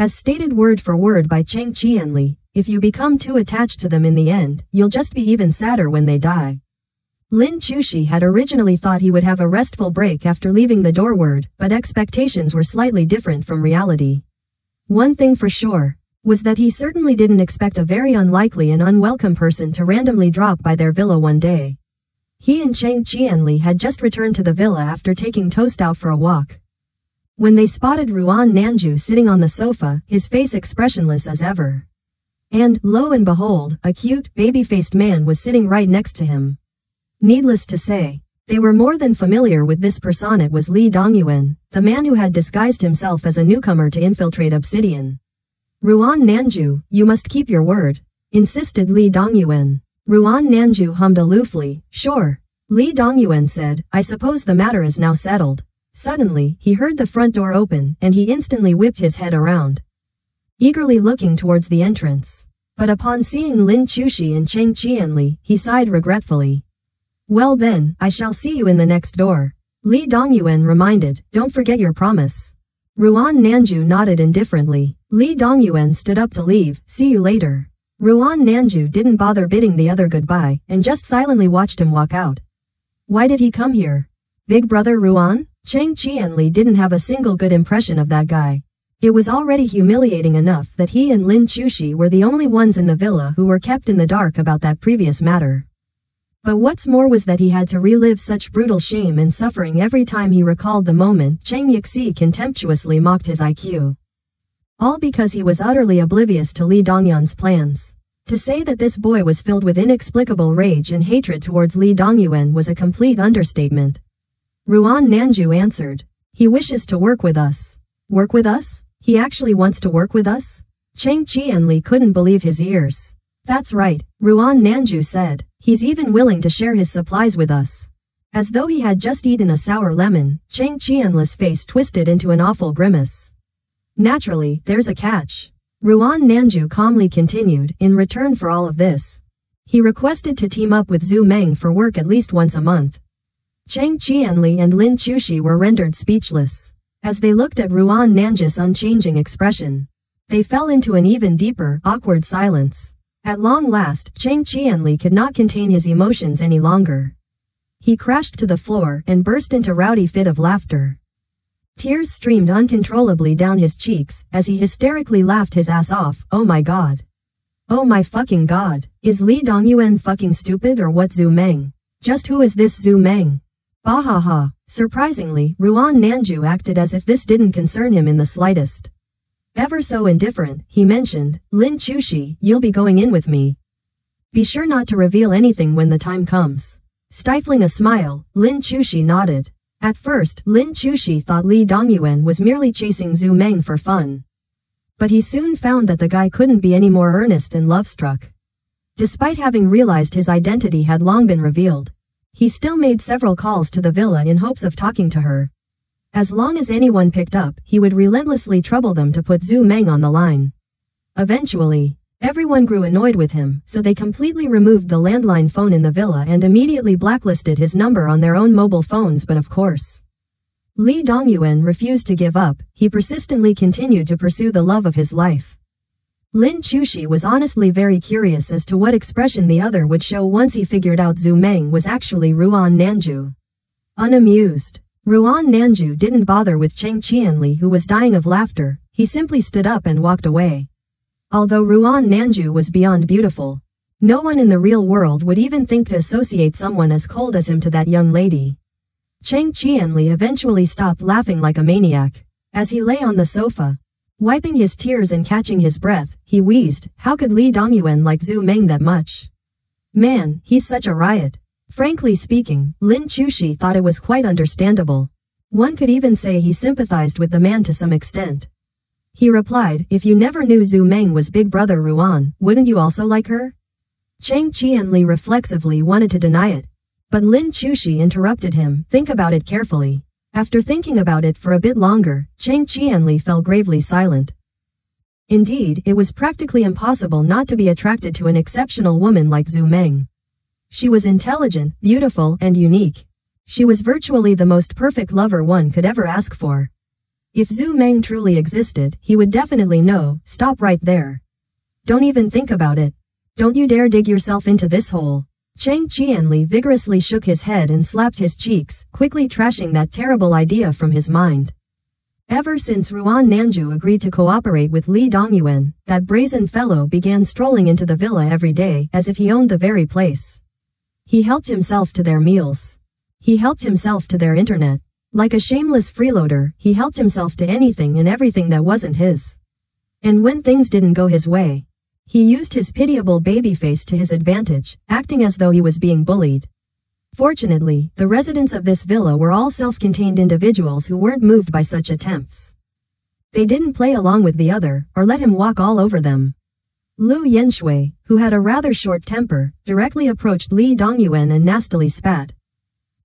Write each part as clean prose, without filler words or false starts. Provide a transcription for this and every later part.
As stated word for word by Cheng Qianli, if you become too attached to them in the end, you'll just be even sadder when they die. Lin Chushi had originally thought he would have a restful break after leaving the doorward, but expectations were slightly different from reality. One thing for sure was that he certainly didn't expect a very unlikely and unwelcome person to randomly drop by their villa one day. He and Cheng Qianli had just returned to the villa after taking Toast out for a walk. When they spotted Ruan Nanju sitting on the sofa, his face expressionless as ever. And, lo and behold, a cute, baby-faced man was sitting right next to him. Needless to say, they were more than familiar with this person. It was Li Dongyuan, the man who had disguised himself as a newcomer to infiltrate Obsidian. Ruan Nanju, you must keep your word, insisted Li Dongyuan. Ruan Nanju hummed aloofly, sure. Li Dongyuan said, I suppose the matter is now settled. Suddenly, he heard the front door open, and he instantly whipped his head around, eagerly looking towards the entrance. But upon seeing Lin Chushi and Cheng Qianli, he sighed regretfully. Well then, I shall see you in the next door. Li Dongyuan reminded, don't forget your promise. Ruan Nanju nodded indifferently. Li Dongyuan stood up to leave, see you later. Ruan Nanju didn't bother bidding the other goodbye, and just silently watched him walk out. Why did he come here? Big brother Ruan? Cheng Qianli didn't have a single good impression of that guy. It was already humiliating enough that he and Lin Chushi were the only ones in the villa who were kept in the dark about that previous matter. But what's more was that he had to relive such brutal shame and suffering every time he recalled the moment Cheng Yixi contemptuously mocked his IQ. All because he was utterly oblivious to Li Dongyuan's plans. To say that this boy was filled with inexplicable rage and hatred towards Li Dongyuan was a complete understatement. Ruan Nanju answered. He wishes to work with us. Work with us? He actually wants to work with us? Cheng Qianli couldn't believe his ears. That's right, Ruan Nanju said. He's even willing to share his supplies with us. As though he had just eaten a sour lemon, Cheng Qianli's face twisted into an awful grimace. Naturally, there's a catch. Ruan Nanju calmly continued, in return for all of this, he requested to team up with Zhu Meng for work at least once a month. Cheng Qianli and Lin Chushi were rendered speechless. As they looked at Ruan Nanju's unchanging expression, they fell into an even deeper, awkward silence. At long last, Cheng Qianli could not contain his emotions any longer. He crashed to the floor and burst into a rowdy fit of laughter. Tears streamed uncontrollably down his cheeks as he hysterically laughed his ass off. Oh my god. Oh my fucking god. Is Li Dongyuan fucking stupid or what? Zhu Meng? Just who is this Zhu Meng? Bahaha. Surprisingly, Ruan Nanju acted as if this didn't concern him in the slightest. Ever so indifferent, he mentioned, Lin Chushi, you'll be going in with me. Be sure not to reveal anything when the time comes. Stifling a smile, Lin Chushi nodded. At first, Lin Chushi thought Li Dongyuan was merely chasing Zhu Meng for fun. But he soon found that the guy couldn't be any more earnest and love-struck. Despite having realized his identity had long been revealed, he still made several calls to the villa in hopes of talking to her. As long as anyone picked up, he would relentlessly trouble them to put Zhu Meng on the line. Eventually, everyone grew annoyed with him, so they completely removed the landline phone in the villa and immediately blacklisted his number on their own mobile phones. But of course, Li Dongyuan refused to give up. He persistently continued to pursue the love of his life. Lin Chushi was honestly very curious as to what expression the other would show once he figured out Zhu Meng was actually Ruan Nanju. Unamused, Ruan Nanju didn't bother with Cheng Qianli, who was dying of laughter. He simply stood up and walked away. Although Ruan Nanju was beyond beautiful, no one in the real world would even think to associate someone as cold as him to that young lady. Cheng Qianli eventually stopped laughing like a maniac. As he lay on the sofa, wiping his tears and catching his breath, he wheezed, how could Li Dongyuan like Zhu Meng that much? Man, he's such a riot. Frankly speaking, Lin Chushi thought it was quite understandable. One could even say he sympathized with the man to some extent. He replied, if you never knew Zhu Meng was big brother Ruan, wouldn't you also like her? Cheng Qianli reflexively wanted to deny it, but Lin Chushi interrupted him, think about it carefully. After thinking about it for a bit longer, Cheng Qianli fell gravely silent. Indeed, it was practically impossible not to be attracted to an exceptional woman like Zhu Meng. She was intelligent, beautiful, and unique. She was virtually the most perfect lover one could ever ask for. If Zhu Meng truly existed, he would definitely know. Stop right there. Don't even think about it. Don't you dare dig yourself into this hole. Chang Qianli vigorously shook his head and slapped his cheeks, quickly trashing that terrible idea from his mind. Ever since Ruan Nanju agreed to cooperate with Li Dongyuan, that brazen fellow began strolling into the villa every day as if he owned the very place. He helped himself to their meals. He helped himself to their internet. Like a shameless freeloader, he helped himself to anything and everything that wasn't his. And when things didn't go his way, he used his pitiable baby face to his advantage, acting as though he was being bullied. Fortunately, the residents of this villa were all self-contained individuals who weren't moved by such attempts. They didn't play along with the other, or let him walk all over them. Lu Yenshui, who had a rather short temper, directly approached Li Dongyuan and nastily spat.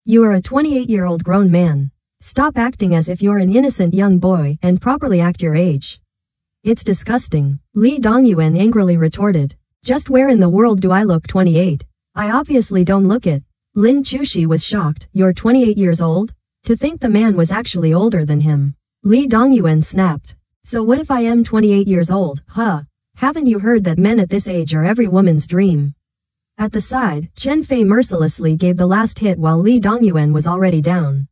You are a 28-year-old grown man. Stop acting as if you're an innocent young boy and properly act your age. It's disgusting, Li Dongyuan angrily retorted. Just where in the world do I look 28? I obviously don't look it. Lin Chushi was shocked. You're 28 years old? To think the man was actually older than him. Li Dongyuan snapped. So what if I am 28 years old, huh? Haven't you heard that men at this age are every woman's dream? At the side, Chen Fei mercilessly gave the last hit while Li Dongyuan was already down.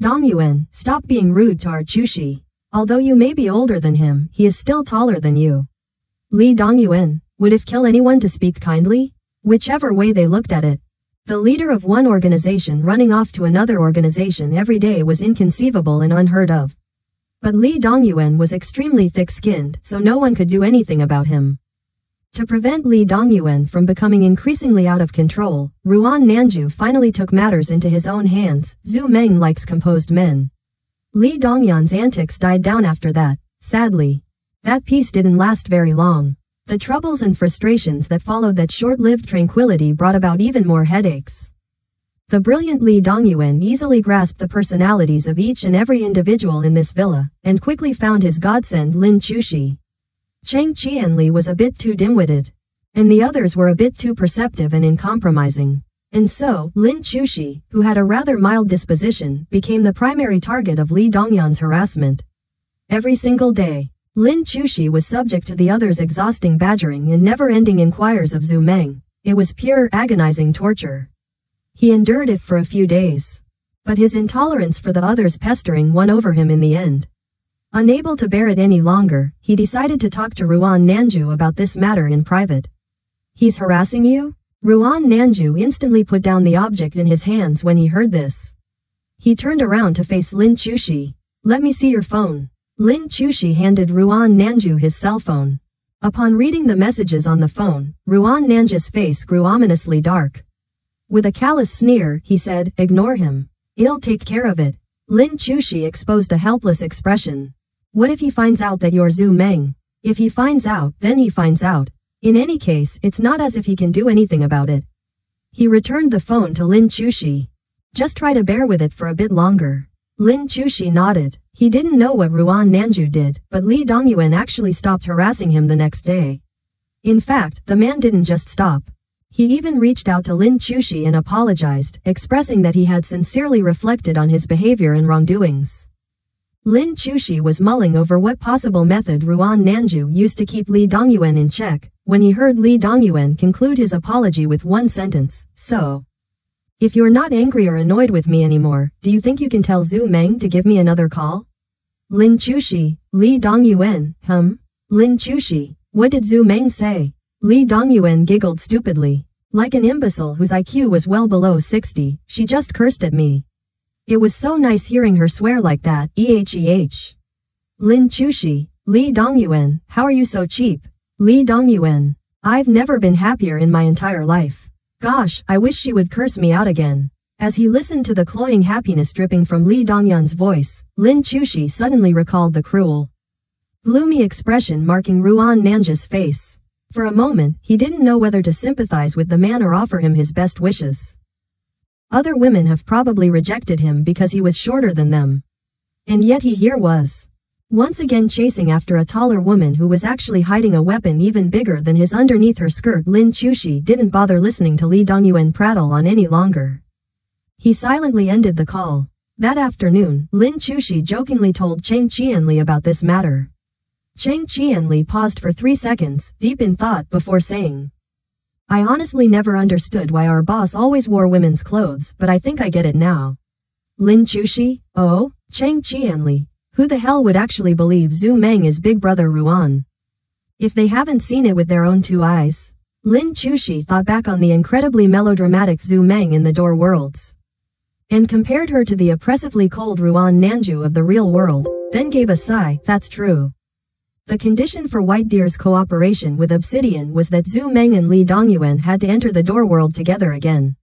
Dongyuan, stop being rude to our Chushi. Although you may be older than him, he is still taller than you. Li Dongyuan, would it kill anyone to speak kindly? Whichever way they looked at it. The leader of one organization running off to another organization every day was inconceivable and unheard of. But Li Dongyuan was extremely thick-skinned, so no one could do anything about him. To prevent Li Dongyuan from becoming increasingly out of control, Ruan Nanju finally took matters into his own hands. Zhu Meng likes composed men. Li Dongyuan's antics died down after that, sadly. That peace didn't last very long. The troubles and frustrations that followed that short-lived tranquility brought about even more headaches. The brilliant Li Dongyuan easily grasped the personalities of each and every individual in this villa, and quickly found his godsend Lin Chushi. Chang Qianli was a bit too dim-witted, and the others were a bit too perceptive and uncompromising. And so, Lin Chushi, who had a rather mild disposition, became the primary target of Li Dongyuan's harassment. Every single day, Lin Chushi was subject to the others' exhausting badgering and never-ending inquiries of Zhu Meng. It was pure, agonizing torture. He endured it for a few days. But his intolerance for the others' pestering won over him in the end. Unable to bear it any longer, he decided to talk to Ruan Nanju about this matter in private. He's harassing you? Ruan Nanju instantly put down the object in his hands when he heard this. He turned around to face Lin Chushi. Let me see your phone. Lin Chushi handed Ruan Nanju his cell phone. Upon reading the messages on the phone, Ruan Nanju's face grew ominously dark. With a callous sneer, he said, ignore him. I'll take care of it. Lin Chushi exposed a helpless expression. What if he finds out that you're Zhu Meng? If he finds out, then he finds out. In any case, it's not as if he can do anything about it. He returned the phone to Lin Chushi. Just try to bear with it for a bit longer. Lin Chushi nodded. He didn't know what Ruan Nanju did, but Li Dongyuan actually stopped harassing him the next day. In fact, the man didn't just stop. He even reached out to Lin Chushi and apologized, expressing that he had sincerely reflected on his behavior and wrongdoings. Lin Chushi was mulling over what possible method Ruan Nanju used to keep Li Dongyuan in check, when he heard Li Dongyuan conclude his apology with one sentence, so. If you're not angry or annoyed with me anymore, do you think you can tell Zhu Meng to give me another call? Lin Chushi, Li Dongyuan, Lin Chushi, what did Zhu Meng say? Li Dongyuan giggled stupidly. Like an imbecile whose IQ was well below 60, she just cursed at me. It was so nice hearing her swear like that, Lin Chushi, Li Dongyuan, how are you so cheap? Li Dongyuan, I've never been happier in my entire life. Gosh, I wish she would curse me out again. As he listened to the cloying happiness dripping from Li Dongyuan's voice, Lin Chushi suddenly recalled the cruel, gloomy expression marking Ruan Nanju's face. For a moment, he didn't know whether to sympathize with the man or offer him his best wishes. Other women have probably rejected him because he was shorter than them. And yet he here was, once again chasing after a taller woman who was actually hiding a weapon even bigger than his underneath her skirt. Lin Chushi didn't bother listening to Li Dongyuan prattle on any longer. He silently ended the call. That afternoon, Lin Chushi jokingly told Cheng Qianli about this matter. Cheng Qianli paused for 3 seconds, deep in thought, before saying, I honestly never understood why our boss always wore women's clothes, but I think I get it now. Lin Chushi? Oh? Cheng Qianli. Who the hell would actually believe Zhu Meng is Big Brother Ruan? If they haven't seen it with their own 2 eyes. Lin Chushi thought back on the incredibly melodramatic Zhu Meng in the Door Worlds, and compared her to the oppressively cold Ruan Nanju of the real world, then gave a sigh. That's true. The condition for White Deer's cooperation with Obsidian was that Zhu Meng and Li Dongyuan had to enter the Door World together again.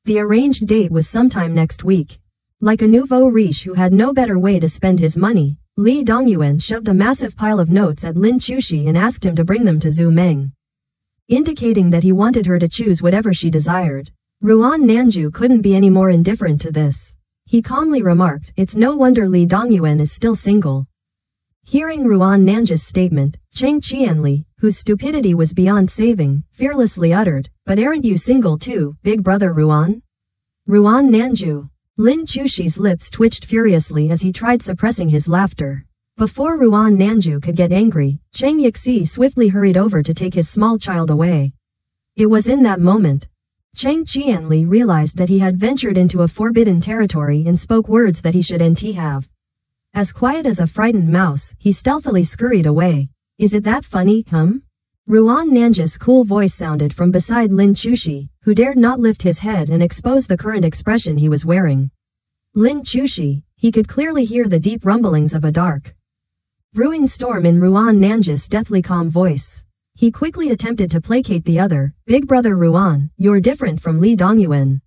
The arranged date was sometime next week. Like a nouveau riche who had no better way to spend his money, Li Dongyuan shoved a massive pile of notes at Lin Chushi and asked him to bring them to Zhu Meng, indicating that he wanted her to choose whatever she desired. Ruan Nanju couldn't be any more indifferent to this. He calmly remarked, it's no wonder Li Dongyuan is still single. Hearing Ruan Nanju's statement, Cheng Qianli, whose stupidity was beyond saving, fearlessly uttered, but aren't you single too, Big Brother Ruan? Ruan Nanju. Lin Chushi's lips twitched furiously as he tried suppressing his laughter. Before Ruan Nanju could get angry, Cheng Yixi swiftly hurried over to take his small child away. It was in that moment Cheng Qianli realized that he had ventured into a forbidden territory and spoke words that he shouldn't have. As quiet as a frightened mouse, he stealthily scurried away. Is it that funny, Ruan Nanju's cool voice sounded from beside Lin Chushi, who dared not lift his head and expose the current expression he was wearing. Lin Chushi, he could clearly hear the deep rumblings of a dark, brewing storm in Ruan Nanju's deathly calm voice. He quickly attempted to placate the other. Big Brother Ruan, you're different from Li Dongyuan.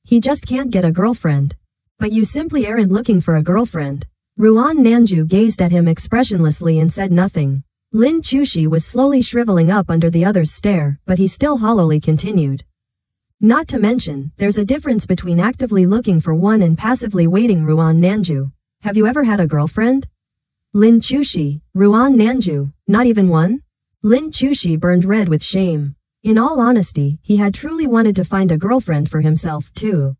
He just can't get a girlfriend. But you simply aren't looking for a girlfriend. Ruan Nanju gazed at him expressionlessly and said nothing. Lin Chushi was slowly shriveling up under the other's stare, but he still hollowly continued. Not to mention, there's a difference between actively looking for one and passively waiting. Ruan Nanju. Have you ever had a girlfriend? Lin Chushi. Ruan Nanju. Not even one? Lin Chushi burned red with shame. In all honesty, he had truly wanted to find a girlfriend for himself, too.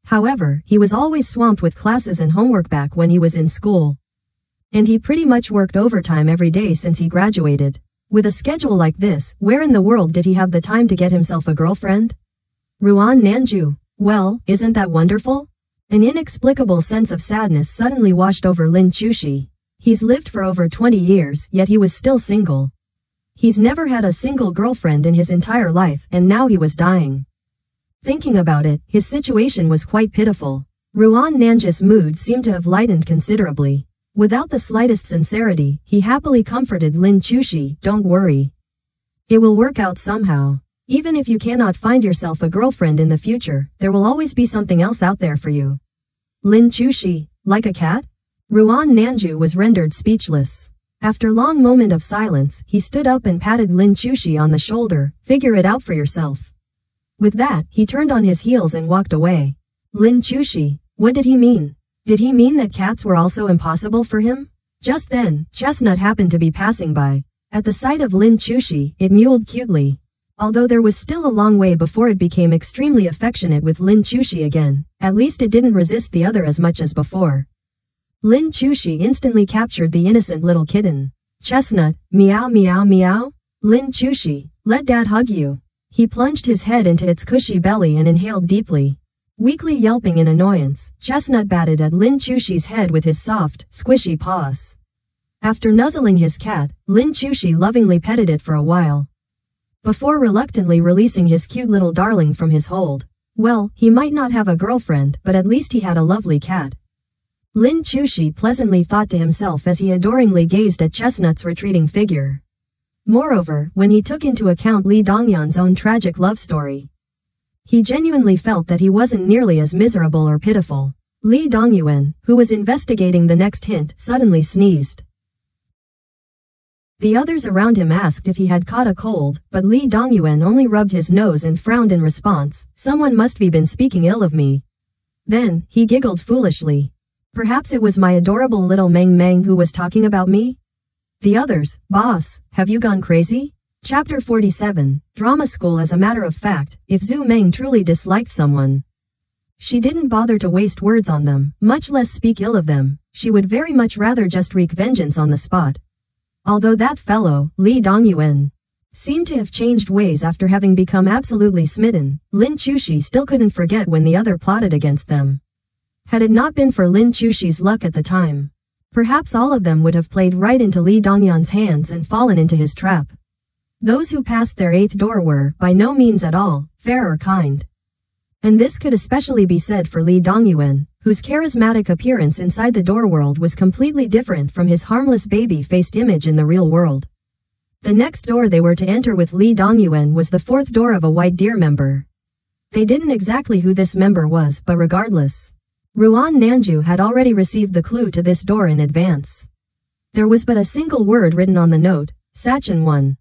However, he was always swamped with classes and homework back when he was in school. And he pretty much worked overtime every day since he graduated. With a schedule like this, where in the world did he have the time to get himself a girlfriend? Ruan Nanju. Well, isn't that wonderful? An inexplicable sense of sadness suddenly washed over Lin Chushi. He's lived for over 20 years, yet he was still single. He's never had a single girlfriend in his entire life, and now he was dying. Thinking about it, his situation was quite pitiful. Ruan Nanju's mood seemed to have lightened considerably. Without the slightest sincerity, he happily comforted Lin Chushi, don't worry. It will work out somehow. Even if you cannot find yourself a girlfriend in the future, there will always be something else out there for you. Lin Chushi, like a cat? Ruan Nanju was rendered speechless. After a long moment of silence, he stood up and patted Lin Chushi on the shoulder. Figure it out for yourself. With that, he turned on his heels and walked away. Lin Chushi, what did he mean? Did he mean that cats were also impossible for him? Just then, Chestnut happened to be passing by. At the sight of Lin Chushi, it mewed cutely. Although there was still a long way before it became extremely affectionate with Lin Chushi again, at least it didn't resist the other as much as before. Lin Chushi instantly captured the innocent little kitten. Chestnut, meow meow meow. Lin Chushi, let Dad hug you. He plunged his head into its cushy belly and inhaled deeply. Weakly yelping in annoyance, Chestnut batted at Lin Chushi's head with his soft, squishy paws. After nuzzling his cat, Lin Chushi lovingly petted it for a while, before reluctantly releasing his cute little darling from his hold. Well, he might not have a girlfriend, but at least he had a lovely cat. Lin Chushi pleasantly thought to himself as he adoringly gazed at Chestnut's retreating figure. Moreover, when he took into account Li Dongyuan's own tragic love story, he genuinely felt that he wasn't nearly as miserable or pitiful. Li Dongyuan, who was investigating the next hint, suddenly sneezed. The others around him asked if he had caught a cold, but Li Dongyuan only rubbed his nose and frowned in response. Someone must have been speaking ill of me. Then, he giggled foolishly. Perhaps it was my adorable little Meng Meng who was talking about me? The others, boss, have you gone crazy? Chapter 47, Drama School. As a matter of fact, if Zhu Meng truly disliked someone, She didn't bother to waste words on them, much less speak ill of them. She would very much rather just wreak vengeance on the spot. Although that fellow, Lee Dongyuan, seemed to have changed ways after having become absolutely smitten, Lin Chushi still couldn't forget when the other plotted against them. Had it not been for Lin Chushi's luck at the time, perhaps all of them would have played right into Lee Dongyuan's hands and fallen into his trap. Those who passed their 8th door were, by no means at all, fair or kind. And this could especially be said for Lee Dongyuan, whose charismatic appearance inside the door world was completely different from his harmless baby-faced image in the real world. The next door they were to enter with Lee Dongyuan was the 4th door of a White Deer member. They didn't exactly who this member was, but regardless, Ruan Nanju had already received the clue to this door in advance. There was but a single word written on the note, Sachin 1.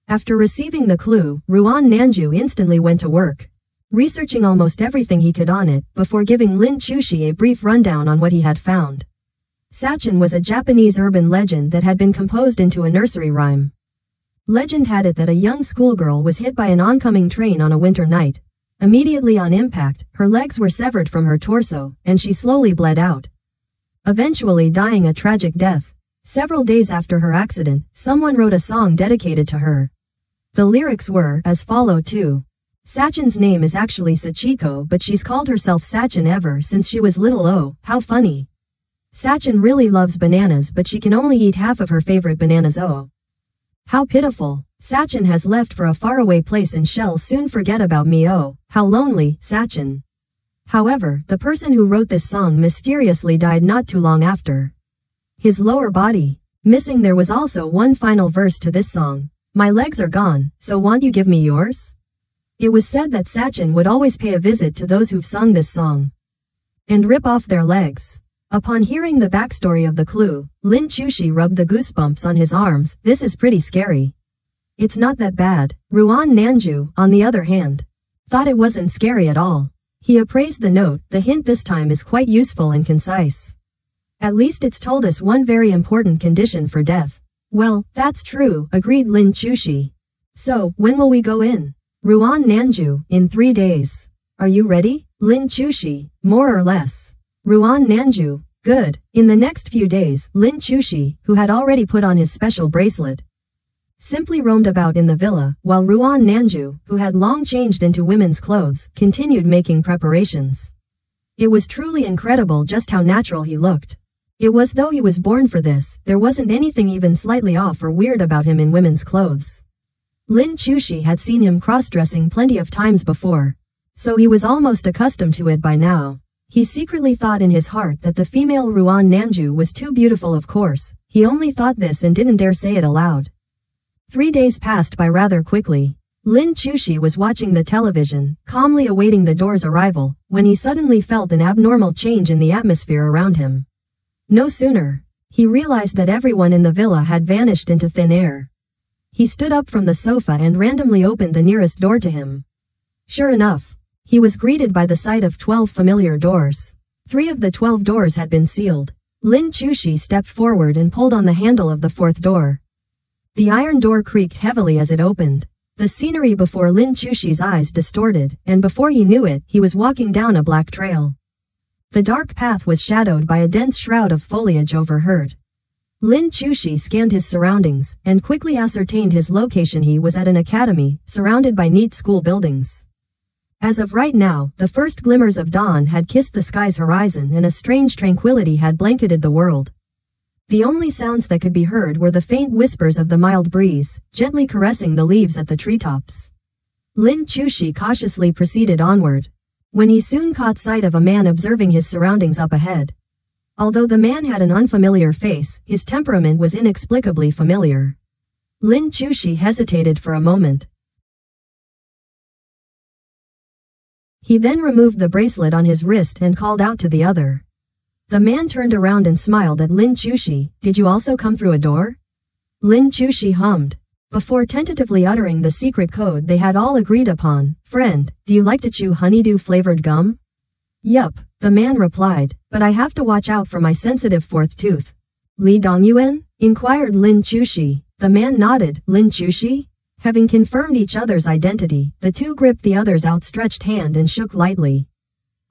After receiving the clue, Ruan Nanju instantly went to work, researching almost everything he could on it, before giving Lin Chushi a brief rundown on what he had found. Sachin was a Japanese urban legend that had been composed into a nursery rhyme. Legend had it that a young schoolgirl was hit by an oncoming train on a winter night. Immediately on impact, her legs were severed from her torso, and she slowly bled out, eventually dying a tragic death. Several days after her accident, someone wrote a song dedicated to her. The lyrics were as follow too. Sachin's name is actually Sachiko, but she's called herself Sachin ever since she was little. Oh, how funny. Sachin really loves bananas, but she can only eat half of her favorite bananas. Oh, how pitiful. Sachin has left for a faraway place and shall soon forget about me. Oh, how lonely, Sachin. However, the person who wrote this song mysteriously died not too long after. His lower body. Missing there was also one final verse to this song. My legs are gone, so won't you give me yours? It was said that Sachin would always pay a visit to those who've sung this song and rip off their legs. Upon hearing the backstory of the clue, Lin Chushi rubbed the goosebumps on his arms. This is pretty scary. It's not that bad. Ruan Nanju, on the other hand, thought it wasn't scary at all. He appraised the note. The hint this time is quite useful and concise. At least it's told us one very important condition for death. Well, that's true, agreed Lin Chushi. So, when will we go in? Ruan Nanju, in 3 days. Are you ready? Lin Chushi, more or less. Ruan Nanju, good. In the next few days, Lin Chushi, who had already put on his special bracelet, simply roamed about in the villa, while Ruan Nanju, who had long changed into women's clothes, continued making preparations. It was truly incredible just how natural he looked. It was though he was born for this. There wasn't anything even slightly off or weird about him in women's clothes. Lin Chushi had seen him cross-dressing plenty of times before, so he was almost accustomed to it by now. He secretly thought in his heart that the female Ruan Nanju was too beautiful. Of course, he only thought this and didn't dare say it aloud. 3 days passed by rather quickly. Lin Chushi was watching the television, calmly awaiting the door's arrival, when he suddenly felt an abnormal change in the atmosphere around him. No sooner he realized that everyone in the villa had vanished into thin air. He stood up from the sofa and randomly opened the nearest door to him. Sure enough, he was greeted by the sight of 12 familiar doors. 3 of the 12 doors had been sealed. Lin Chushi stepped forward and pulled on the handle of the 4th door. The iron door creaked heavily as it opened. The scenery before Lin Chushi's eyes distorted, and before he knew it, he was walking down a black trail. The dark path was shadowed by a dense shroud of foliage overhead. Lin Chushi scanned his surroundings, and quickly ascertained his location. He was at an academy, surrounded by neat school buildings. As of right now, the first glimmers of dawn had kissed the sky's horizon and a strange tranquility had blanketed the world. The only sounds that could be heard were the faint whispers of the mild breeze, gently caressing the leaves at the treetops. Lin Chushi cautiously proceeded onward, when he soon caught sight of a man observing his surroundings up ahead. Although the man had an unfamiliar face, his temperament was inexplicably familiar. Lin Chushi hesitated for a moment. He then removed the bracelet on his wrist and called out to the other. The man turned around and smiled at Lin Chushi. Did you also come through a door? Lin Chushi hummed, before tentatively uttering the secret code they had all agreed upon. Friend, do you like to chew honeydew-flavored gum? Yup, the man replied, but I have to watch out for my sensitive 4th tooth. Li Dongyuan? Inquired Lin Chushi. The man nodded. Lin Chushi? Having confirmed each other's identity, the two gripped the other's outstretched hand and shook lightly.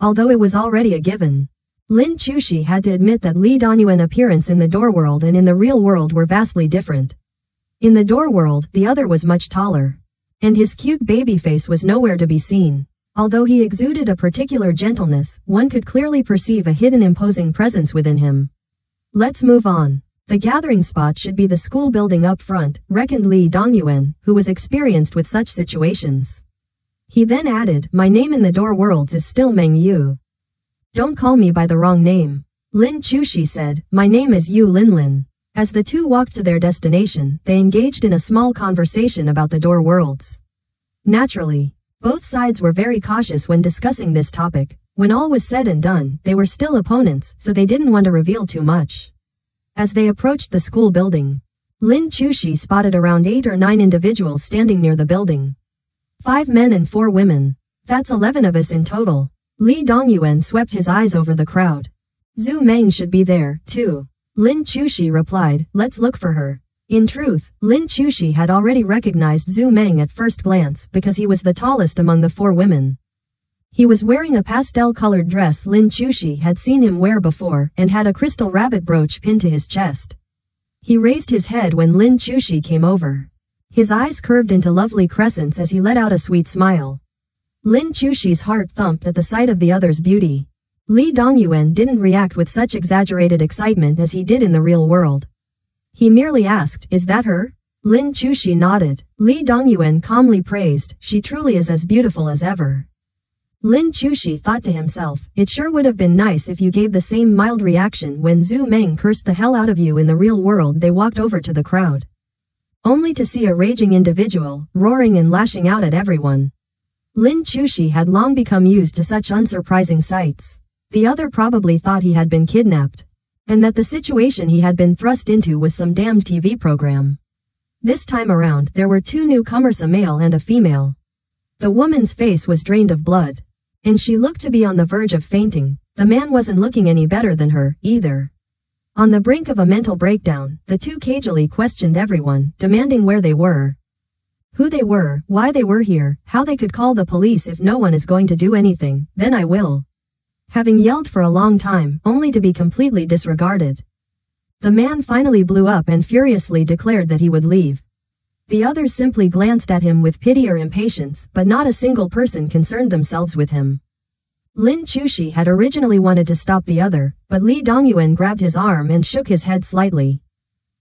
although it was already a given. Lin Chushi had to admit that Lee Dongyuan's appearance in the door world and in the real world were vastly different. In the door world, the other was much taller. And his cute baby face was nowhere to be seen. Although he exuded a particular gentleness, one could clearly perceive a hidden imposing presence within him. Let's move on. The gathering spot should be the school building up front, reckoned Lee Dongyuan, who was experienced with such situations. He then added, my name in the door worlds is still Meng Yu. Don't call me by the wrong name. Lin Chushi said, my name is Yu Linlin. As the two walked to their destination, they engaged in a small conversation about the door worlds. Naturally, both sides were very cautious when discussing this topic. When all was said and done, they were still opponents, so they didn't want to reveal too much. As they approached the school building, Lin Chushi spotted around 8 or 9 individuals standing near the building. 5 men and 4 women. That's 11 of us in total. Lee Dongyuan swept his eyes over the crowd. Zhu Meng should be there, too. Lin Chushi replied, let's look for her. In truth, Lin Chushi had already recognized Zhu Meng at first glance because he was the tallest among the 4 women. He was wearing a pastel-colored dress Lin Chushi had seen him wear before and had a crystal rabbit brooch pinned to his chest. He raised his head when Lin Chushi came over. His eyes curved into lovely crescents as he let out a sweet smile. Lin Chushi's heart thumped at the sight of the other's beauty. Lee Dongyuan didn't react with such exaggerated excitement as he did in the real world. He merely asked, is that her? Lin Chushi nodded. Lee Dongyuan calmly praised, she truly is as beautiful as ever. Lin Chushi thought to himself, it sure would have been nice if you gave the same mild reaction when Zhu Meng cursed the hell out of you in the real world. They walked over to the crowd. Only to see a raging individual, roaring and lashing out at everyone. Lin Chushi had long become used to such unsurprising sights. The other probably thought he had been kidnapped. And that the situation he had been thrust into was some damned TV program. This time around, there were 2 newcomers, a male and a female. The woman's face was drained of blood. And she looked to be on the verge of fainting. The man wasn't looking any better than her, either. On the brink of a mental breakdown, the 2 cagily questioned everyone, demanding where they were. Who they were, why they were here, how they could call the police if no one is going to do anything, then I will. Having yelled for a long time, only to be completely disregarded. The man finally blew up and furiously declared that he would leave. The others simply glanced at him with pity or impatience, but not a single person concerned themselves with him. Lin Chushi had originally wanted to stop the other, but Lee Dongyuan grabbed his arm and shook his head slightly.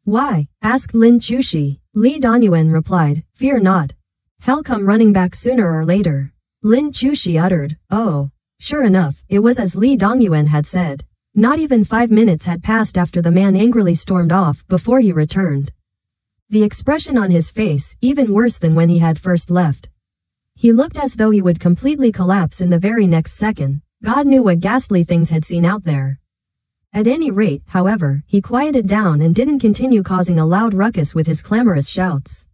Why? Asked Lin Chushi. Lee Dongyuan replied, fear not. Hell come running back sooner or later. Lin Chushi uttered, oh. Sure enough, it was as Lee Dongyuan had said. Not even 5 minutes had passed after the man angrily stormed off before he returned. The expression on his face, even worse than when he had first left. He looked as though he would completely collapse in the very next second. God knew what ghastly things had seen out there. At any rate, however, he quieted down and didn't continue causing a loud ruckus with his clamorous shouts.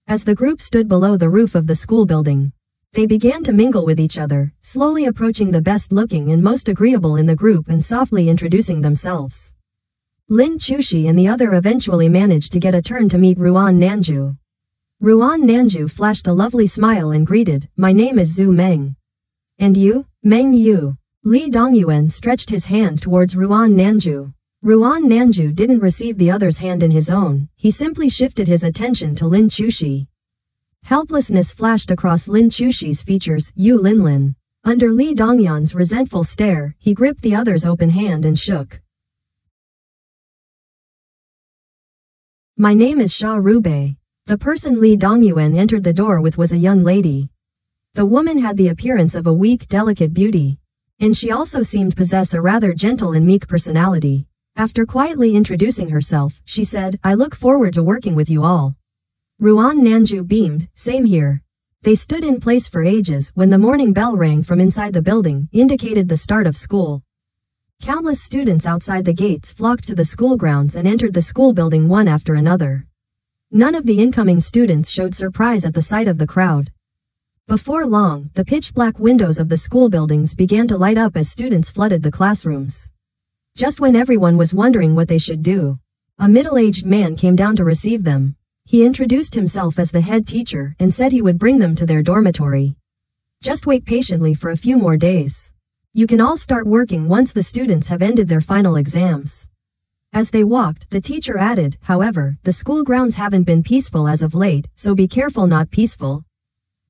As the group stood below the roof of the school building, they began to mingle with each other, slowly approaching the best-looking and most agreeable in the group and softly introducing themselves. Lin Chushi and the other eventually managed to get a turn to meet Ruan Nanju. Ruan Nanju flashed a lovely smile and greeted, my name is Zhu Meng. And you? Meng Yu. Lee Dongyuan stretched his hand towards Ruan Nanju. Ruan Nanju didn't receive the other's hand in his own, he simply shifted his attention to Lin Chushi. Helplessness flashed across Lin Chushi's features, Yu Linlin. Under Lee Dongyuan's resentful stare, he gripped the other's open hand and shook. My name is Sha Rubei. The person Lee Dongyuan entered the door with was a young lady. The woman had the appearance of a weak, delicate beauty. And she also seemed possess a rather gentle and meek personality. After quietly introducing herself, she said, I look forward to working with you all. Ruan Nanju beamed, same here. They stood in place for ages when the morning bell rang from inside the building, indicated the start of school. Countless students outside the gates flocked to the school grounds and entered the school building one after another. None of the incoming students showed surprise at the sight of the crowd. Before long, the pitch-black windows of the school buildings began to light up as students flooded the classrooms. Just when everyone was wondering what they should do, a middle-aged man came down to receive them. He introduced himself as the head teacher and said he would bring them to their dormitory. Just wait patiently for a few more days. You can all start working once the students have ended their final exams. As they walked, the teacher added, however, the school grounds haven't been peaceful as of late, so be careful not peaceful.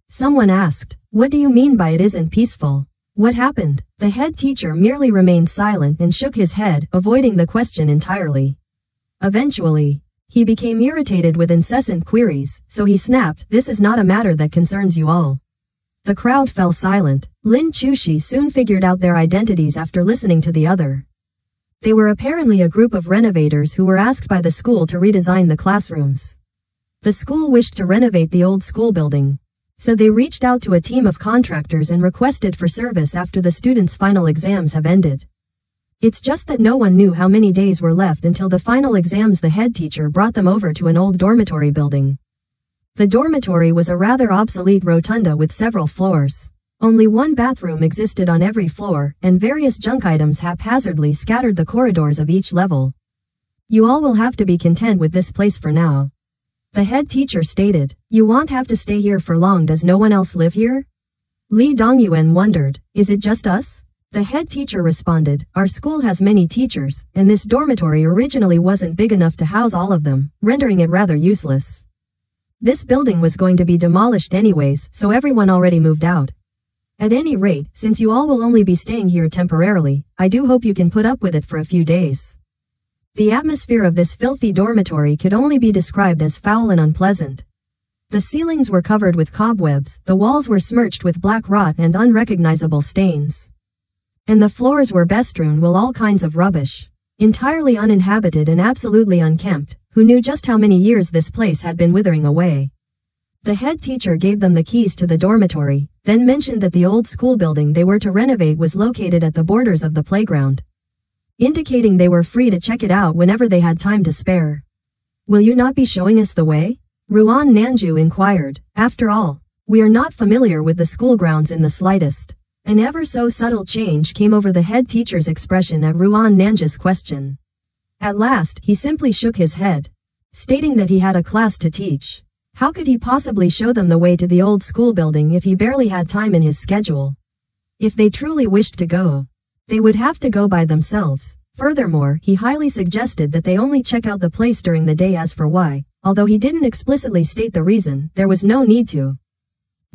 Someone asked, what do you mean by it isn't peaceful? What happened? The head teacher merely remained silent and shook his head, avoiding the question entirely. Eventually, he became irritated with incessant queries, so he snapped, this is not a matter that concerns you all. The crowd fell silent. Lin Chushi soon figured out their identities after listening to the other. They were apparently a group of renovators who were asked by the school to redesign the classrooms. The school wished to renovate the old school building, so they reached out to a team of contractors and requested for service after the students' final exams have ended. It's just that no one knew how many days were left until the final exams. The head teacher brought them over to an old dormitory building. The dormitory was a rather obsolete rotunda with several floors. Only one bathroom existed on every floor, and various junk items haphazardly scattered the corridors of each level. You all will have to be content with this place for now. The head teacher stated, you won't have to stay here for long. Does no one else live here? Li Dongyuan wondered, is it just us? The head teacher responded, our school has many teachers, and this dormitory originally wasn't big enough to house all of them, rendering it rather useless. This building was going to be demolished anyways, so everyone already moved out. At any rate, since you all will only be staying here temporarily, I do hope you can put up with it for a few days. The atmosphere of this filthy dormitory could only be described as foul and unpleasant. The ceilings were covered with cobwebs, the walls were smirched with black rot and unrecognizable stains. And the floors were bestrewn with all kinds of rubbish. Entirely uninhabited and absolutely unkempt, who knew just how many years this place had been withering away. The head teacher gave them the keys to the dormitory, then mentioned that the old school building they were to renovate was located at the borders of the playground, indicating they were free to check it out whenever they had time to spare. Will you not be showing us the way? Ruan Nanju inquired. After all, we are not familiar with the school grounds in the slightest. An ever so subtle change came over the head teacher's expression at Ruan Nanju's question. At last, he simply shook his head, stating that he had a class to teach. How could he possibly show them the way to the old school building if he barely had time in his schedule? If they truly wished to go, they would have to go by themselves. Furthermore, he highly suggested that they only check out the place during the day. As for why, although he didn't explicitly state the reason, there was no need to.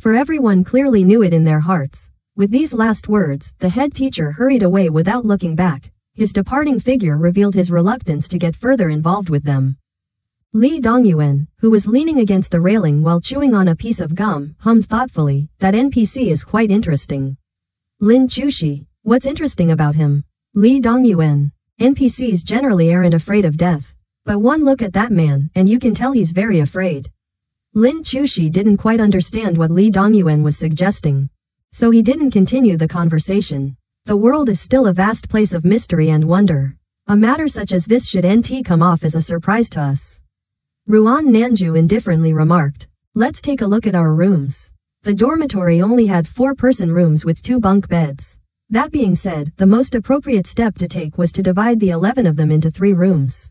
For everyone clearly knew it in their hearts. With these last words, the head teacher hurried away without looking back. His departing figure revealed his reluctance to get further involved with them. Li Dongyuan, who was leaning against the railing while chewing on a piece of gum, hummed thoughtfully, that NPC is quite interesting. Lin Chushi, what's interesting about him? Li Dongyuan, NPCs generally aren't afraid of death. But one look at that man, and you can tell he's very afraid. Lin Chushi didn't quite understand what Li Dongyuan was suggesting, so he didn't continue the conversation. The world is still a vast place of mystery and wonder. A matter such as this should come off as a surprise to us. Ruan Nanju indifferently remarked. Let's take a look at our rooms. The dormitory only had 4-person rooms with 2 bunk beds. That being said, the most appropriate step to take was to divide the 11 of them into 3 rooms.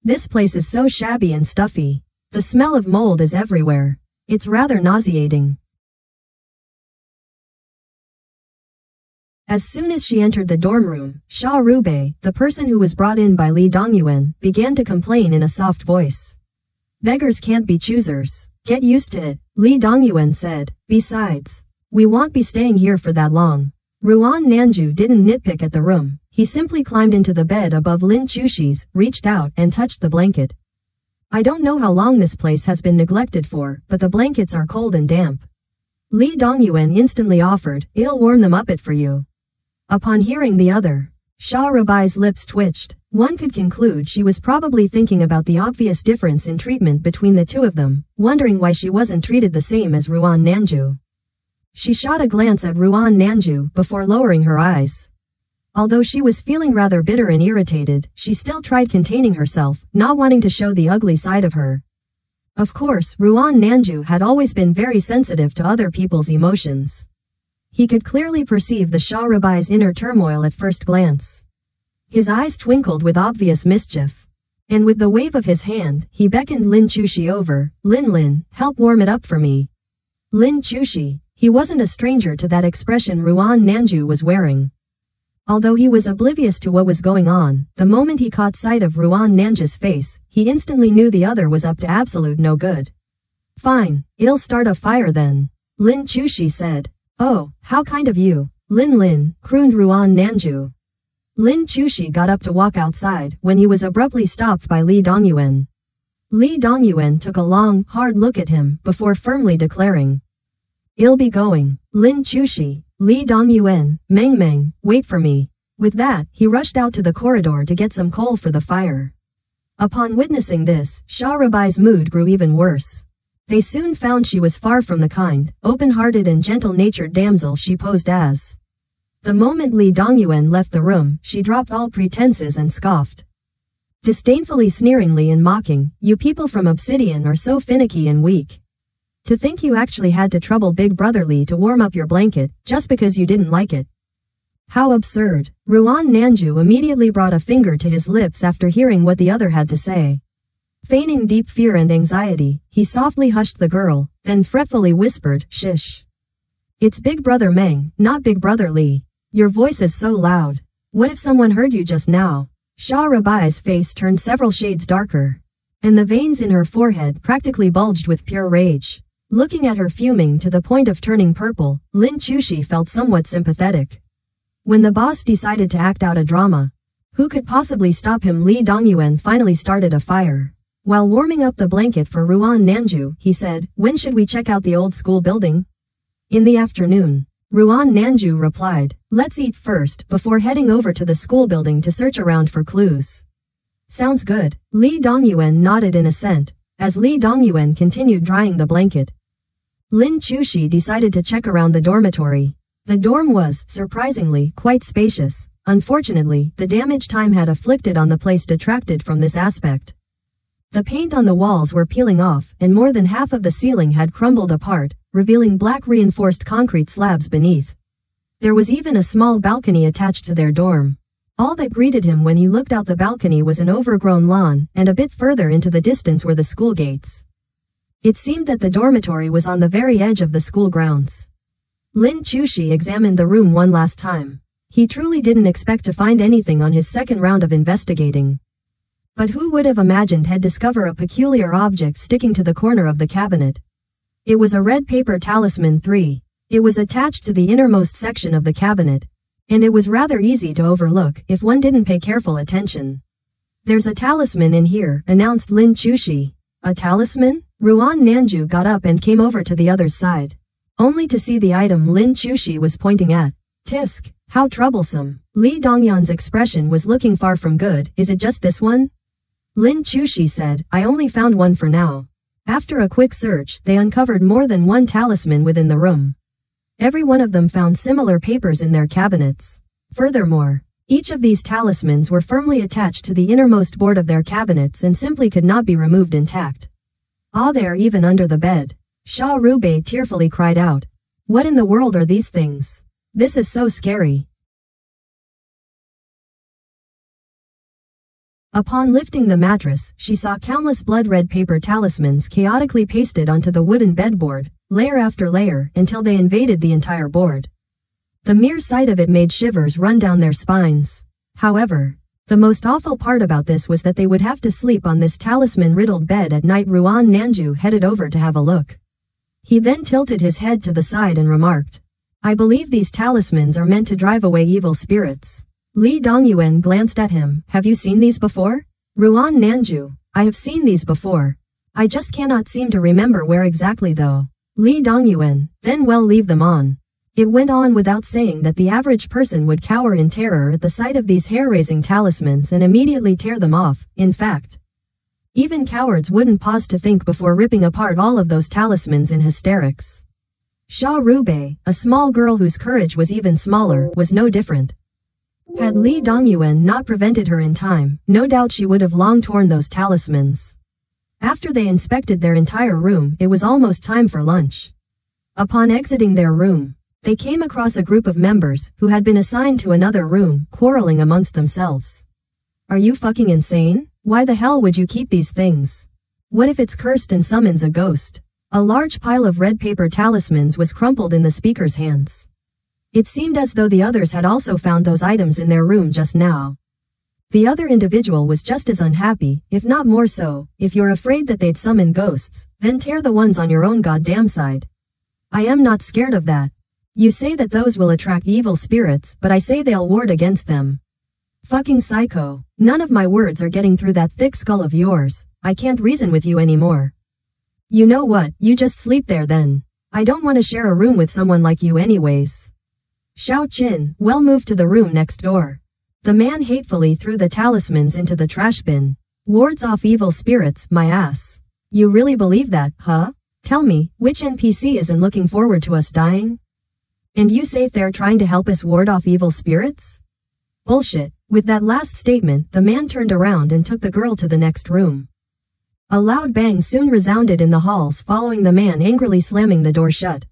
This place is so shabby and stuffy. The smell of mold is everywhere. It's rather nauseating. As soon as she entered the dorm room, Sha Rubei, the person who was brought in by Li Dongyuan, began to complain in a soft voice. Beggars can't be choosers. Get used to it, Li Dongyuan said. Besides, we won't be staying here for that long. Ruan Nanju didn't nitpick at the room. He simply climbed into the bed above Lin Chushi's, reached out and touched the blanket. I don't know how long this place has been neglected for, but the blankets are cold and damp. Li Dongyuan instantly offered, I'll warm them up for you. Upon hearing the other, Sha Rubai's lips twitched. One could conclude she was probably thinking about the obvious difference in treatment between the two of them, wondering why she wasn't treated the same as Ruan Nanju. She shot a glance at Ruan Nanju before lowering her eyes. Although she was feeling rather bitter and irritated, she still tried containing herself, not wanting to show the ugly side of her. Of course, Ruan Nanju had always been very sensitive to other people's emotions. He could clearly perceive the Sha Rubai's inner turmoil at first glance. His eyes twinkled with obvious mischief. And with the wave of his hand, he beckoned Lin Chushi over. Lin, help warm it up for me. Lin Chushi, he wasn't a stranger to that expression Ruan Nanju was wearing. Although he was oblivious to what was going on, the moment he caught sight of Ruan Nanja's face, he instantly knew the other was up to absolute no good. Fine, it'll start a fire then, Lin Chushi said. Oh, how kind of you, Lin, crooned Ruan Nanju. Lin Chushi got up to walk outside when he was abruptly stopped by Li Dongyuan. Li Dongyuan took a long, hard look at him before firmly declaring, "I'll be going." Lin Chushi, Li Dongyuan, Meng, wait for me. With that, he rushed out to the corridor to get some coal for the fire. Upon witnessing this, Sha Rabai's mood grew even worse. They soon found she was far from the kind, open-hearted and gentle-natured damsel she posed as. The moment Li Dongyuan left the room, she dropped all pretenses and scoffed. Disdainfully, sneeringly and mocking, "You people from Obsidian are so finicky and weak. To think you actually had to trouble Big Brother Li to warm up your blanket, just because you didn't like it. How absurd." Ruan Nanju immediately brought a finger to his lips after hearing what the other had to say. Feigning deep fear and anxiety, he softly hushed the girl, then fretfully whispered, "Shish. It's Big Brother Meng, not Big Brother Li. Your voice is so loud. What if someone heard you just now?" Sha Rabai's face turned several shades darker, and the veins in her forehead practically bulged with pure rage. Looking at her fuming to the point of turning purple, Lin Chushi felt somewhat sympathetic. When the boss decided to act out a drama, who could possibly stop him? Li Dongyuan finally started a fire. While warming up the blanket for Ruan Nanju, he said, "When should we check out the old school building?" "In the afternoon." Ruan Nanju replied, "Let's eat first before heading over to the school building to search around for clues." "Sounds good." Li Dongyuan nodded in assent, as Li Dongyuan continued drying the blanket. Lin Chushi decided to check around the dormitory. The dorm was, surprisingly, quite spacious. Unfortunately, the damage time had afflicted on the place detracted from this aspect. The paint on the walls were peeling off, and more than half of the ceiling had crumbled apart, revealing black reinforced concrete slabs beneath. There was even a small balcony attached to their dorm. All that greeted him when he looked out the balcony was an overgrown lawn, and a bit further into the distance were the school gates. It seemed that the dormitory was on the very edge of the school grounds. Lin Chushi examined the room one last time. He truly didn't expect to find anything on his second round of investigating. But who would have imagined he'd discover a peculiar object sticking to the corner of the cabinet? It was a red paper talisman 3. It was attached to the innermost section of the cabinet, and it was rather easy to overlook if one didn't pay careful attention. "There's a talisman in here," announced Lin Chushi. "A talisman?" Ruan Nanju got up and came over to the other's side, only to see the item Lin Chushi was pointing at. "Tisk, how troublesome." Li Dongyuan's expression was looking far from good. "Is it just this one?" Lin Chushi said, "I only found one for now." After a quick search, they uncovered more than one talisman within the room. Every one of them found similar papers in their cabinets. Furthermore, each of these talismans were firmly attached to the innermost board of their cabinets and simply could not be removed intact. "Ah, they're even under the bed." Sha Rubei tearfully cried out. "What in the world are these things? This is so scary." Upon lifting the mattress, she saw countless blood-red paper talismans chaotically pasted onto the wooden bedboard, layer after layer, until they invaded the entire board. The mere sight of it made shivers run down their spines. However, the most awful part about this was that they would have to sleep on this talisman-riddled bed at night. Ruan Nanju headed over to have a look. He then tilted his head to the side and remarked, "I believe these talismans are meant to drive away evil spirits." Li Dongyuan glanced at him. "Have you seen these before?" Ruan Nanju, "I have seen these before. I just cannot seem to remember where exactly though." Li Dongyuan, "Then well, leave them on." It went on without saying that the average person would cower in terror at the sight of these hair-raising talismans and immediately tear them off. In fact, even cowards wouldn't pause to think before ripping apart all of those talismans in hysterics. Sha Rubei, a small girl whose courage was even smaller, was no different. Had Li Dongyuan not prevented her in time, no doubt she would have long torn those talismans. After they inspected their entire room, it was almost time for lunch. Upon exiting their room, they came across a group of members who had been assigned to another room, quarreling amongst themselves. "Are you fucking insane? Why the hell would you keep these things? What if it's cursed and summons a ghost?" A large pile of red paper talismans was crumpled in the speaker's hands. It seemed as though the others had also found those items in their room just now. The other individual was just as unhappy, if not more so. If you're afraid that they'd summon ghosts, then tear the ones on your own goddamn side. I am not scared of that. You say that those will attract evil spirits, but I say they'll ward against them. Fucking psycho. None of my words are getting through that thick skull of yours. I can't reason with you anymore. You know what, you just sleep there then. I don't want to share a room with someone like you anyways. Xiao Qin, well, move to the room next door. The man hatefully threw the talismans into the trash bin. Wards off evil spirits, my ass. You really believe that, huh? Tell me, which NPC isn't looking forward to us dying? And you say they're trying to help us ward off evil spirits? Bullshit. With that last statement, the man turned around and took the girl to the next room. A loud bang soon resounded in the halls following the man angrily slamming the door shut.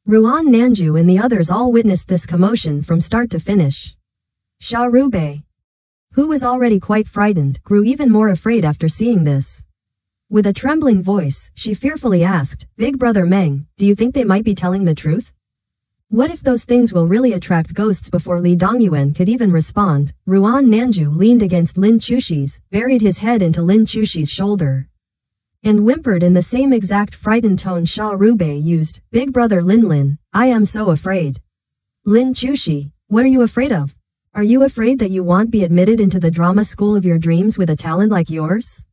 Ruan Nanju and the others all witnessed this commotion from start to finish. Sha Rubei, who was already quite frightened, grew even more afraid after seeing this. With a trembling voice, she fearfully asked, Big Brother Meng, do you think they might be telling the truth? What if those things will really attract ghosts? Before Li Dongyuan could even respond, Ruan Nanju leaned against Lin Chushi's, buried his head into Lin Chushi's shoulder, and whimpered in the same exact frightened tone Sha Rubei used, Big Brother Lin, I am so afraid. Lin Chushi, what are you afraid of? Are you afraid that you won't be admitted into the drama school of your dreams with a talent like yours?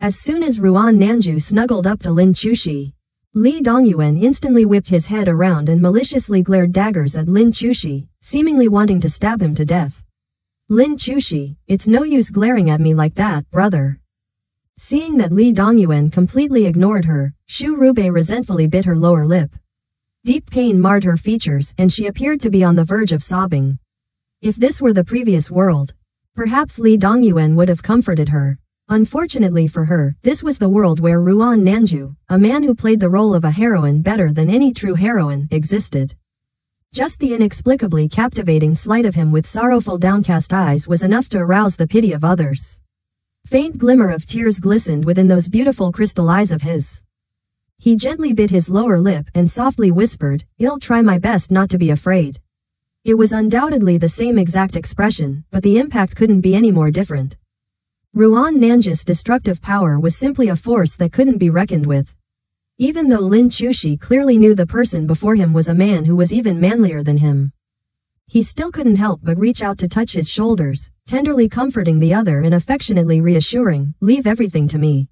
As soon as Ruan Nanju snuggled up to Lin Chushi, Li Dongyuan instantly whipped his head around and maliciously glared daggers at Lin Chushi, seemingly wanting to stab him to death. Lin Chushi, it's no use glaring at me like that, brother. Seeing that Li Dongyuan completely ignored her, Shu Rubei resentfully bit her lower lip. Deep pain marred her features and she appeared to be on the verge of sobbing. If this were the previous world, perhaps Li Dongyuan would have comforted her. Unfortunately for her, this was the world where Ruan Nanju, a man who played the role of a heroine better than any true heroine, existed. Just the inexplicably captivating sight of him with sorrowful downcast eyes was enough to arouse the pity of others. Faint glimmer of tears glistened within those beautiful crystal eyes of his. He gently bit his lower lip and softly whispered, I'll try my best not to be afraid. It was undoubtedly the same exact expression, but the impact couldn't be any more different. Ruan Nanju's destructive power was simply a force that couldn't be reckoned with. Even though Lin Chushi clearly knew the person before him was a man who was even manlier than him, he still couldn't help but reach out to touch his shoulders, tenderly comforting the other and affectionately reassuring, leave everything to me.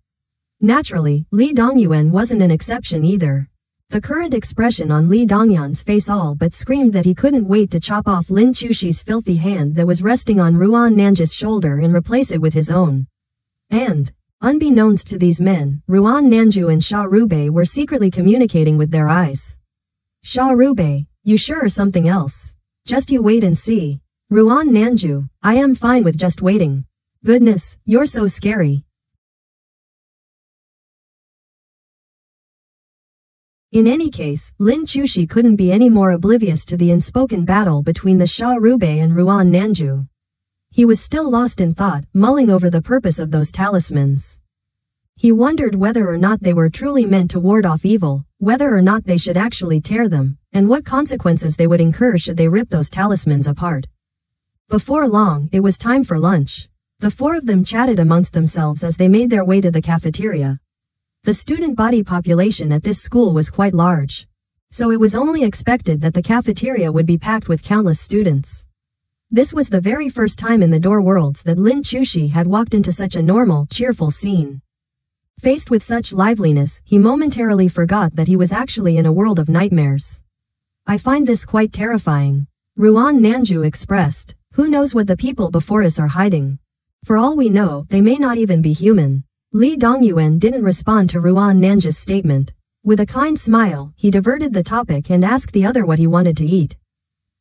Naturally, Li Dongyuan wasn't an exception either. The current expression on Li Dongyuan's face all but screamed that he couldn't wait to chop off Lin Chushi's filthy hand that was resting on Ruan Nanju's shoulder and replace it with his own. And, unbeknownst to these men, Ruan Nanju and Sha Rubei were secretly communicating with their eyes. Sha Rubei, you sure are something else. Just you wait and see. Ruan Nanju, I am fine with just waiting. Goodness, you're so scary. In any case, Lin Chushi couldn't be any more oblivious to the unspoken battle between the Sha Rubei and Ruan Nanju. He was still lost in thought, mulling over the purpose of those talismans. He wondered whether or not they were truly meant to ward off evil, whether or not they should actually tear them, and what consequences they would incur should they rip those talismans apart. Before long, it was time for lunch. The four of them chatted amongst themselves as they made their way to the cafeteria. The student body population at this school was quite large, so it was only expected that the cafeteria would be packed with countless students. This was the very first time in the Door Worlds that Lin Chushi had walked into such a normal, cheerful scene. Faced with such liveliness, he momentarily forgot that he was actually in a world of nightmares. I find this quite terrifying, Ruan Nanju expressed. Who knows what the people before us are hiding? For all we know, they may not even be human. Li Dongyuan didn't respond to Ruan Nanju's statement. With a kind smile, he diverted the topic and asked the other what he wanted to eat.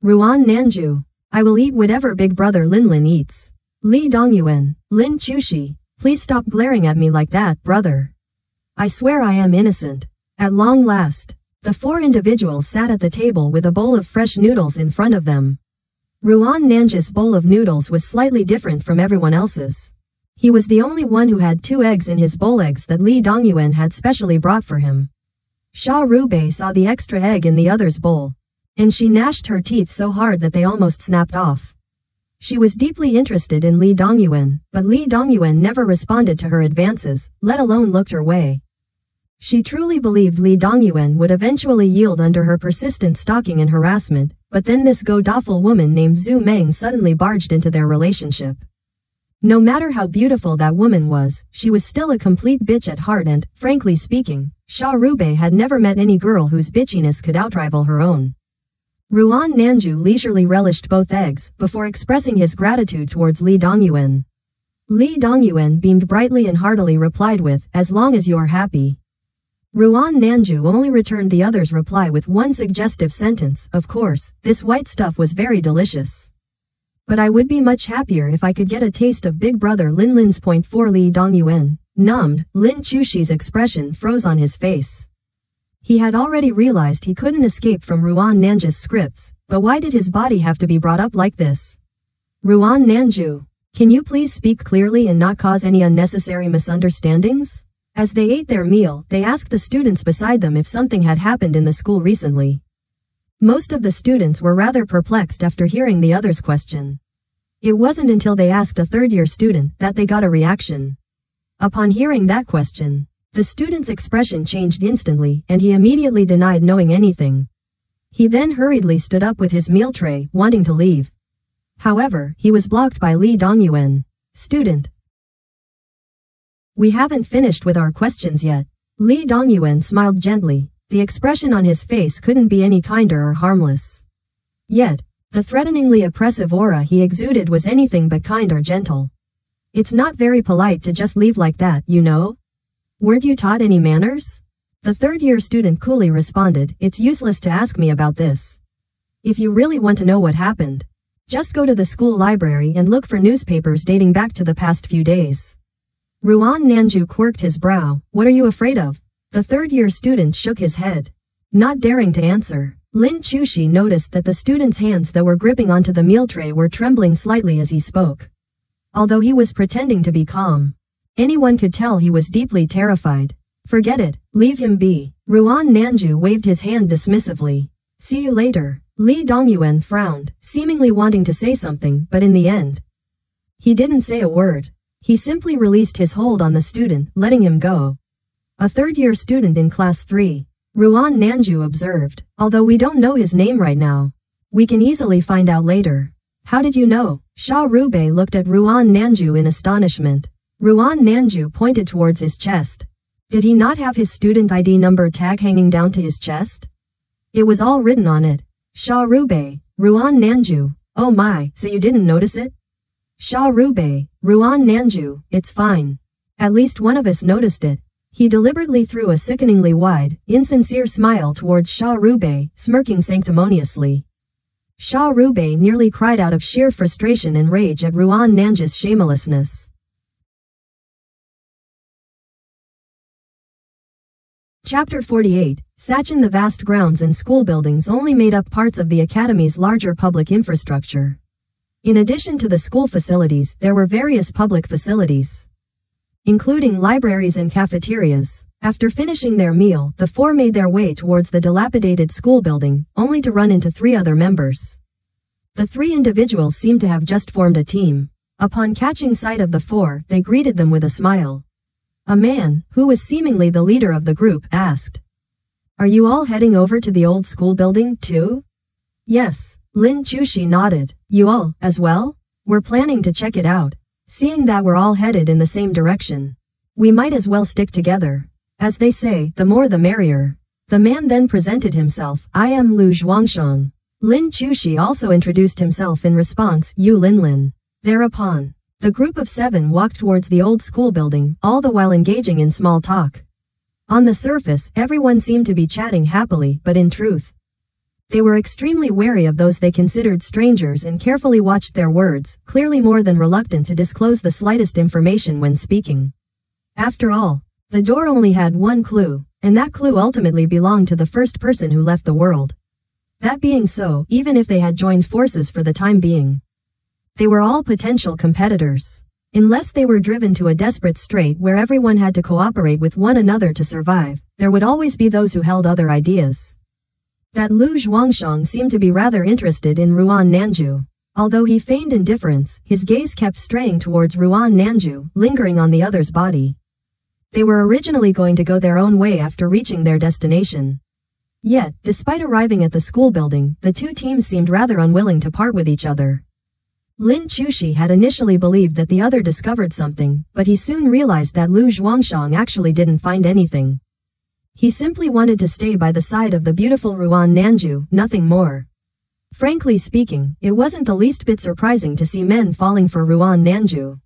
Ruan Nanju, I will eat whatever Big Brother Lin eats. Li Dongyuan, Lin Chushi, please stop glaring at me like that, brother. I swear I am innocent. At long last, the four individuals sat at the table with a bowl of fresh noodles in front of them. Ruan Nanju's bowl of noodles was slightly different from everyone else's. He was the only one who had 2 eggs in his bowl, eggs that Li Dongyuan had specially brought for him. Sha Rubei saw the extra egg in the other's bowl. And she gnashed her teeth so hard that they almost snapped off. She was deeply interested in Lee Dongyuan, but Lee Dongyuan never responded to her advances, let alone looked her way. She truly believed Lee Dongyuan would eventually yield under her persistent stalking and harassment, but then this Godawful woman named Zhu Meng suddenly barged into their relationship. No matter how beautiful that woman was, she was still a complete bitch at heart and, frankly speaking, Xia Rubei had never met any girl whose bitchiness could outrival her own. Ruan Nanju leisurely relished both eggs before expressing his gratitude towards Lee Dongyuan. Lee Dongyuan beamed brightly and heartily replied with, "As long as you're happy." Ruan Nanju only returned the other's reply with one suggestive sentence, "Of course, this white stuff was very delicious. But I would be much happier if I could get a taste of Big Brother Lin Lin's point for Lee Dongyuan. Numbed, Lin Chushi's expression froze on his face. He had already realized he couldn't escape from Ruan Nanju's scripts, but why did his body have to be brought up like this? Ruan Nanju, can you please speak clearly and not cause any unnecessary misunderstandings? As they ate their meal, they asked the students beside them if something had happened in the school recently. Most of the students were rather perplexed after hearing the other's question. It wasn't until they asked a third-year student that they got a reaction. Upon hearing that question, the student's expression changed instantly and he immediately denied knowing anything. He then hurriedly stood up with his meal tray, wanting to leave. However, he was blocked by Lee Dongyuan. Student. We haven't finished with our questions yet. Lee Dongyuan smiled gently. The expression on his face couldn't be any kinder or harmless. Yet, the threateningly oppressive aura he exuded was anything but kind or gentle. It's not very polite to just leave like that, you know? Weren't you taught any manners? The third-year student coolly responded, "It's useless to ask me about this. If you really want to know what happened, just go to the school library and look for newspapers dating back to the past few days." Ruan Nanju quirked his brow. "What are you afraid of?" The third-year student shook his head, not daring to answer. Lin Chushi noticed that the student's hands that were gripping onto the meal tray were trembling slightly as he spoke. Although he was pretending to be calm, anyone could tell he was deeply terrified. "Forget it, leave him be." Ruan Nanju waved his hand dismissively. "See you later." Lee Dongyuan frowned, seemingly wanting to say something, but in the end, he didn't say a word. He simply released his hold on the student, letting him go. "A third-year student in class 3. Ruan Nanju observed. "Although we don't know his name right now, we can easily find out later." "How did you know?" Xia Rubei looked at Ruan Nanju in astonishment. Ruan Nanju pointed towards his chest. Did he not have his student ID number tag hanging down to his chest? It was all written on it. Xia Rubei, Ruan Nanju. "Oh my, so you didn't notice it?" Xia Rubei, Ruan Nanju, "It's fine. At least one of us noticed it." He deliberately threw a sickeningly wide, insincere smile towards Xia Rubei, smirking sanctimoniously. Xia Rubei nearly cried out of sheer frustration and rage at Ruan Nanju's shamelessness. Chapter 48. Sachin. The vast grounds and school buildings only made up parts of the academy's larger public infrastructure. In addition to the school facilities, there were various public facilities, including libraries and cafeterias. After finishing their meal, the four made their way towards the dilapidated school building, only to run into three other members. The three individuals seemed to have just formed a team. Upon catching sight of the four, they greeted them with a smile. A man, who was seemingly the leader of the group, asked, "Are you all heading over to the old school building, too?" "Yes." Lin Chushi nodded. "You all, as well?" "We're planning to check it out. Seeing that we're all headed in the same direction, we might as well stick together. As they say, the more the merrier." The man then presented himself. "I am Lu Zhuangsheng." Lin Chushi also introduced himself in response, "You Linlin." Thereupon, the group of 7 walked towards the old school building, all the while engaging in small talk. On the surface, everyone seemed to be chatting happily, but in truth, they were extremely wary of those they considered strangers and carefully watched their words, clearly more than reluctant to disclose the slightest information when speaking. After all, the door only had one clue, and that clue ultimately belonged to the first person who left the world. That being so, even if they had joined forces for the time being, they were all potential competitors. Unless they were driven to a desperate strait where everyone had to cooperate with one another to survive, there would always be those who held other ideas. that Lu Zhuangshang seemed to be rather interested in Ruan Nanju. Although he feigned indifference, his gaze kept straying towards Ruan Nanju, lingering on the other's body. They were originally going to go their own way after reaching their destination. Yet, despite arriving at the school building, the two teams seemed rather unwilling to part with each other. Lin Chushi had initially believed that the other discovered something, but he soon realized that Lu Zhuangshang actually didn't find anything. He simply wanted to stay by the side of the beautiful Ruan Nanju, nothing more. Frankly speaking, it wasn't the least bit surprising to see men falling for Ruan Nanju,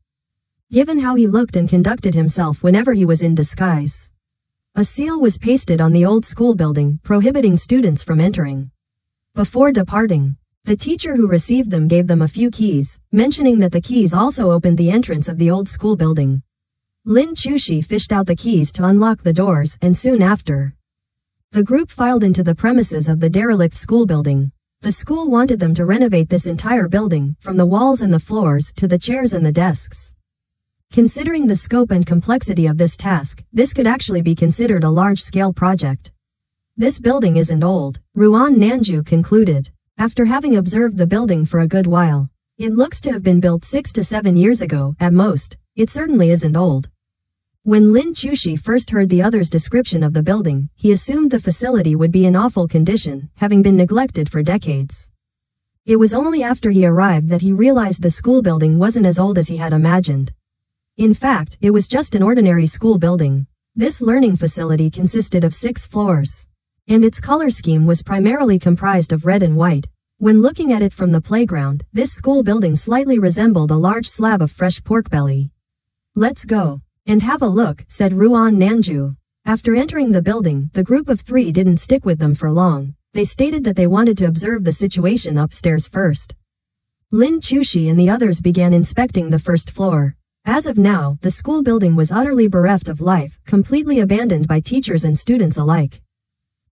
given how he looked and conducted himself whenever he was in disguise. A seal was pasted on the old school building, prohibiting students from entering. Before departing, the teacher who received them gave them a few keys, mentioning that the keys also opened the entrance of the old school building. Lin Chushi fished out the keys to unlock the doors, and soon after, the group filed into the premises of the derelict school building. The school wanted them to renovate this entire building, from the walls and the floors to the chairs and the desks. Considering the scope and complexity of this task, this could actually be considered a large-scale project. This building isn't old, Ruan Nanju concluded, after having observed the building for a good while. It looks to have been built 6 to 7 years ago, at most. It certainly isn't old. When Lin Chushi first heard the other's description of the building, he assumed the facility would be in awful condition, having been neglected for decades. It was only after he arrived that he realized the school building wasn't as old as he had imagined. In fact, it was just an ordinary school building. This learning facility consisted of 6 floors, and its color scheme was primarily comprised of red and white. When looking at it from the playground, this school building slightly resembled a large slab of fresh pork belly. "Let's go and have a look," said Ruan Nanju. After entering the building, the group of 3 didn't stick with them for long. They stated that they wanted to observe the situation upstairs first. Lin Chushi and the others began inspecting the first floor. As of now, the school building was utterly bereft of life, completely abandoned by teachers and students alike.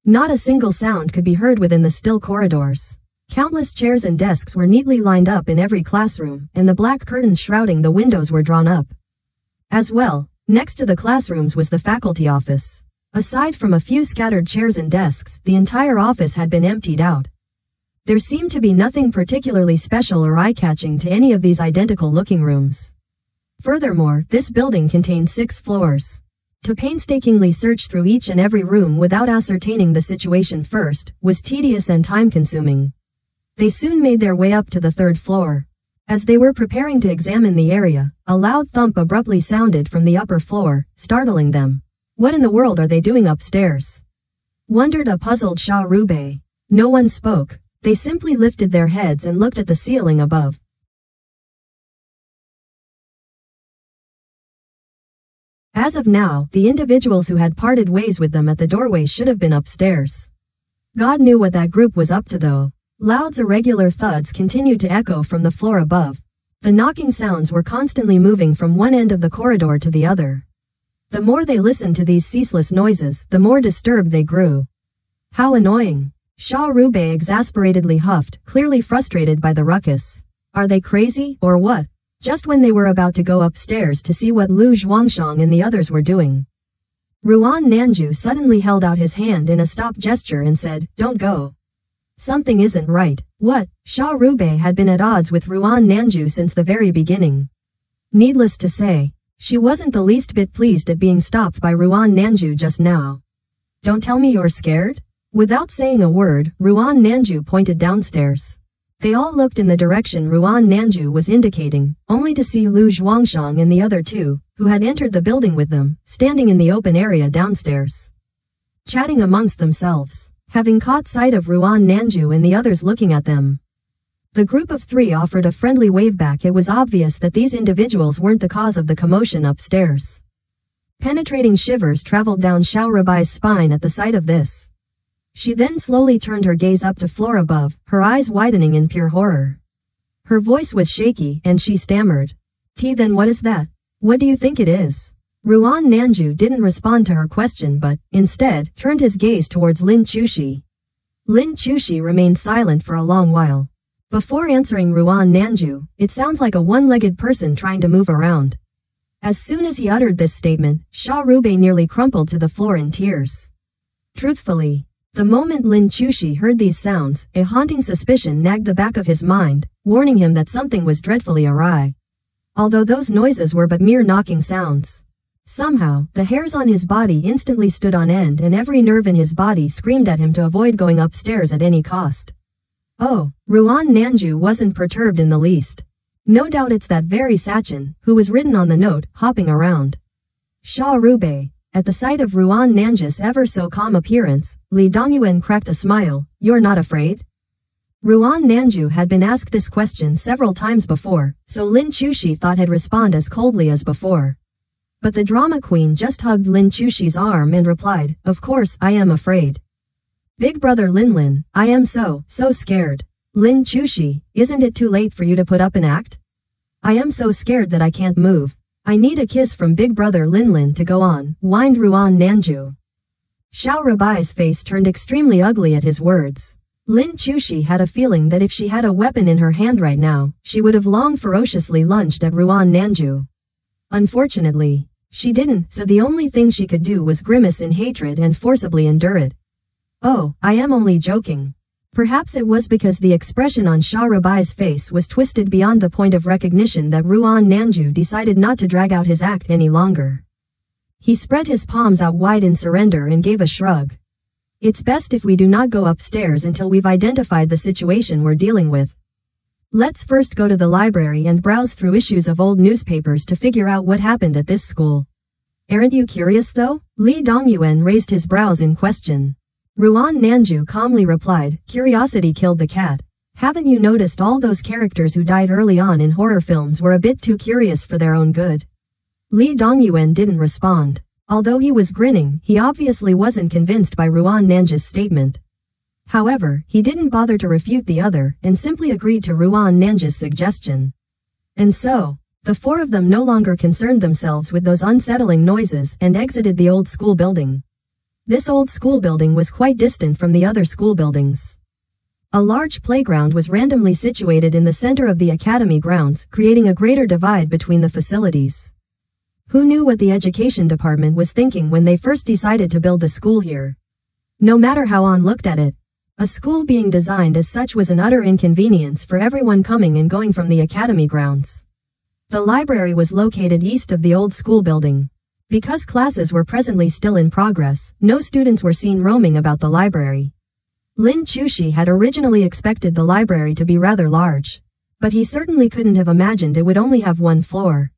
Not a single sound could be heard within the still corridors. Countless chairs and desks were neatly lined up in every classroom, and the black curtains shrouding the windows were drawn up. As well, next to the classrooms was the faculty office. Aside from a few scattered chairs and desks, the entire office had been emptied out. There seemed to be nothing particularly special or eye-catching to any of these identical-looking rooms. Furthermore, this building contained 6 floors. To painstakingly search through each and every room without ascertaining the situation first was tedious and time-consuming. They soon made their way up to the 3rd floor. As they were preparing to examine the area, a loud thump abruptly sounded from the upper floor, startling them. "What in the world are they doing upstairs?" wondered a puzzled Sha Rubei. No one spoke. They simply lifted their heads and looked at the ceiling above. As of now, the individuals who had parted ways with them at the doorway should have been upstairs. God knew what that group was up to though. Loud irregular thuds continued to echo from the floor above. The knocking sounds were constantly moving from one end of the corridor to the other. The more they listened to these ceaseless noises, the more disturbed they grew. How annoying! Sha Rubei exasperatedly huffed, clearly frustrated by the ruckus. Are they crazy, or what? Just when they were about to go upstairs to see what Lu Zhuangshang and the others were doing, Ruan Nanju suddenly held out his hand in a stop gesture and said, "Don't go. Something isn't right." What? Sha Rubei had been at odds with Ruan Nanju since the very beginning. Needless to say, she wasn't the least bit pleased at being stopped by Ruan Nanju just now. "Don't tell me you're scared?" Without saying a word, Ruan Nanju pointed downstairs. They all looked in the direction Ruan Nanju was indicating, only to see Lu Zhuangshang and the other 2, who had entered the building with them, standing in the open area downstairs, chatting amongst themselves. Having caught sight of Ruan Nanju and the others looking at them, the group of 3 offered a friendly wave back. It was obvious that these individuals weren't the cause of the commotion upstairs. Penetrating shivers traveled down Xiao Rubai's spine at the sight of this. She then slowly turned her gaze up to floor above, her eyes widening in pure horror. Her voice was shaky, and she stammered, Then what is that? What do you think it is?" Ruan Nanju didn't respond to her question but, instead, turned his gaze towards Lin Chushi. Lin Chushi remained silent for a long while. Before answering Ruan Nanju, "It sounds like a one-legged person trying to move around." As soon as he uttered this statement, Sha Rubei nearly crumpled to the floor in tears. Truthfully, The moment Lin Chushi heard these sounds, a haunting suspicion nagged the back of his mind, warning him that something was dreadfully awry. Although those noises were but mere knocking sounds. Somehow, the hairs on his body instantly stood on end and every nerve in his body screamed at him to avoid going upstairs at any cost. Oh, Ruan Nanju wasn't perturbed in the least. No doubt it's that very Sachin, who was written on the note, hopping around. Sha Rubei. At the sight of Ruan Nanju's ever so calm appearance, Li Dongyuan cracked a smile. You're not afraid? Ruan Nanju had been asked this question several times before, so Lin Chushi thought he'd respond as coldly as before. But the drama queen just hugged Lin Chushi's arm and replied, of course I am afraid. Big brother Lin, I am so scared. Lin Chushi, isn't it too late for you to put up an act? I am so scared that I can't move. I need a kiss from big brother Lin to go on, whined Ruan Nanju. Xiao Rabai's face turned extremely ugly at his words. Lin Chushi had a feeling that if she had a weapon in her hand right now, she would have long ferociously lunged at Ruan Nanju. Unfortunately, she didn't, so the only thing she could do was grimace in hatred and forcibly endure it. Oh, I am only joking. Perhaps it was because the expression on Sha Rabai's face was twisted beyond the point of recognition that Ruan Nanju decided not to drag out his act any longer. He spread his palms out wide in surrender and gave a shrug. It's best if we do not go upstairs until we've identified the situation we're dealing with. Let's first go to the library and browse through issues of old newspapers to figure out what happened at this school. Aren't you curious though? Li Dongyuan raised his brows in question. Ruan Nanju calmly replied, curiosity killed the cat. Haven't you noticed all those characters who died early on in horror films were a bit too curious for their own good? Li Dongyuan didn't respond. Although he was grinning, he obviously wasn't convinced by Ruan Nanju's statement. However, he didn't bother to refute the other, and simply agreed to Ruan Nanju's suggestion. And so, the four of them no longer concerned themselves with those unsettling noises and exited the old school building. This old school building was quite distant from the other school buildings. A large playground was randomly situated in the center of the academy grounds, creating a greater divide between the facilities. Who knew what the education department was thinking when they first decided to build the school here? No matter how On looked at it, a school being designed as such was an utter inconvenience for everyone coming and going from the academy grounds. The library was located east of the old school building. Because classes were presently still in progress, no students were seen roaming about the library. Lin Chushi had originally expected the library to be rather large. But he certainly couldn't have imagined it would only have one floor.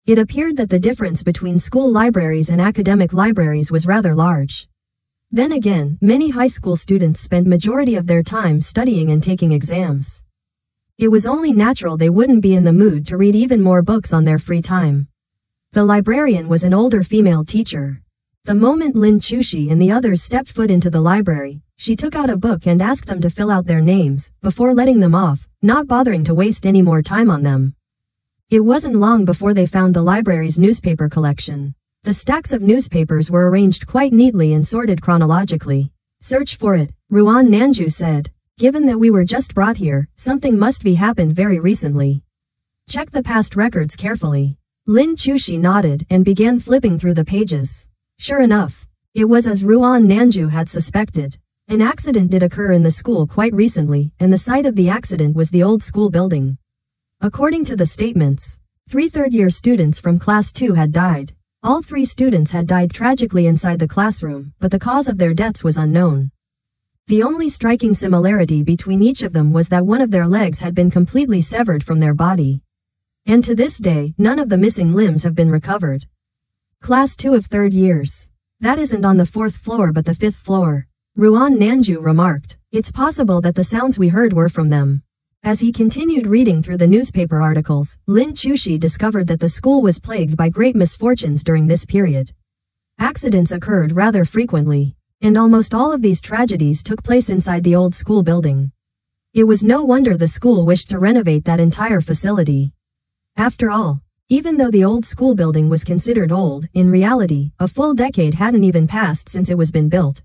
It appeared that the difference between school libraries and academic libraries was rather large. Then again, many high school students spent majority of their time studying and taking exams. It was only natural they wouldn't be in the mood to read even more books on their free time. The librarian was an older female teacher. The moment Lin Chushi and the others stepped foot into the library, she took out a book and asked them to fill out their names, before letting them off, not bothering to waste any more time on them. It wasn't long before they found the library's newspaper collection. The stacks of newspapers were arranged quite neatly and sorted chronologically. Search for it, Ruan Nanju said. Given that we were just brought here, something must be happened very recently. Check the past records carefully. Lin Chushi nodded and began flipping through the pages. Sure enough, it was as Ruan Nanju had suspected. An accident did occur in the school quite recently, and the site of the accident was the old school building. According to the statements, 3 third-year students from Class 2 had died. All 3 students had died tragically inside the classroom, but the cause of their deaths was unknown. The only striking similarity between each of them was that one of their legs had been completely severed from their body. And to this day, none of the missing limbs have been recovered. Class 2 of 3rd years. That isn't on the 4th floor but the 5th floor. Ruan Nanju remarked. It's possible that the sounds we heard were from them. As he continued reading through the newspaper articles, Lin Chushi discovered that the school was plagued by great misfortunes during this period. Accidents occurred rather frequently. And almost all of these tragedies took place inside the old school building. It was no wonder the school wished to renovate that entire facility. After all, even though the old school building was considered old, in reality, a full decade hadn't even passed since it was been built.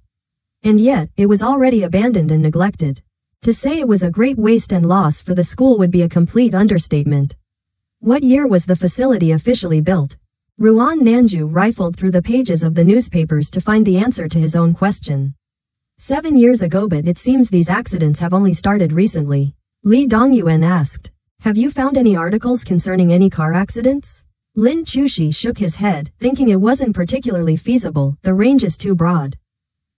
And yet, it was already abandoned and neglected. To say it was a great waste and loss for the school would be a complete understatement. What year was the facility officially built? Ruan Nanju rifled through the pages of the newspapers to find the answer to his own question. 7 years ago, but it seems these accidents have only started recently. Li Dongyuan asked. Have you found any articles concerning any car accidents? Lin Chushi shook his head, thinking it wasn't particularly feasible, the range is too broad.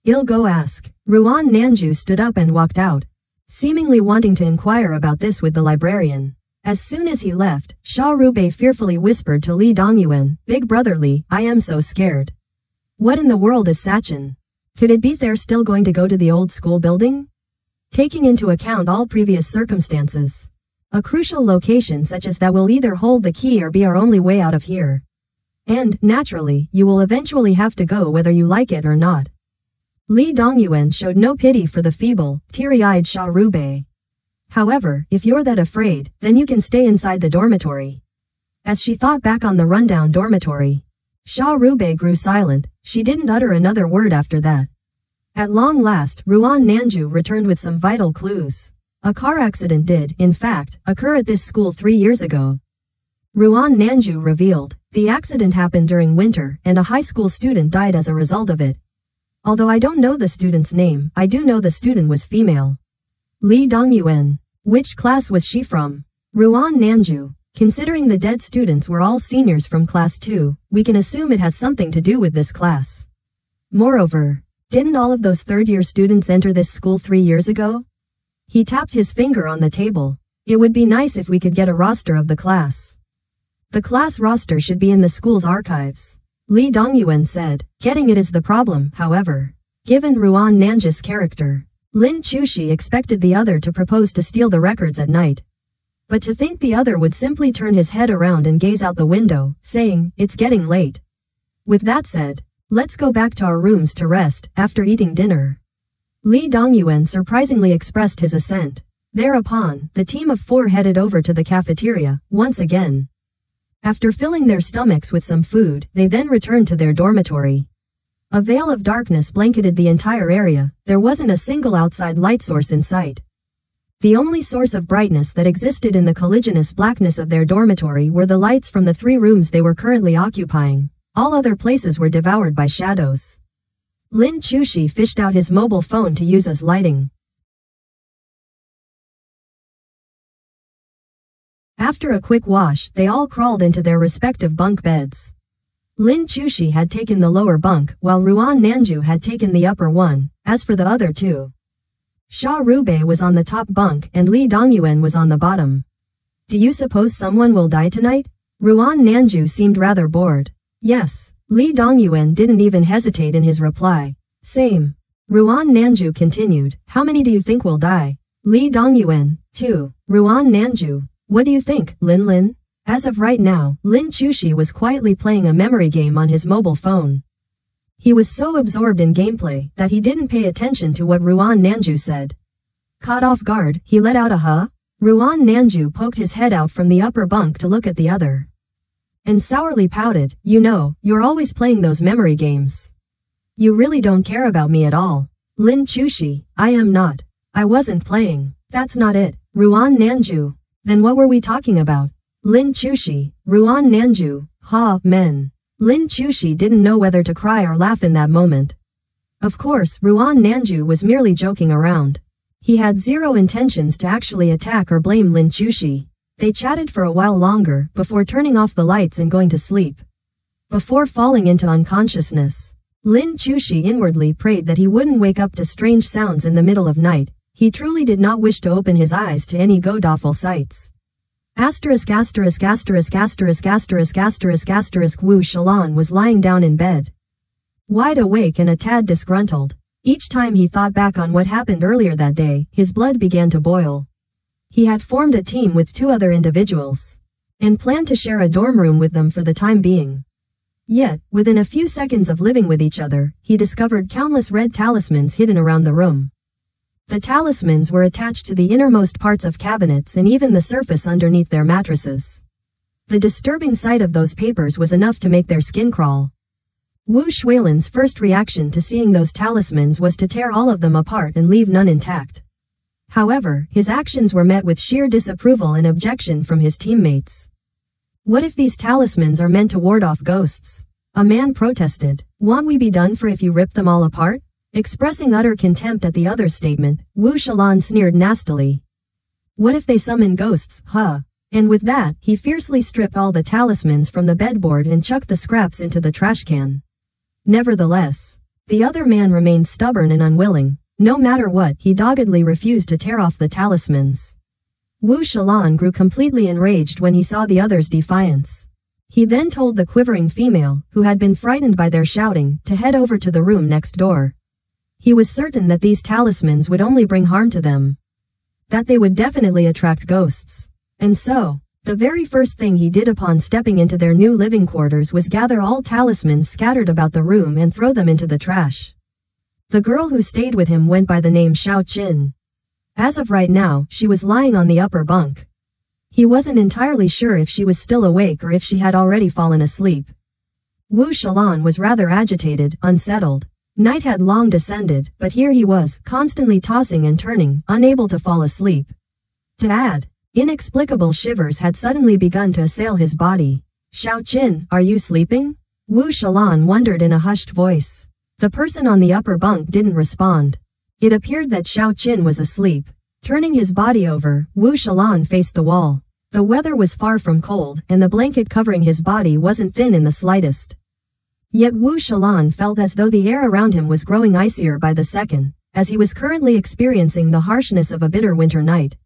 I'll go ask. Ruan Nanju stood up and walked out, seemingly wanting to inquire about this with the librarian. As soon as he left, Sha Rubei fearfully whispered to Li Dongyuan, Big brother Li, I am so scared. What in the world is Sachin? Could it be they're still going to go to the old school building? Taking into account all previous circumstances, a crucial location such as that will either hold the key or be our only way out of here. And, naturally, you will eventually have to go whether you like it or not. Li Dongyuan showed no pity for the feeble, teary-eyed Sha Rubei. However, if you're that afraid, then you can stay inside the dormitory. As she thought back on the rundown dormitory, Sha Rubei grew silent. She didn't utter another word after that. At long last, Ruan Nanju returned with some vital clues. A car accident did, in fact, occur at this school 3 years ago. Ruan Nanju revealed. The accident happened during winter, and a high school student died as a result of it. Although I don't know the student's name, I do know the student was female. Li Dongyuan. Which class was she from? Ruan Nanju. Considering the dead students were all seniors from class 2, we can assume it has something to do with this class. Moreover, didn't all of those third-year students enter this school 3 years ago? He tapped his finger on the table. It would be nice if we could get a roster of the class. The class roster should be in the school's archives. Li Dongyuan said. Getting it is the problem, however. Given Ruan Nanju's character, Lin Chushi expected the other to propose to steal the records at night. But to think the other would simply turn his head around and gaze out the window, saying, it's getting late. With that said, let's go back to our rooms to rest, after eating dinner. Li Dongyuan surprisingly expressed his assent. Thereupon, the team of 4 headed over to the cafeteria, once again. After filling their stomachs with some food, they then returned to their dormitory. A veil of darkness blanketed the entire area. There wasn't a single outside light source in sight. The only source of brightness that existed in the colliginous blackness of their dormitory were the lights from the 3 rooms they were currently occupying. All other places were devoured by shadows. Lin Chushi fished out his mobile phone to use as lighting. After a quick wash, they all crawled into their respective bunk beds. Lin Chushi had taken the lower bunk, while Ruan Nanju had taken the upper one. As for the other 2, Sha Rubei was on the top bunk and Li Dongyuan was on the bottom. Do you suppose someone will die tonight? Ruan Nanju seemed rather bored. Yes. Li Dongyuan didn't even hesitate in his reply. Same. Ruan Nanju continued. How many do you think will die? Li Dongyuan. 2. Ruan Nanju. What do you think, Lin? As of right now, Lin Chushi was quietly playing a memory game on his mobile phone. He was so absorbed in gameplay that he didn't pay attention to what Ruan Nanju said. Caught off guard, he let out a huh? Ruan Nanju poked his head out from the upper bunk to look at the other. And sourly pouted, you know, you're always playing those memory games. You really don't care about me at all. Lin Chushi, I am not. I wasn't playing. That's not it. Ruan Nanju. Then what were we talking about? Lin Chushi, Ruan Nanju, men. Lin Chushi didn't know whether to cry or laugh in that moment. Of course, Ruan Nanju was merely joking around. He had zero intentions to actually attack or blame Lin Chushi. They chatted for a while longer, before turning off the lights and going to sleep. Before falling into unconsciousnness, Lin Chushi inwardly prayed that he wouldn't wake up to strange sounds in the middle of night. He truly did not wish to open his eyes to any godawful sights. ***************************************************************************************************************** Wu Shalon was lying down in bed, wide awake and a tad disgruntled. Each time he thought back on what happened earlier that day, his blood began to boil. He had formed a team with 2 other individuals, and planned to share a dorm room with them for the time being. Yet, within a few seconds of living with each other, he discovered countless red talismans hidden around the room. The talismans were attached to the innermost parts of cabinets and even the surface underneath their mattresses. The disturbing sight of those papers was enough to make their skin crawl. Wu Shuilan's first reaction to seeing those talismans was to tear all of them apart and leave none intact. However, his actions were met with sheer disapproval and objection from his teammates. What if these talismans are meant to ward off ghosts? A man protested. Won't we be done for if you rip them all apart? Expressing utter contempt at the other's statement, Wu Shalan sneered nastily. What if they summon ghosts, huh? And with that, he fiercely stripped all the talismans from the bedboard and chucked the scraps into the trash can. Nevertheless, the other man remained stubborn and unwilling. No matter what, he doggedly refused to tear off the talismans. Wu Shalan grew completely enraged when he saw the other's defiance. He then told the quivering female, who had been frightened by their shouting, to head over to the room next door. He was certain that these talismans would only bring harm to them. That they would definitely attract ghosts. And so, the very first thing he did upon stepping into their new living quarters was gather all talismans scattered about the room and throw them into the trash. The girl who stayed with him went by the name Xiao Qin. As of right now, she was lying on the upper bunk. He wasn't entirely sure if she was still awake or if she had already fallen asleep. Wu Shalan was rather agitated, unsettled. Night had long descended, but here he was, constantly tossing and turning, unable to fall asleep. To add, inexplicable shivers had suddenly begun to assail his body. Xiao Qin, are you sleeping? Wu Shalan wondered in a hushed voice. The person on the upper bunk didn't respond. It appeared that Xiao Qin was asleep. Turning his body over, Wu Shalan faced the wall. The weather was far from cold, and the blanket covering his body wasn't thin in the slightest. Yet Wu Shalan felt as though the air around him was growing icier by the second, as he was currently experiencing the harshness of a bitter winter night.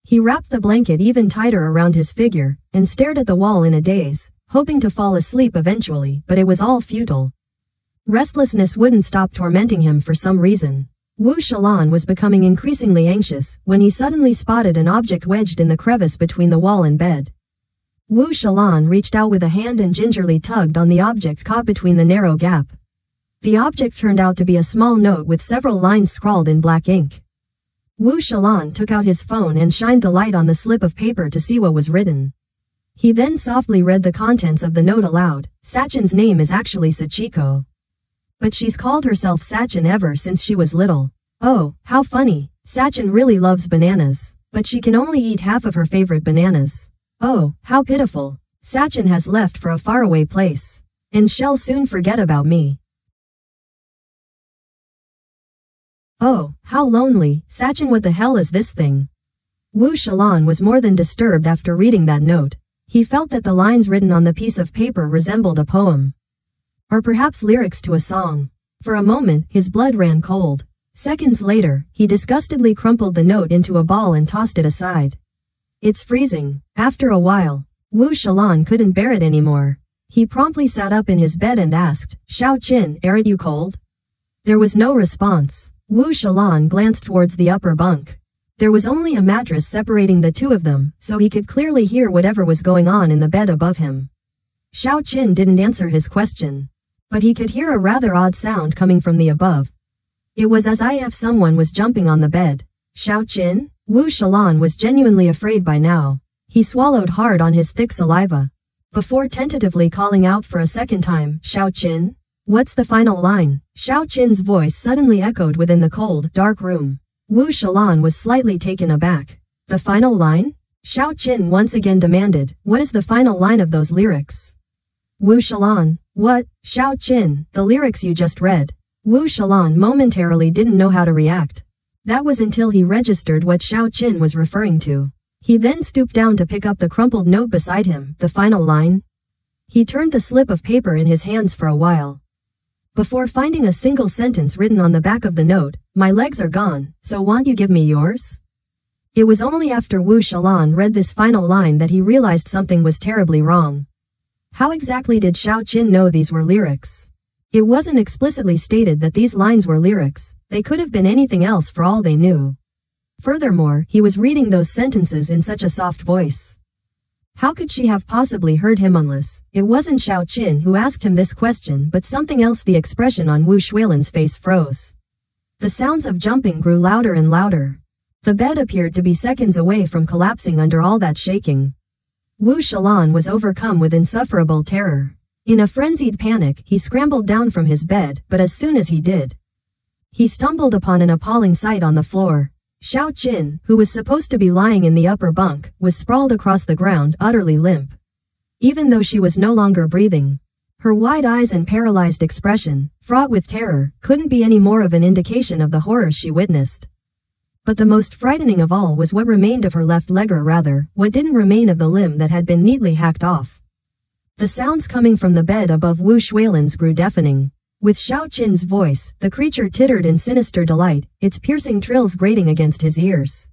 He wrapped the blanket even tighter around his figure, and stared at the wall in a daze, hoping to fall asleep eventually, but it was all futile. Restlessness wouldn't stop tormenting him for some reason. Wu Shalan was becoming increasingly anxious when he suddenly spotted an object wedged in the crevice between the wall and bed. Wu Shalan reached out with a hand and gingerly tugged on the object caught between the narrow gap. The object turned out to be a small note with several lines scrawled in black ink. Wu Shalan took out his phone and shined the light on the slip of paper to see what was written. He then softly read the contents of the note aloud. Sachin's name is actually Sachiko. But she's called herself Sachin ever since she was little. Oh, how funny. Sachin really loves bananas, but she can only eat half of her favorite bananas. Oh, how pitiful. Sachin has left for a faraway place. And shall soon forget about me. Oh, how lonely. Sachin, what the hell is this thing? Wu Shalan was more than disturbed after reading that note. He felt that the lines written on the piece of paper resembled a poem. Or perhaps lyrics to a song. For a moment, his blood ran cold. Seconds later, he disgustedly crumpled the note into a ball and tossed it aside. It's freezing. After a while, Wu Shalan couldn't bear it anymore. He promptly sat up in his bed and asked, Xiao Qin, aren't you cold? There was no response. Wu Shalan glanced towards the upper bunk. There was only a mattress separating the two of them, so he could clearly hear whatever was going on in the bed above him. Xiao Qin didn't answer his question. But he could hear a rather odd sound coming from the above. It was as if someone was jumping on the bed. Xiao Qin? Wu Shalan was genuinely afraid by now. He swallowed hard on his thick saliva. Before tentatively calling out for a second time, Xiao Qin? What's the final line? Xiao Qin's voice suddenly echoed within the cold, dark room. Wu Shalan was slightly taken aback. The final line? Xiao Qin once again demanded, what is the final line of those lyrics? Wu Shalan. What? Xiao Qin, the lyrics you just read. Wu Shalan momentarily didn't know how to react. That was until he registered what Xiao Qin was referring to. He then stooped down to pick up the crumpled note beside him, the final line. He turned the slip of paper in his hands for a while. Before finding a single sentence written on the back of the note, my legs are gone, so won't you give me yours? It was only after Wu Shalan read this final line that he realized something was terribly wrong. How exactly did Xiao Qin know these were lyrics? It wasn't explicitly stated that these lines were lyrics. They could have been anything else for all they knew. Furthermore, he was reading those sentences in such a soft voice. How could she have possibly heard him unless it wasn't Xiao Qin who asked him this question but something else? The expression on Wu Shuilan's face froze. The sounds of jumping grew louder and louder. The bed appeared to be seconds away from collapsing under all that shaking. Wu Shalan was overcome with insufferable terror. In a frenzied panic, he scrambled down from his bed, but as soon as he did, he stumbled upon an appalling sight on the floor. Xiao Qin, who was supposed to be lying in the upper bunk, was sprawled across the ground, utterly limp. even though she was no longer breathing. Her wide eyes and paralyzed expression, fraught with terror, couldn't be any more of an indication of the horrors she witnessed. But the most frightening of all was what remained of her left leg, or rather, what didn't remain of the limb that had been neatly hacked off. The sounds coming from the bed above Wu Shuilan's grew deafening. With Xiao Qin's voice, the creature tittered in sinister delight, its piercing trills grating against his ears.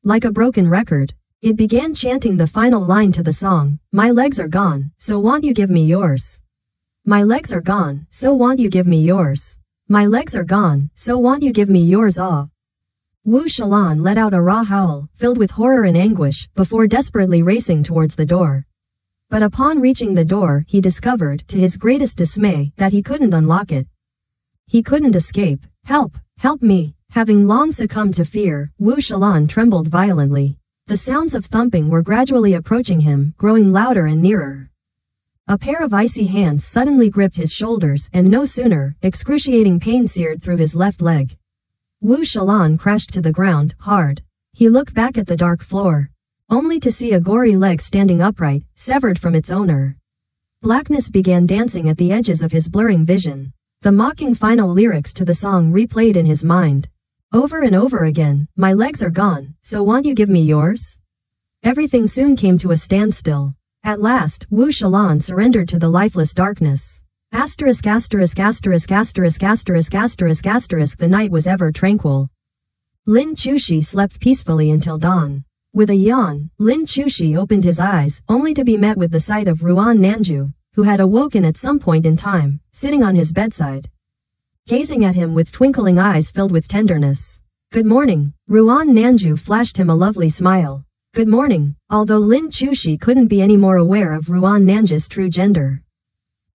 Like a broken record, it began chanting the final line to the song, "My legs are gone, so won't you give me yours? My legs are gone, so won't you give me yours? My legs are gone, so won't you give me yours?" Ah! Wu Shuilan let out a raw howl, filled with horror and anguish, before desperately racing towards the door. But upon reaching the door, he discovered, to his greatest dismay, that he couldn't unlock it. He couldn't escape. "Help! Help me!" Having long succumbed to fear, Wu Shuilan trembled violently. The sounds of thumping were gradually approaching him, growing louder and nearer. A pair of icy hands suddenly gripped his shoulders, and no sooner, excruciating pain seared through his left leg. Wu Shuilan crashed to the ground, hard. He looked back at the dark floor, only to see a gory leg standing upright, severed from its owner. Blackness began dancing at the edges of his blurring vision. The mocking final lyrics to the song replayed in his mind. Over and over again, "My legs are gone, so won't you give me yours?" Everything soon came to a standstill. At last, Wu Shuilan surrendered to the lifeless darkness. Asterisk asterisk asterisk asterisk asterisk asterisk asterisk. The night was ever tranquil. Lin Chushi slept peacefully until dawn. With a yawn, Lin Chushi opened his eyes, only to be met with the sight of Ruan Nanju, who had awoken at some point in time, sitting on his bedside, gazing at him with twinkling eyes filled with tenderness. "Good morning." Ruan Nanju flashed him a lovely smile. "Good morning," although Lin Chushi couldn't be any more aware of Ruan Nanju's true gender.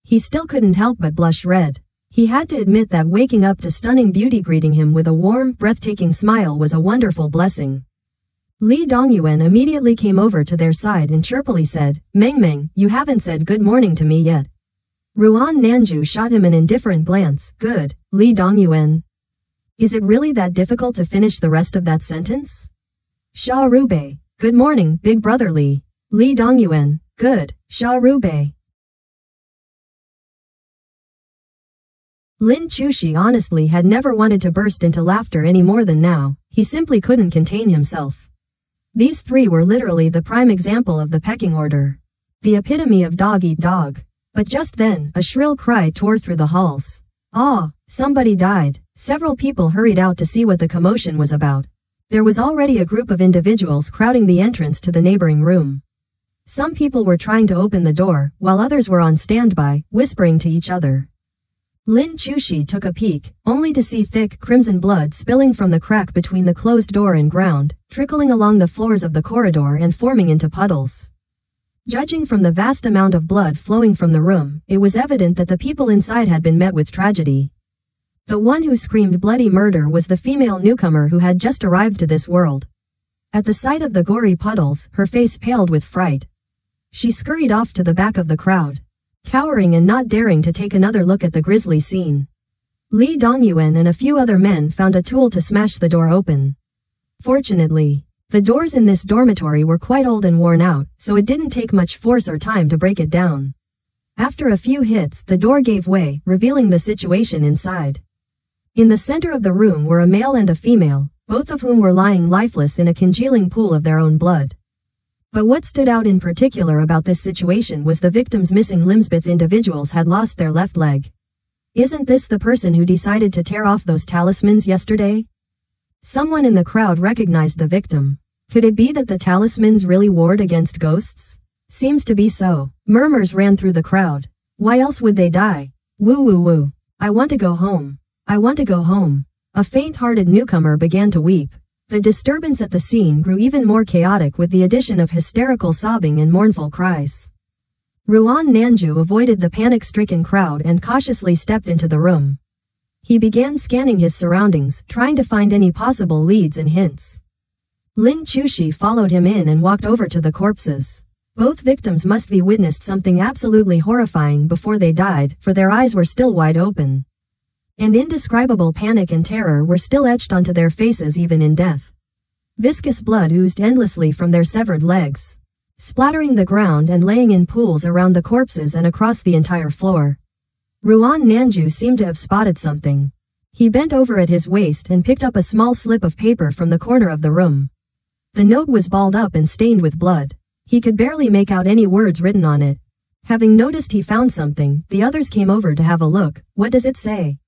He still couldn't help but blush red. He had to admit that waking up to stunning beauty greeting him with a warm, breathtaking smile was a wonderful blessing. Li Dongyuan immediately came over to their side and chirpily said, "Meng Meng, you haven't said good morning to me yet." Ruan Nanju shot him an indifferent glance. "Good, Li Dongyuan. Is it really that difficult to finish the rest of that sentence?" Sha Rubei. "Good morning, big brother Li." Li Dongyuan. "Good, Sha Rubei." Lin Chushi honestly had never wanted to burst into laughter any more than now. He simply couldn't contain himself. These three were literally the prime example of the pecking order. The epitome of dog eat dog. But just then, a shrill cry tore through the halls. "Ah, somebody died." Several people hurried out to see what the commotion was about. There was already a group of individuals crowding the entrance to the neighboring room. Some people were trying to open the door, while others were on standby, whispering to each other. Lin Chushi took a peek, only to see thick, crimson blood spilling from the crack between the closed door and ground, trickling along the floors of the corridor and forming into puddles. Judging from the vast amount of blood flowing from the room, it was evident that the people inside had been met with tragedy. The one who screamed bloody murder was the female newcomer who had just arrived to this world. At the sight of the gory puddles, her face paled with fright. She scurried off to the back of the crowd, cowering and not daring to take another look at the grisly scene. Li Dongyuan and a few other men found a tool to smash the door open. Fortunately, the doors in this dormitory were quite old and worn out, so it didn't take much force or time to break it down. After a few hits, the door gave way, revealing the situation inside. In the center of the room were a male and a female, both of whom were lying lifeless in a congealing pool of their own blood. But what stood out in particular about this situation was the victim's missing limbs. Both individuals had lost their left leg. "Isn't this the person who decided to tear off those talismans yesterday?" Someone in the crowd recognized the victim. Could it be that the talismans really ward against ghosts? Seems to be so. Murmurs ran through the crowd. Why else would they die? Woo woo woo. I want to go home. I want to go home. A faint-hearted newcomer began to weep. The disturbance at the scene grew even more chaotic with the addition of hysterical sobbing and mournful cries. Ruan Nanju avoided the panic-stricken crowd and cautiously stepped into the room. He began scanning his surroundings, trying to find any possible leads and hints. Lin Chushi followed him in and walked over to the corpses. Both victims must be witnessed something absolutely horrifying before they died, for their eyes were still wide open. And indescribable panic and terror were still etched onto their faces even in death. Viscous blood oozed endlessly from their severed legs. splattering the ground and laying in pools around the corpses and across the entire floor. Ruan Nanju seemed to have spotted something. He bent over at his waist and picked up a small slip of paper from the corner of the room. The note was balled up and stained with blood. He could barely make out any words written on it. Having noticed he found something, the others came over to have a look. What does it say?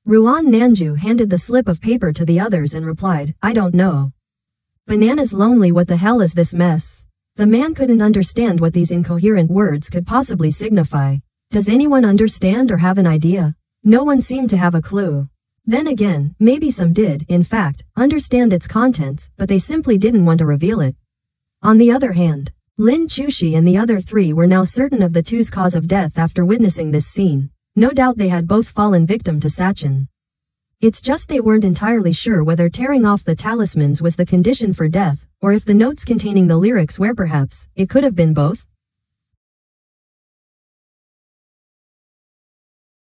Ruan Nanju handed the slip of paper to the others and replied, I don't know. Bananas lonely, what the hell is this mess? The man couldn't understand what these incoherent words could possibly signify. Does anyone understand or have an idea? No one seemed to have a clue. Then again, maybe some did, in fact, understand its contents, but they simply didn't want to reveal it. On the other hand, Lin Chushi and the other three were now certain of the two's cause of death after witnessing this scene. No doubt they had both fallen victim to Sachin. It's just they weren't entirely sure whether tearing off the talismans was the condition for death, or if the notes containing the lyrics were perhaps, it could have been both.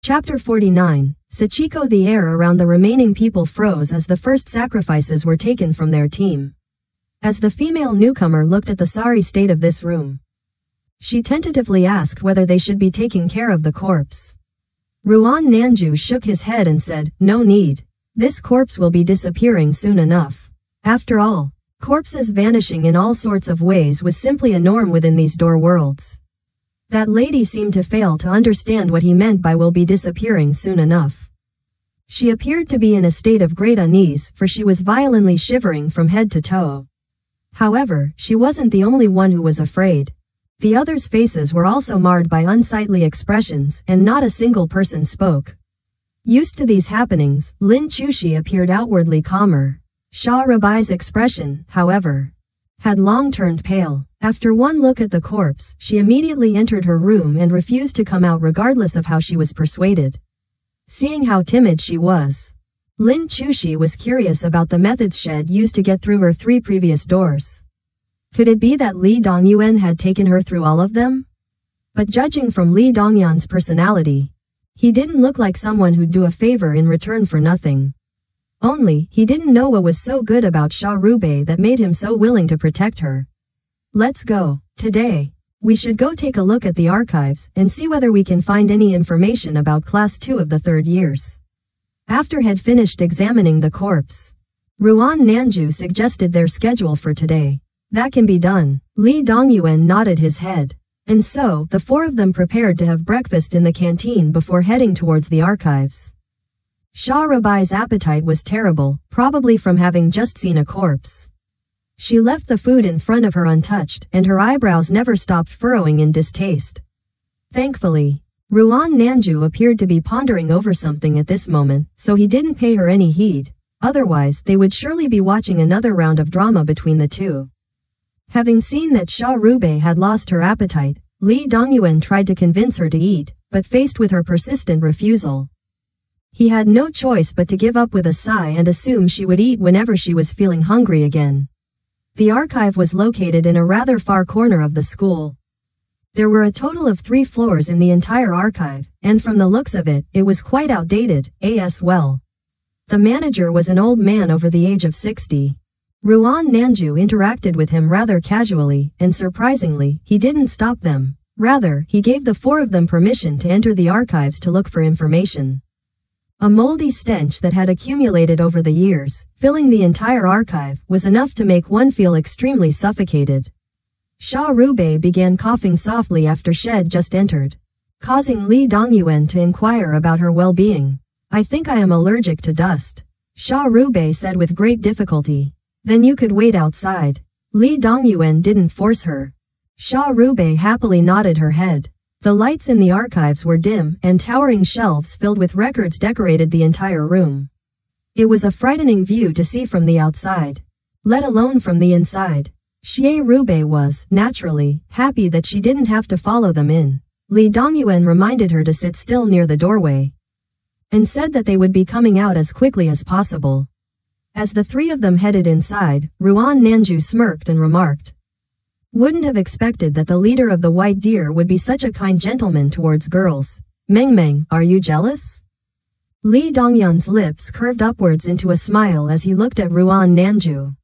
Chapter 49. Sachiko. The air around the remaining people froze as the first sacrifices were taken from their team. As the female newcomer looked at the sorry state of this room, she tentatively asked whether they should be taking care of the corpse. Ruan Nanju shook his head and said, no need. This corpse will be disappearing soon enough. After all, corpses vanishing in all sorts of ways was simply a norm within these door worlds. That lady seemed to fail to understand what he meant by will be disappearing soon enough. She appeared to be in a state of great unease, for she was violently shivering from head to toe. However, she wasn't the only one who was afraid. The others' faces were also marred by unsightly expressions, and not a single person spoke. Used to these happenings, Lin Chushi appeared outwardly calmer. Sha Rabai's expression, however, had long turned pale. After one look at the corpse, she immediately entered her room and refused to come out regardless of how she was persuaded. Seeing how timid she was, Lin Chushi was curious about the methods Shed used to get through her 3 previous doors. Could it be that Li Dongyuan had taken her through all of them? But judging from Li Dongyuan's personality, he didn't look like someone who'd do a favor in return for nothing. Only, he didn't know what was so good about Sha Rubei that made him so willing to protect her. Let's go. Today, we should go take a look at the archives and see whether we can find any information about Class 2 of the 3rd years. After had finished examining the corpse, Ruan Nanju suggested their schedule for today. That can be done. Li Dongyuan nodded his head. And so, the 4 of them prepared to have breakfast in the canteen before heading towards the archives. Sha Rabai's appetite was terrible, probably from having just seen a corpse. She left the food in front of her untouched, and her eyebrows never stopped furrowing in distaste. Thankfully, Ruan Nanju appeared to be pondering over something at this moment, so he didn't pay her any heed. Otherwise, they would surely be watching another round of drama between the two. Having seen that Sha Rubei had lost her appetite, Li Dongyuan tried to convince her to eat, but faced with her persistent refusal, he had no choice but to give up with a sigh and assume she would eat whenever she was feeling hungry again. The archive was located in a rather far corner of the school. There were a total of 3 floors in the entire archive, and from the looks of it, it was quite outdated, as well. The manager was an old man over the age of 60. Ruan Nanju interacted with him rather casually, and surprisingly, he didn't stop them. Rather, he gave the 4 of them permission to enter the archives to look for information. A moldy stench that had accumulated over the years, filling the entire archive, was enough to make one feel extremely suffocated. Sha Rubei began coughing softly after Shed just entered, causing Li Dongyuan to inquire about her well-being. I think I am allergic to dust, Sha Rubei said with great difficulty. Then you could wait outside. Li Dongyuan didn't force her. Sha Rubei happily nodded her head. The lights in the archives were dim, and towering shelves filled with records decorated the entire room. It was a frightening view to see from the outside, let alone from the inside. Xie Rubei was, naturally, happy that she didn't have to follow them in. Li Dongyuan reminded her to sit still near the doorway, and said that they would be coming out as quickly as possible. As the 3 of them headed inside, Ruan Nanju smirked and remarked, "Wouldn't have expected that the leader of the White Deer would be such a kind gentleman towards girls. Meng, are you jealous?" Li Dongyuan's lips curved upwards into a smile as he looked at Ruan Nanju.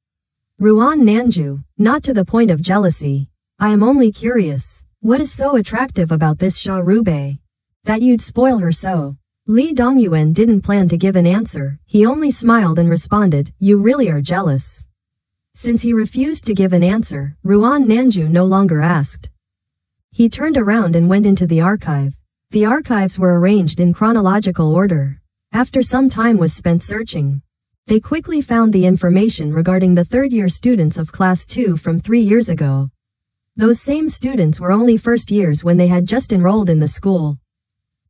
Ruan Nanju, not to the point of jealousy. I am only curious. What is so attractive about this Sha Rubei? That you'd spoil her so? Lee Dongyuan didn't plan to give an answer, he only smiled and responded, you really are jealous. Since he refused to give an answer, Ruan Nanju no longer asked. He turned around and went into the archive. The archives were arranged in chronological order. After some time was spent searching, they quickly found the information regarding the third-year students of Class 2 from 3 years ago. Those same students were only first years when they had just enrolled in the school.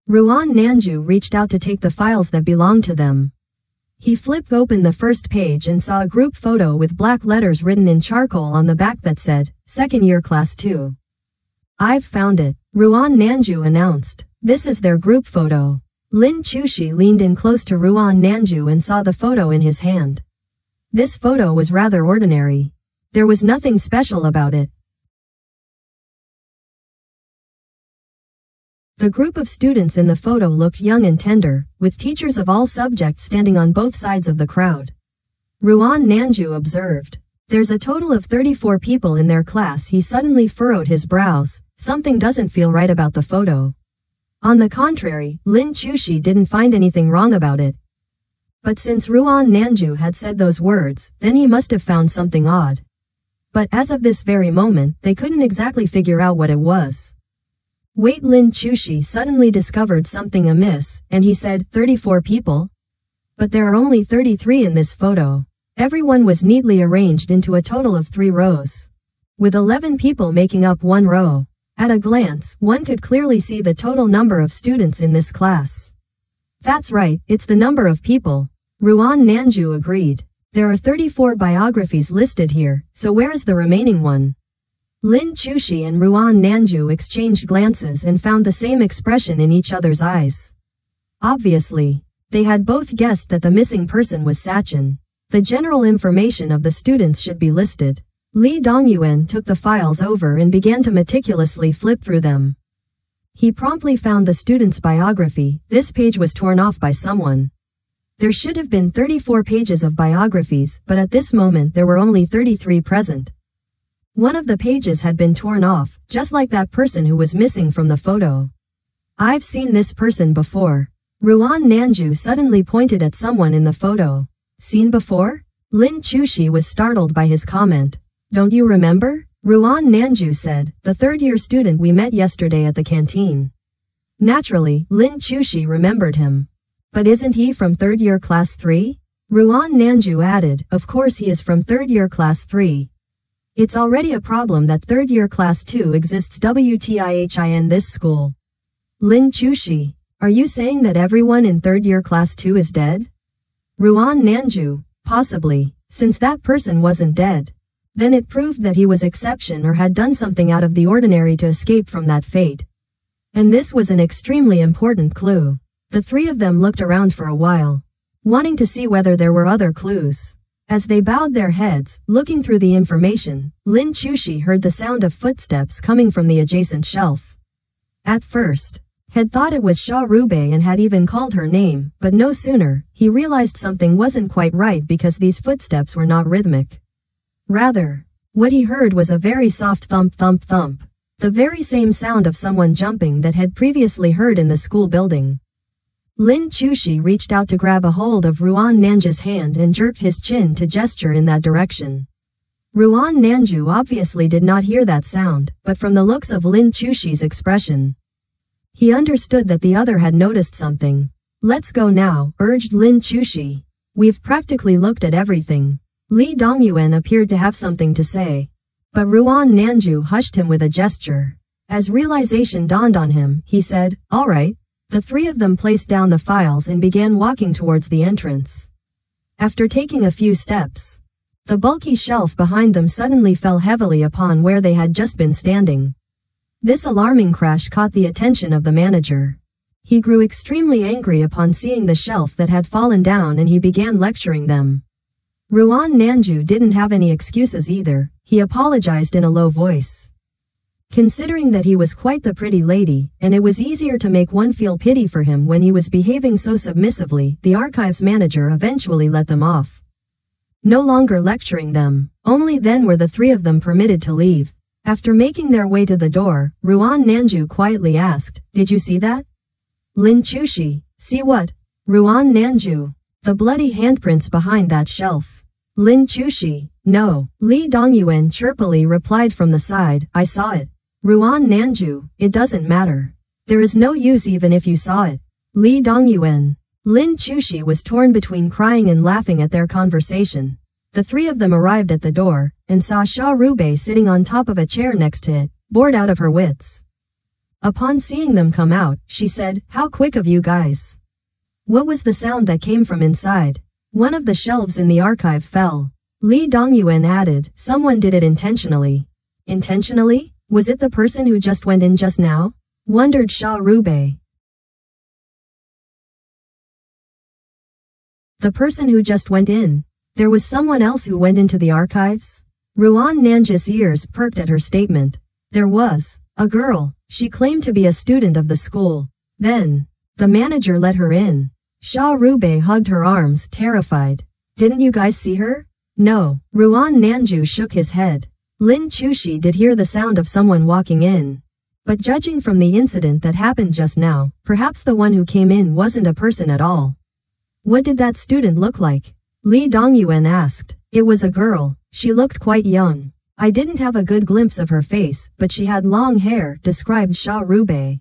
Ruan Nanju reached out to take the files that belonged to them. He flipped open the first page and saw a group photo with black letters written in charcoal on the back that said, Second Year Class 2. I've found it, Ruan Nanju announced. This is their group photo. Lin Chushi leaned in close to Ruan Nanju and saw the photo in his hand. This photo was rather ordinary. There was nothing special about it. The group of students in the photo looked young and tender, with teachers of all subjects standing on both sides of the crowd. Ruan Nanju observed. There's a total of 34 people in their class. He suddenly furrowed his brows. Something doesn't feel right about the photo. On the contrary, Lin Chushi didn't find anything wrong about it. But since Ruan Nanju had said those words, then he must have found something odd. But as of this very moment, they couldn't exactly figure out what it was. Wait, Lin Chushi suddenly discovered something amiss, and he said, 34 people? But there are only 33 in this photo. Everyone was neatly arranged into a total of 3 rows, with 11 people making up one row. At a glance, one could clearly see the total number of students in this class. That's right, it's the number of people. Ruan Nanju agreed. There are 34 biographies listed here, so where is the remaining one? Lin Chushi and Ruan Nanju exchanged glances and found the same expression in each other's eyes. Obviously, they had both guessed that the missing person was Sachin. The general information of the students should be listed. Lee Dongyuan took the files over and began to meticulously flip through them. He promptly found the student's biography. This page was torn off by someone. There should have been 34 pages of biographies, but at this moment there were only 33 present. One of the pages had been torn off, just like that person who was missing from the photo. I've seen this person before. Ruan Nanju suddenly pointed at someone in the photo. Seen before? Lin Chushi was startled by his comment. Don't you remember? Ruan Nanju said, the third-year student we met yesterday at the canteen. Naturally, Lin Chushi remembered him. But isn't he from third-year class 3? Ruan Nanju added, of course he is from third-year class 3. It's already a problem that third-year class 2 exists in this school. Lin Chushi, are you saying that everyone in third-year class 2 is dead? Ruan Nanju, possibly, since that person wasn't dead. Then it proved that he was exception or had done something out of the ordinary to escape from that fate. And this was an extremely important clue. The 3 of them looked around for a while, wanting to see whether there were other clues. As they bowed their heads, looking through the information, Lin Chushi heard the sound of footsteps coming from the adjacent shelf. At first, had thought it was Sha Rubei and had even called her name, but no sooner, he realized something wasn't quite right because these footsteps were not rhythmic. Rather, what he heard was a very soft thump thump thump, the very same sound of someone jumping that had previously heard in the school building. Lin Chushi reached out to grab a hold of Ruan Nanju's hand and jerked his chin to gesture in that direction. Ruan Nanju obviously did not hear that sound, but from the looks of Lin Chushi's expression, he understood that the other had noticed something. Let's go now, urged Lin Chushi. We've practically looked at everything. Lee Dongyuan appeared to have something to say, but Ruan Nanju hushed him with a gesture. As realization dawned on him, he said, all right. The 3 of them placed down the files and began walking towards the entrance. After taking a few steps, the bulky shelf behind them suddenly fell heavily upon where they had just been standing. This alarming crash caught the attention of the manager. He grew extremely angry upon seeing the shelf that had fallen down and he began lecturing them. Ruan Nanju didn't have any excuses either. He apologized in a low voice. Considering that he was quite the pretty lady, and it was easier to make one feel pity for him when he was behaving so submissively, the archives manager eventually let them off. No longer lecturing them, only then were the 3 of them permitted to leave. After making their way to the door, Ruan Nanju quietly asked, "Did you see that?" Lin Chushi, "See what?" Ruan Nanju, "The bloody handprints behind that shelf." Lin Chushi, "No." Li Dongyuan chirpily replied from the side, "I saw it." Ruan Nanju, "It doesn't matter. There is no use even if you saw it." Li Dongyuan. Lin Chushi was torn between crying and laughing at their conversation. The three of them arrived at the door, and saw Sha Rubei sitting on top of a chair next to it, bored out of her wits. Upon seeing them come out, she said, "How quick of you guys." What was the sound that came from inside? One of the shelves in the archive fell. Li Dongyuan added, "Someone did it intentionally." Intentionally? Was it the person who just went in just now? Wondered Sha Rubei. The person who just went in. There was someone else who went into the archives? Ruan Nanja's ears perked at her statement. There was. A girl. She claimed to be a student of the school. Then, the manager let her in. Sha Rubei hugged her arms, terrified. "Didn't you guys see her?" "No." Ruan Nanju shook his head. Lin Chushi did hear the sound of someone walking in. But judging from the incident that happened just now, perhaps the one who came in wasn't a person at all. What did that student look like? Li Dongyuan asked. It was a girl. She looked quite young. I didn't have a good glimpse of her face, but she had long hair, described Sha Rubei.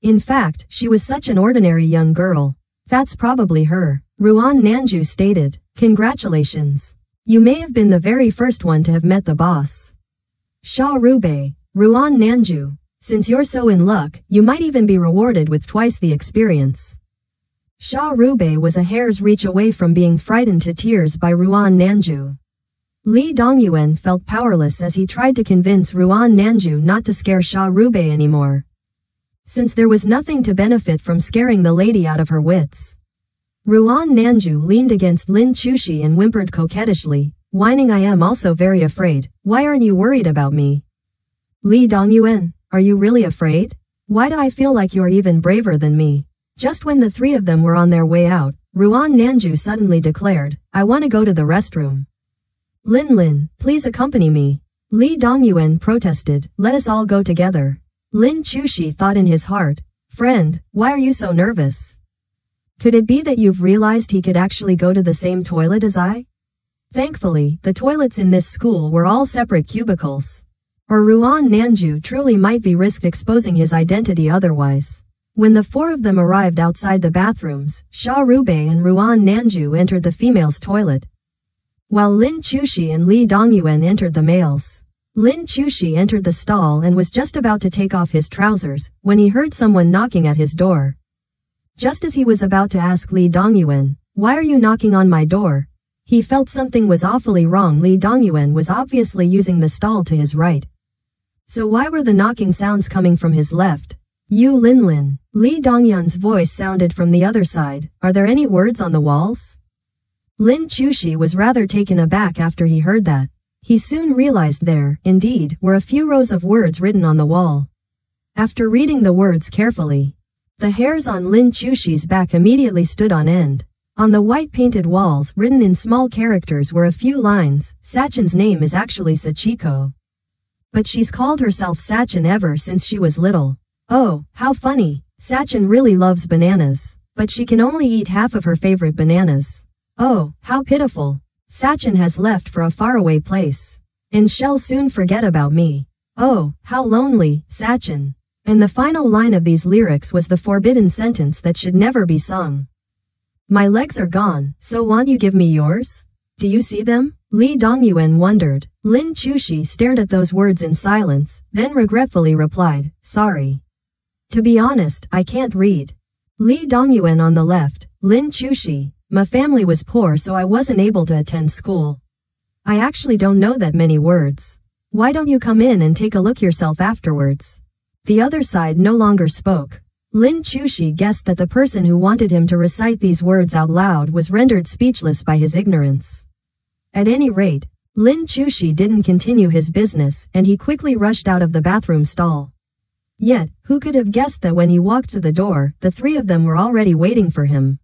In fact, she was such an ordinary young girl. That's probably her. Ruan Nanju stated. Congratulations. You may have been the very first one to have met the boss. Sha Rubei. Ruan Nanju. Since you're so in luck, you might even be rewarded with twice the experience. Sha Rubei was a hair's reach away from being frightened to tears by Ruan Nanju. Li Dongyuan felt powerless as he tried to convince Ruan Nanju not to scare Sha Rubei anymore. Since there was nothing to benefit from scaring the lady out of her wits. Ruan Nanju leaned against Lin Chushi and whimpered coquettishly, whining, "I am also very afraid. Why aren't you worried about me?" Li Dongyuan, are you really afraid? Why do I feel like you're even braver than me? Just when the three of them were on their way out, Ruan Nanju suddenly declared, "I want to go to the restroom." Lin, please accompany me. Li Dongyuan protested, "Let us all go together." Lin Chushi thought in his heart, "Friend, why are you so nervous? Could it be that you've realized he could actually go to the same toilet as I?" Thankfully, the toilets in this school were all separate cubicles. Or Ruan Nanju truly might be risked exposing his identity otherwise. When the four of them arrived outside the bathrooms, Sha Rubei and Ruan Nanju entered the females' toilet, while Lin Chushi and Li Dongyuan entered the males'. Lin Chushi entered the stall and was just about to take off his trousers, when he heard someone knocking at his door. Just as he was about to ask Li Dongyuan, "Why are you knocking on my door?" he felt something was awfully wrong. Li Dongyuan was obviously using the stall to his right. So why were the knocking sounds coming from his left? "You Lin." Li Dongyuan's voice sounded from the other side. "Are there any words on the walls?" Lin Chushi was rather taken aback after he heard that. He soon realized there, indeed, were a few rows of words written on the wall. After reading the words carefully, the hairs on Lin Chushi's back immediately stood on end. On the white painted walls, written in small characters, were a few lines. Sachin's name is actually Sachiko. But she's called herself Sachin ever since she was little. Oh, how funny. Sachin really loves bananas, but she can only eat half of her favorite bananas. Oh, how pitiful. Sachin has left for a faraway place, and shall soon forget about me. Oh, how lonely, Sachin. And the final line of these lyrics was the forbidden sentence that should never be sung. My legs are gone, so won't you give me yours? Do you see them? Li Dongyuan wondered. Lin Chushi stared at those words in silence, then regretfully replied, sorry. To be honest, I can't read. Li Dongyuan on the left, Lin Chushi. My family was poor, so I wasn't able to attend school. I actually don't know that many words. Why don't you come in and take a look yourself afterwards? The other side no longer spoke. Lin Chushi guessed that the person who wanted him to recite these words out loud was rendered speechless by his ignorance. At any rate, Lin Chushi didn't continue his business, and he quickly rushed out of the bathroom stall. Yet, who could have guessed that when he walked to the door, the three of them were already waiting for him?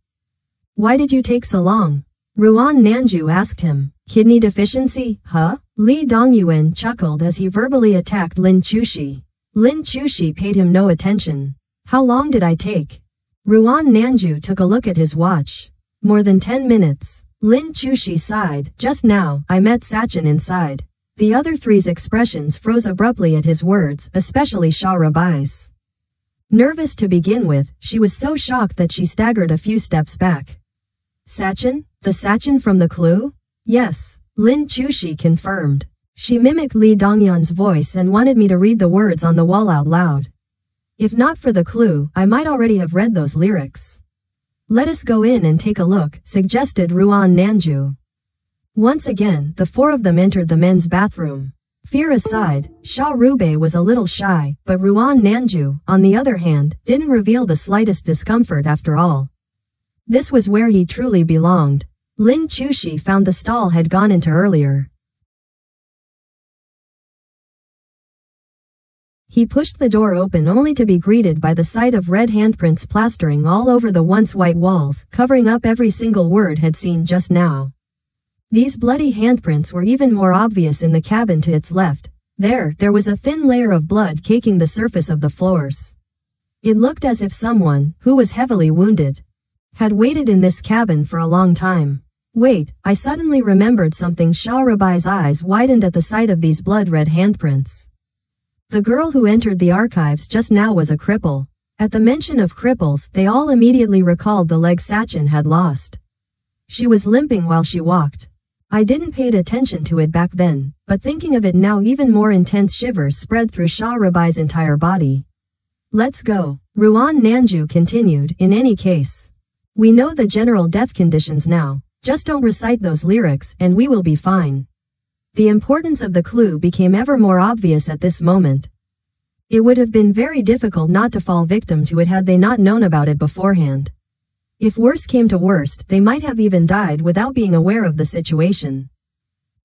Why did you take so long? Ruan Nanju asked him. Kidney deficiency, huh? Li Dongyuan chuckled as he verbally attacked Lin Chushi. Lin Chushi paid him no attention. How long did I take? Ruan Nanju took a look at his watch. More than 10 minutes. Lin Chushi sighed. Just now, I met Sachin inside. The other three's expressions froze abruptly at his words, especially Sha Rabai's. Nervous to begin with, she was so shocked that she staggered a few steps back. Sachin? The Sachin from the clue? Yes, Lin Chushi confirmed. She mimicked Li Dongyan's voice and wanted me to read the words on the wall out loud. If not for the clue, I might already have read those lyrics. Let us go in and take a look, suggested Ruan Nanju. Once again, the four of them entered the men's bathroom. Fear aside, Sha Rubei was a little shy, but Ruan Nanju, on the other hand, didn't reveal the slightest discomfort after all. This was where he truly belonged. Lin Chushi found the stall had gone into earlier. He pushed the door open only to be greeted by the sight of red handprints plastering all over the once white walls, covering up every single word had seen just now. These bloody handprints were even more obvious in the cabin to its left. There was a thin layer of blood caking the surface of the floors. It looked as if someone, who was heavily wounded, had waited in this cabin for a long time. Wait, I suddenly remembered something. Sha Rabai's eyes widened at the sight of these blood-red handprints. The girl who entered the archives just now was a cripple. At the mention of cripples, they all immediately recalled the leg Sachin had lost. She was limping while she walked. I didn't pay attention to it back then, but thinking of it now even more intense shivers spread through Sha Rabai's entire body. Let's go, Ruan Nanju continued. In any case, we know the general death conditions now. Just don't recite those lyrics and we will be fine. The importance of the clue became ever more obvious at this moment. It would have been very difficult not to fall victim to it had they not known about it beforehand. If worse came to worst, they might have even died without being aware of the situation.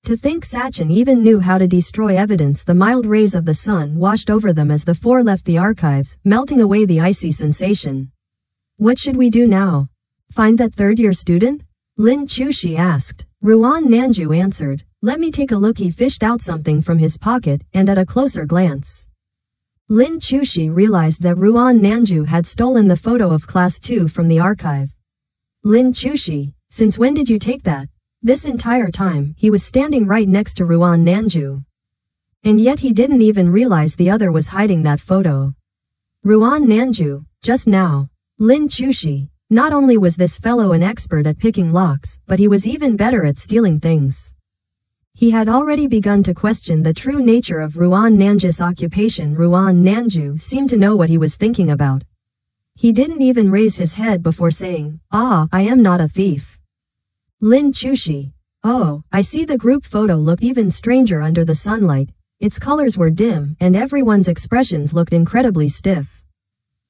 To think Sachin even knew how to destroy evidence. The mild rays of the sun washed over them as the four left the archives, melting away the icy sensation. What should we do now? Find that third-year student? Lin Chushi asked. Ruan Nanju answered. Let me take a look. He fished out something from his pocket, and at a closer glance, Lin Chushi realized that Ruan Nanju had stolen the photo of Class 2 from the archive. Lin Chushi, since when did you take that? This entire time, he was standing right next to Ruan Nanju. And yet he didn't even realize the other was hiding that photo. Ruan Nanju, just now. Lin Chushi. Not only was this fellow an expert at picking locks, but he was even better at stealing things. He had already begun to question the true nature of Ruan Nanju's occupation. Ruan Nanju seemed to know what he was thinking about. He didn't even raise his head before saying, I am not a thief. Lin Chushi. Oh, I see. The group photo looked even stranger under the sunlight. Its colors were dim, and everyone's expressions looked incredibly stiff.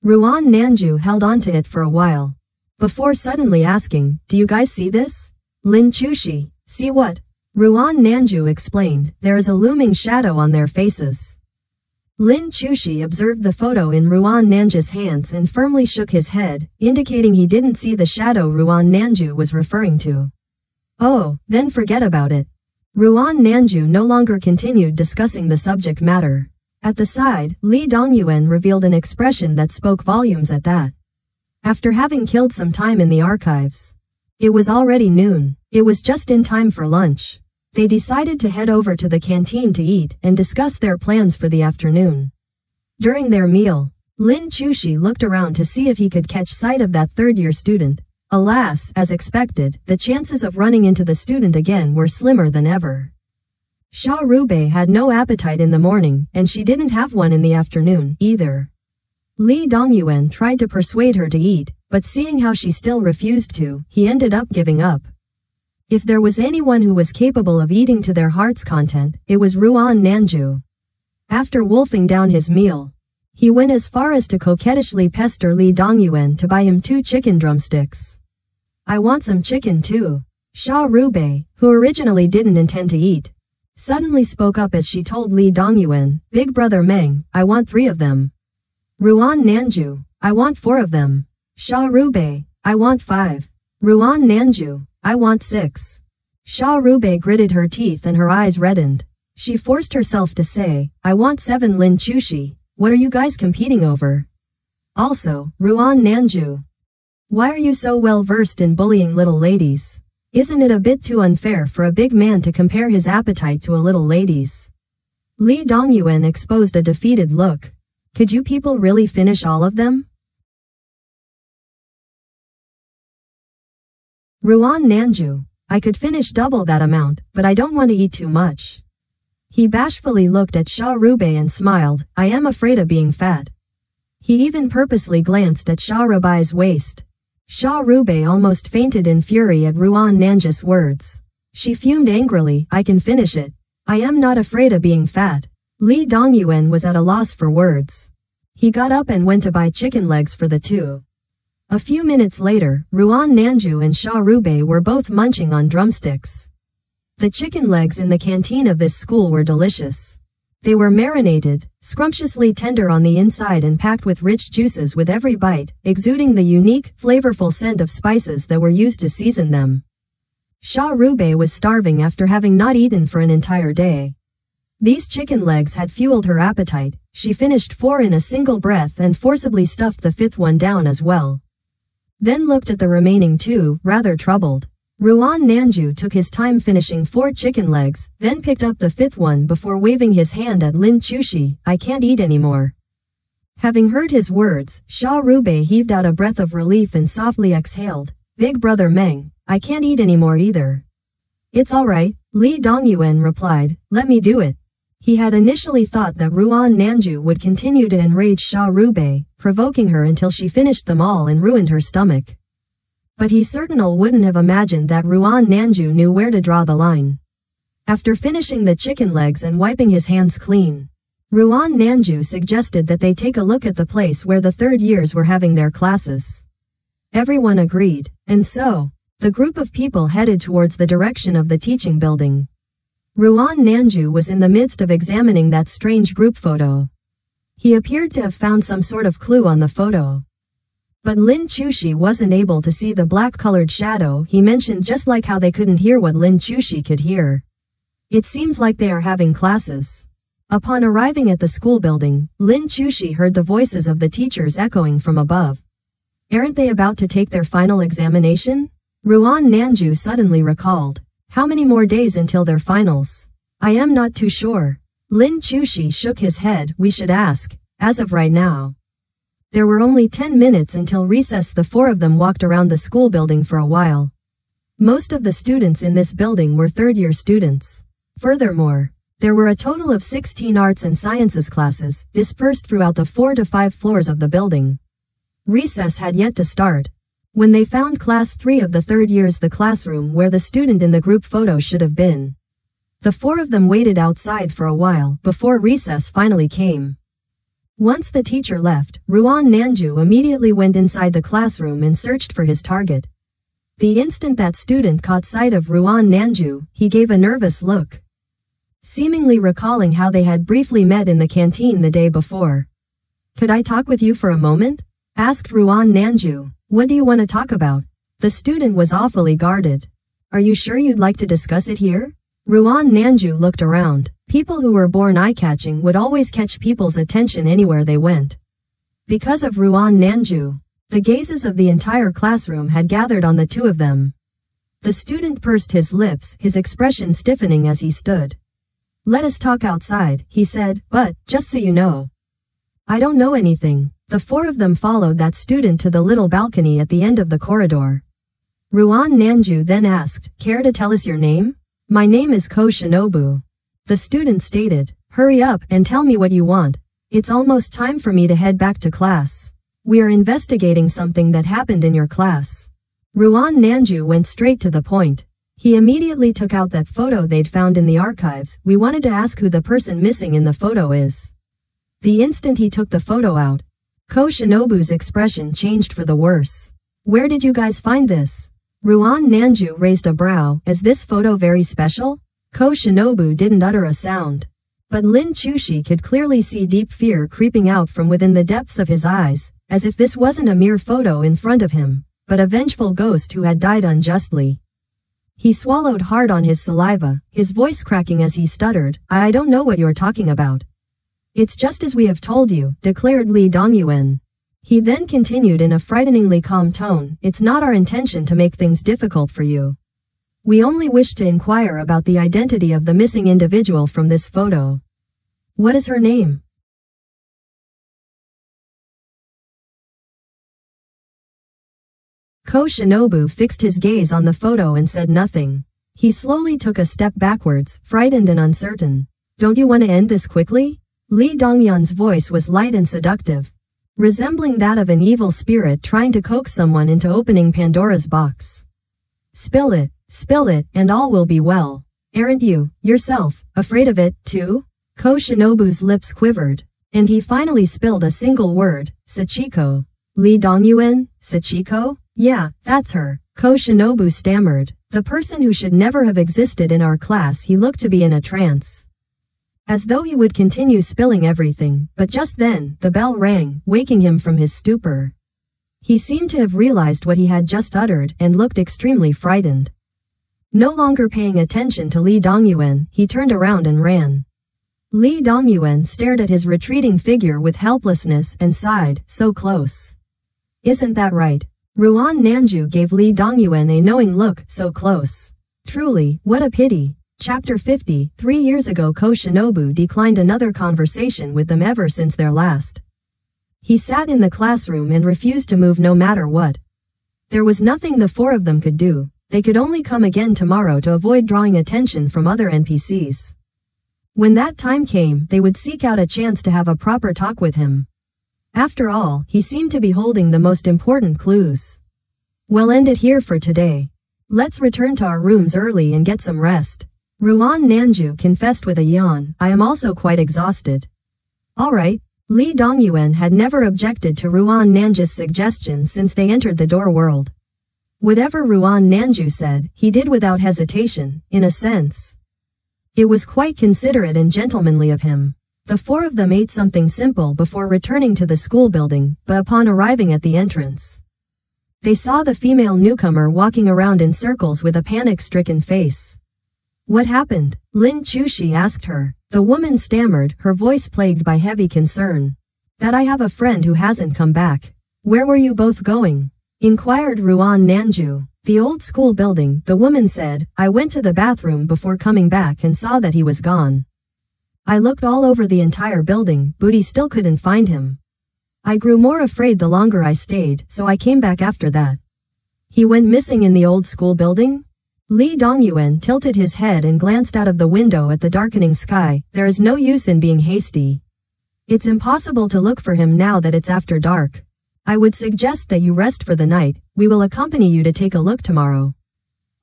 Ruan Nanju held onto it for a while, before suddenly asking, do you guys see this? Lin Chushi. See what? Ruan Nanju explained. There is a looming shadow on their faces. Lin Chushi observed the photo in Ruan Nanju's hands and firmly shook his head, indicating he didn't see the shadow Ruan Nanju was referring to. Oh, then forget about it. Ruan Nanju no longer continued discussing the subject matter. At the side, Li Dongyuan revealed an expression that spoke volumes at that. After having killed some time in the archives, it was already noon. It was just in time for lunch. They decided to head over to the canteen to eat and discuss their plans for the afternoon. During their meal, Lin Chushi looked around to see if he could catch sight of that third-year student. Alas, as expected, the chances of running into the student again were slimmer than ever. Sha Rubei had no appetite in the morning, and she didn't have one in the afternoon, either. Li Dongyuan tried to persuade her to eat, but seeing how she still refused to, he ended up giving up. If there was anyone who was capable of eating to their heart's content, it was Ruan Nanju. After wolfing down his meal, he went as far as to coquettishly pester Li Dongyuan to buy him 2 chicken drumsticks. I want some chicken too. Sha Rubei, who originally didn't intend to eat, suddenly spoke up as she told Li Dongyuan, Big Brother Meng, I want 3 of them. Ruan Nanju, I want 4 of them. Sha Rubei, I want 5. Ruan Nanju, I want 6. Sha Rubei gritted her teeth and her eyes reddened. She forced herself to say, I want 7. Lin Chushi, what are you guys competing over? Also, Ruan Nanju. Why are you so well versed in bullying little ladies? Isn't it a bit too unfair for a big man to compare his appetite to a little lady's? Li Dongyuan exposed a defeated look. Could you people really finish all of them? Ruan Nanju, I could finish double that amount, but I don't want to eat too much. He bashfully looked at Sha Rubei and smiled, I am afraid of being fat. He even purposely glanced at Sha Rubei's waist. Sha Rubei almost fainted in fury at Ruan Nanju's words. She fumed angrily, I can finish it. I am not afraid of being fat. Li Dongyuan was at a loss for words. He got up and went to buy chicken legs for the two. A few minutes later, Ruan Nanju and Sha Rubei were both munching on drumsticks. The chicken legs in the canteen of this school were delicious. They were marinated, scrumptiously tender on the inside and packed with rich juices with every bite, exuding the unique, flavorful scent of spices that were used to season them. Sha Rubei was starving after having not eaten for an entire day. These chicken legs had fueled her appetite. She finished 4 in a single breath and forcibly stuffed the 5th one down as well. Then looked at the remaining 2, rather troubled. Ruan Nanju took his time finishing 4 chicken legs, then picked up the 5th one before waving his hand at Lin Chushi, I can't eat anymore. Having heard his words, Sha Rubei heaved out a breath of relief and softly exhaled, Big brother Meng, I can't eat anymore either. It's alright, Li Dongyuan replied, let me do it. He had initially thought that Ruan Nanju would continue to enrage Sha Rubei, provoking her until she finished them all and ruined her stomach. But he certainly wouldn't have imagined that Ruan Nanju knew where to draw the line. After finishing the chicken legs and wiping his hands clean, Ruan Nanju suggested that they take a look at the place where the 3rd years were having their classes. Everyone agreed, and so, the group of people headed towards the direction of the teaching building. Ruan Nanju was in the midst of examining that strange group photo. He appeared to have found some sort of clue on the photo. But Lin Chushi wasn't able to see the black-colored shadow he mentioned, just like how they couldn't hear what Lin Chushi could hear. It seems like they are having classes. Upon arriving at the school building, Lin Chushi heard the voices of the teachers echoing from above. Aren't they about to take their final examination? Ruan Nanju suddenly recalled. How many more days until their finals? I am not too sure. Lin Chushi shook his head, we should ask, as of right now. There were only 10 minutes until recess. The 4 of them walked around the school building for a while. Most of the students in this building were 3rd-year students. Furthermore, there were a total of 16 arts and sciences classes, dispersed throughout the 4 to 5 floors of the building. Recess had yet to start. When they found class 3 of the 3rd years, the classroom where the student in the group photo should have been. The 4 of them waited outside for a while before recess finally came. Once the teacher left, Ruan Nanju immediately went inside the classroom and searched for his target. The instant that student caught sight of Ruan Nanju, he gave a nervous look, seemingly recalling how they had briefly met in the canteen the day before. Could I talk with you for a moment? Asked Ruan Nanju. What do you want to talk about? The student was awfully guarded. Are you sure you'd like to discuss it here? Ruan Nanju looked around. People who were born eye-catching would always catch people's attention anywhere they went. Because of Ruan Nanju, the gazes of the entire classroom had gathered on the 2 of them. The student pursed his lips, his expression stiffening as he stood. Let us talk outside, he said, but, just so you know, I don't know anything. The 4 of them followed that student to the little balcony at the end of the corridor. Ruan Nanju then asked, care to tell us your name? My name is Ko Shinobu. The student stated, hurry up and tell me what you want. It's almost time for me to head back to class. We are investigating something that happened in your class. Ruan Nanju went straight to the point. He immediately took out that photo they'd found in the archives. We wanted to ask who the person missing in the photo is. The instant he took the photo out, Ko Shinobu's expression changed for the worse. Where did you guys find this? Ruan Nanju raised a brow. Is this photo very special? Ko Shinobu didn't utter a sound. But Lin Chushi could clearly see deep fear creeping out from within the depths of his eyes, as if this wasn't a mere photo in front of him, but a vengeful ghost who had died unjustly. He swallowed hard on his saliva, his voice cracking as he stuttered, I don't know what you're talking about. It's just as we have told you, declared Lee Dongyuan. He then continued in a frighteningly calm tone, it's not our intention to make things difficult for you. We only wish to inquire about the identity of the missing individual from this photo. What is her name? Ko Shinobu fixed his gaze on the photo and said nothing. He slowly took a step backwards, frightened and uncertain. Don't you want to end this quickly? Lee Dongyan's voice was light and seductive, resembling that of an evil spirit trying to coax someone into opening Pandora's box. Spill it, and all will be well. Aren't you, yourself, afraid of it, too? Ko Shinobu's lips quivered, and he finally spilled a single word, Sachiko. Lee Dongyuan, Sachiko? Yeah, that's her. Ko Shinobu stammered. The person who should never have existed in our class. He looked to be in a trance, as though he would continue spilling everything, but just then, the bell rang, waking him from his stupor. He seemed to have realized what he had just uttered and looked extremely frightened. No longer paying attention to Lee Dongyuan, he turned around and ran. Lee Dongyuan stared at his retreating figure with helplessness and sighed, so close. Isn't that right? Ruan Nanju gave Lee Dongyuan a knowing look, so close. Truly, what a pity. Chapter 50, 3 years ago Ko Shinobu declined another conversation with them ever since their last. He sat in the classroom and refused to move no matter what. There was nothing the four of them could do. They could only come again tomorrow to avoid drawing attention from other NPCs. When that time came, they would seek out a chance to have a proper talk with him. After all, he seemed to be holding the most important clues. We'll end it here for today. Let's return to our rooms early and get some rest. Ruan Nanju confessed with a yawn, I am also quite exhausted. Alright. Lee Dongyuan had never objected to Ruan Nanju's suggestion since they entered the door world. Whatever Ruan Nanju said, he did without hesitation, in a sense. It was quite considerate and gentlemanly of him. The four of them ate something simple before returning to the school building, but upon arriving at the entrance, they saw the female newcomer walking around in circles with a panic-stricken face. What happened? Lin Chushi asked her. The woman stammered, her voice plagued by heavy concern. That I have a friend who hasn't come back. Where were you both going? Inquired Ruan Nanju. The old school building, the woman said. I went to the bathroom before coming back and saw that he was gone. I looked all over the entire building, but I still couldn't find him. I grew more afraid the longer I stayed, so I came back after that. He went missing in the old school building? Lee Dongyuan tilted his head and glanced out of the window at the darkening sky. There is no use in being hasty. It's impossible to look for him now that it's after dark. I would suggest that you rest for the night. We will accompany you to take a look tomorrow.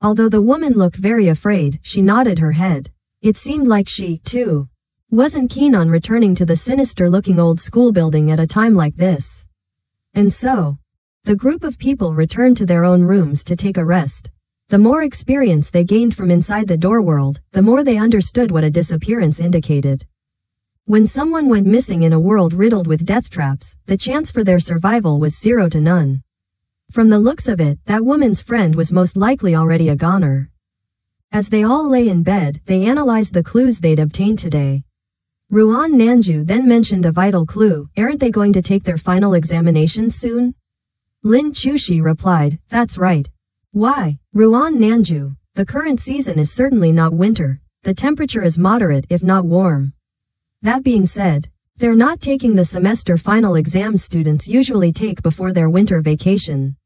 Although the woman looked very afraid, she nodded her head. It seemed like she, too, wasn't keen on returning to the sinister-looking old school building at a time like this. And so, the group of people returned to their own rooms to take a rest. The more experience they gained from inside the door world, the more they understood what a disappearance indicated. When someone went missing in a world riddled with death traps, the chance for their survival was 0 to none. From the looks of it, that woman's friend was most likely already a goner. As they all lay in bed, they analyzed the clues they'd obtained today. Ruan Nanju then mentioned a vital clue. Aren't they going to take their final examinations soon? Lin Chushi replied, that's right. Why? Ruan Nanju, the current season is certainly not winter. The temperature is moderate if not warm. That being said, they're not taking the semester final exams students usually take before their winter vacation.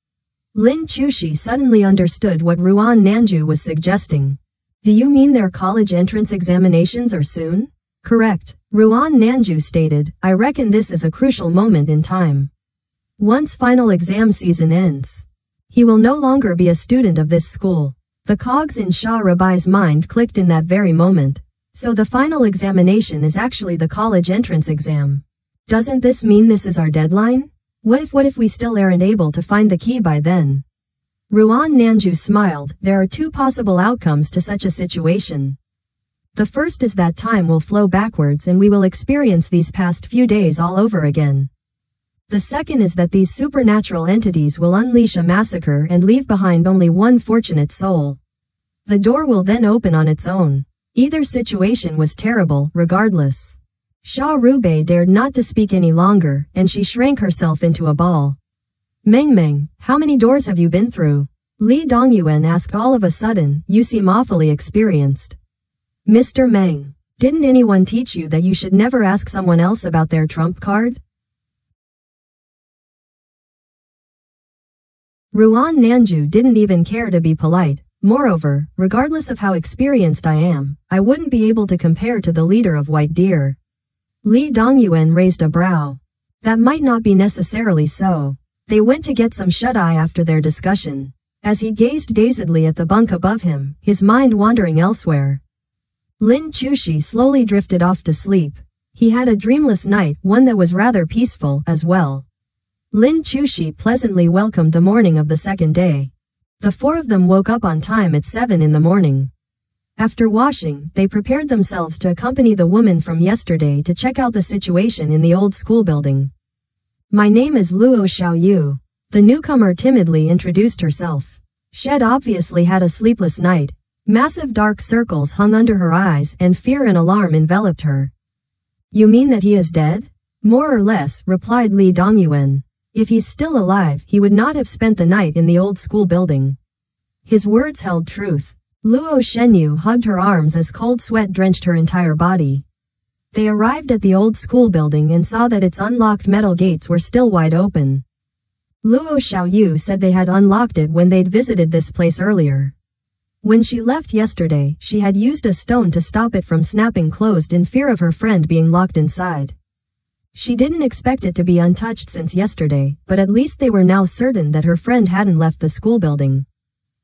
Lin Chushi suddenly understood what Ruan Nanju was suggesting. Do you mean their college entrance examinations are soon? Correct, Ruan Nanju stated. I reckon this is a crucial moment in time. Once final exam season ends, he will no longer be a student of this school. The cogs in Shah Rabai's mind clicked in that very moment. So the final examination is actually the college entrance exam. Doesn't this mean this is our deadline? What if we still aren't able to find the key by then? Ruan Nanju smiled. There are two possible outcomes to such a situation. The first is that time will flow backwards and we will experience these past few days all over again. The second is that these supernatural entities will unleash a massacre and leave behind only one fortunate soul. The door will then open on its own. Either situation was terrible, regardless. Sha Rubei dared not to speak any longer, and she shrank herself into a ball. Meng Meng, how many doors have you been through? Li Dongyuan asked all of a sudden. You seem awfully experienced. Mr. Meng, didn't anyone teach you that you should never ask someone else about their trump card? Ruan Nanju didn't even care to be polite. Moreover, regardless of how experienced I am, I wouldn't be able to compare to the leader of White Deer. Li Dongyuan raised a brow. That might not be necessarily so. They went to get some shut-eye after their discussion. As he gazed dazedly at the bunk above him, his mind wandering elsewhere. Lin Chushi slowly drifted off to sleep. He had a dreamless night, one that was rather peaceful, as well. Lin Chushi pleasantly welcomed the morning of the second day. The four of them woke up on time at 7 in the morning. After washing, they prepared themselves to accompany the woman from yesterday to check out the situation in the old school building. My name is Luo Xiaoyu. The newcomer timidly introduced herself. Shed obviously had a sleepless night. Massive dark circles hung under her eyes and fear and alarm enveloped her. You mean that he is dead? More or less, replied Li Dongyuan. If he's still alive, he would not have spent the night in the old school building. His words held truth. Luo Shenyu hugged her arms as cold sweat drenched her entire body. They arrived at the old school building and saw that its unlocked metal gates were still wide open. Luo Xiaoyu said they had unlocked it when they'd visited this place earlier. When she left yesterday, she had used a stone to stop it from snapping closed in fear of her friend being locked inside. She didn't expect it to be untouched since yesterday, but at least they were now certain that her friend hadn't left the school building.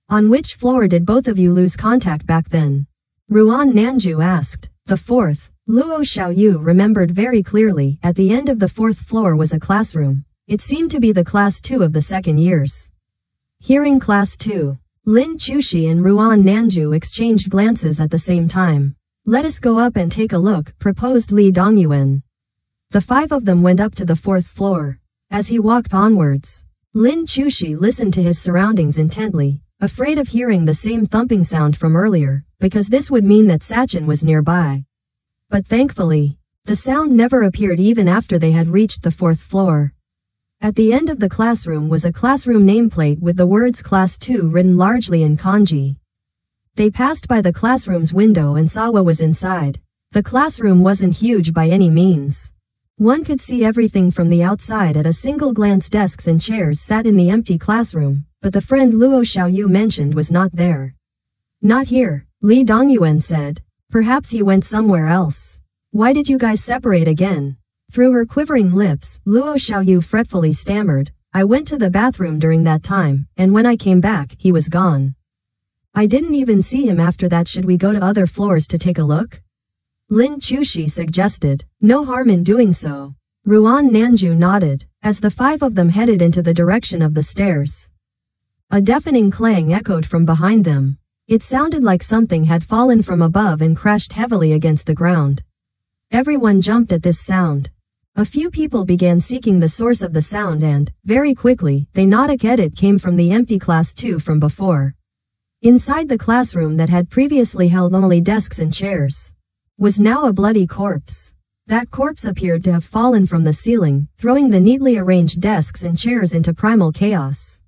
On which floor did both of you lose contact back then? Ruan Nanju asked. The fourth. Luo Xiaoyu remembered very clearly. At the end of the fourth floor was a classroom. It seemed to be the class 2 of the second years. Hearing class 2, Lin Chushi and Ruan Nanju exchanged glances at the same time. Let us go up and take a look, proposed Li Dongyuan. The five of them went up to the fourth floor. As he walked onwards, Lin Chushi listened to his surroundings intently, afraid of hearing the same thumping sound from earlier, because this would mean that Sachin was nearby. But thankfully, the sound never appeared even after they had reached the fourth floor. At the end of the classroom was a classroom nameplate with the words Class 2 written largely in kanji. They passed by the classroom's window and saw what was inside. The classroom wasn't huge by any means. One could see everything from the outside at a single glance. Desks and chairs sat in the empty classroom, but the friend Luo Xiaoyu mentioned was not there. Not here, Li Dongyuan said. Perhaps he went somewhere else. Why did you guys separate again? Through her quivering lips, Luo Xiaoyu fretfully stammered. I went to the bathroom during that time, and when I came back, he was gone. I didn't even see him after that. Should we go to other floors to take a look? Lin Chushi suggested. No harm in doing so. Ruan Nanju nodded, as the five of them headed into the direction of the stairs. A deafening clang echoed from behind them. It sounded like something had fallen from above and crashed heavily against the ground. Everyone jumped at this sound. A few people began seeking the source of the sound and, very quickly, they nodded it came from the empty class 2 from before. Inside the classroom that had previously held only desks and chairs was now a bloody corpse. That corpse appeared to have fallen from the ceiling, throwing the neatly arranged desks and chairs into primal chaos.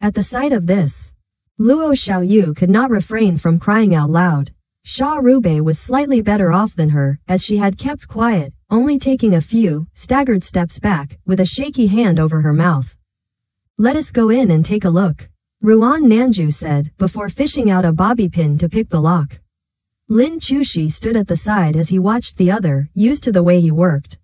At the sight of this, Luo Xiaoyu could not refrain from crying out loud. Sha Rubei was slightly better off than her, as she had kept quiet, only taking a few, staggered steps back, with a shaky hand over her mouth. Let us go in and take a look, Ruan Nanju said, before fishing out a bobby pin to pick the lock. Lin Chushi stood at the side as he watched the other, used to the way he worked.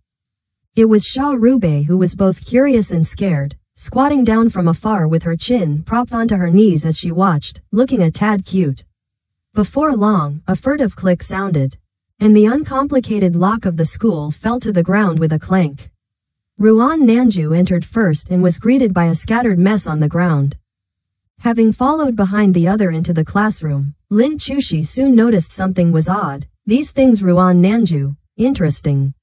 It was Sha Rubei who was both curious and scared, squatting down from afar with her chin propped onto her knees as she watched, looking a tad cute. Before long, a furtive click sounded, and the uncomplicated lock of the school fell to the ground with a clank. Ruan Nanju entered first and was greeted by a scattered mess on the ground. Having followed behind the other into the classroom, Lin Chushi soon noticed something was odd. These things Ruan Nanju, interesting.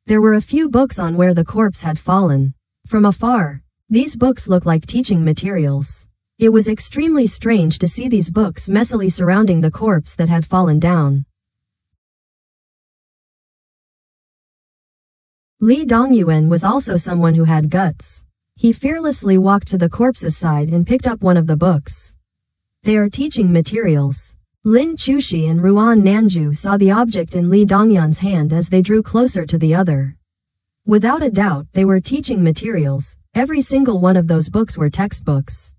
There were a few books on where the corpse had fallen. From afar, these books looked like teaching materials. It was extremely strange to see these books messily surrounding the corpse that had fallen down. Li Dongyuan was also someone who had guts. He fearlessly walked to the corpse's side and picked up one of the books. They are teaching materials. Lin Chushi and Ruan Nanju saw the object in Li Dongyuan's hand as they drew closer to the other. Without a doubt, they were teaching materials. Every single one of those books were textbooks.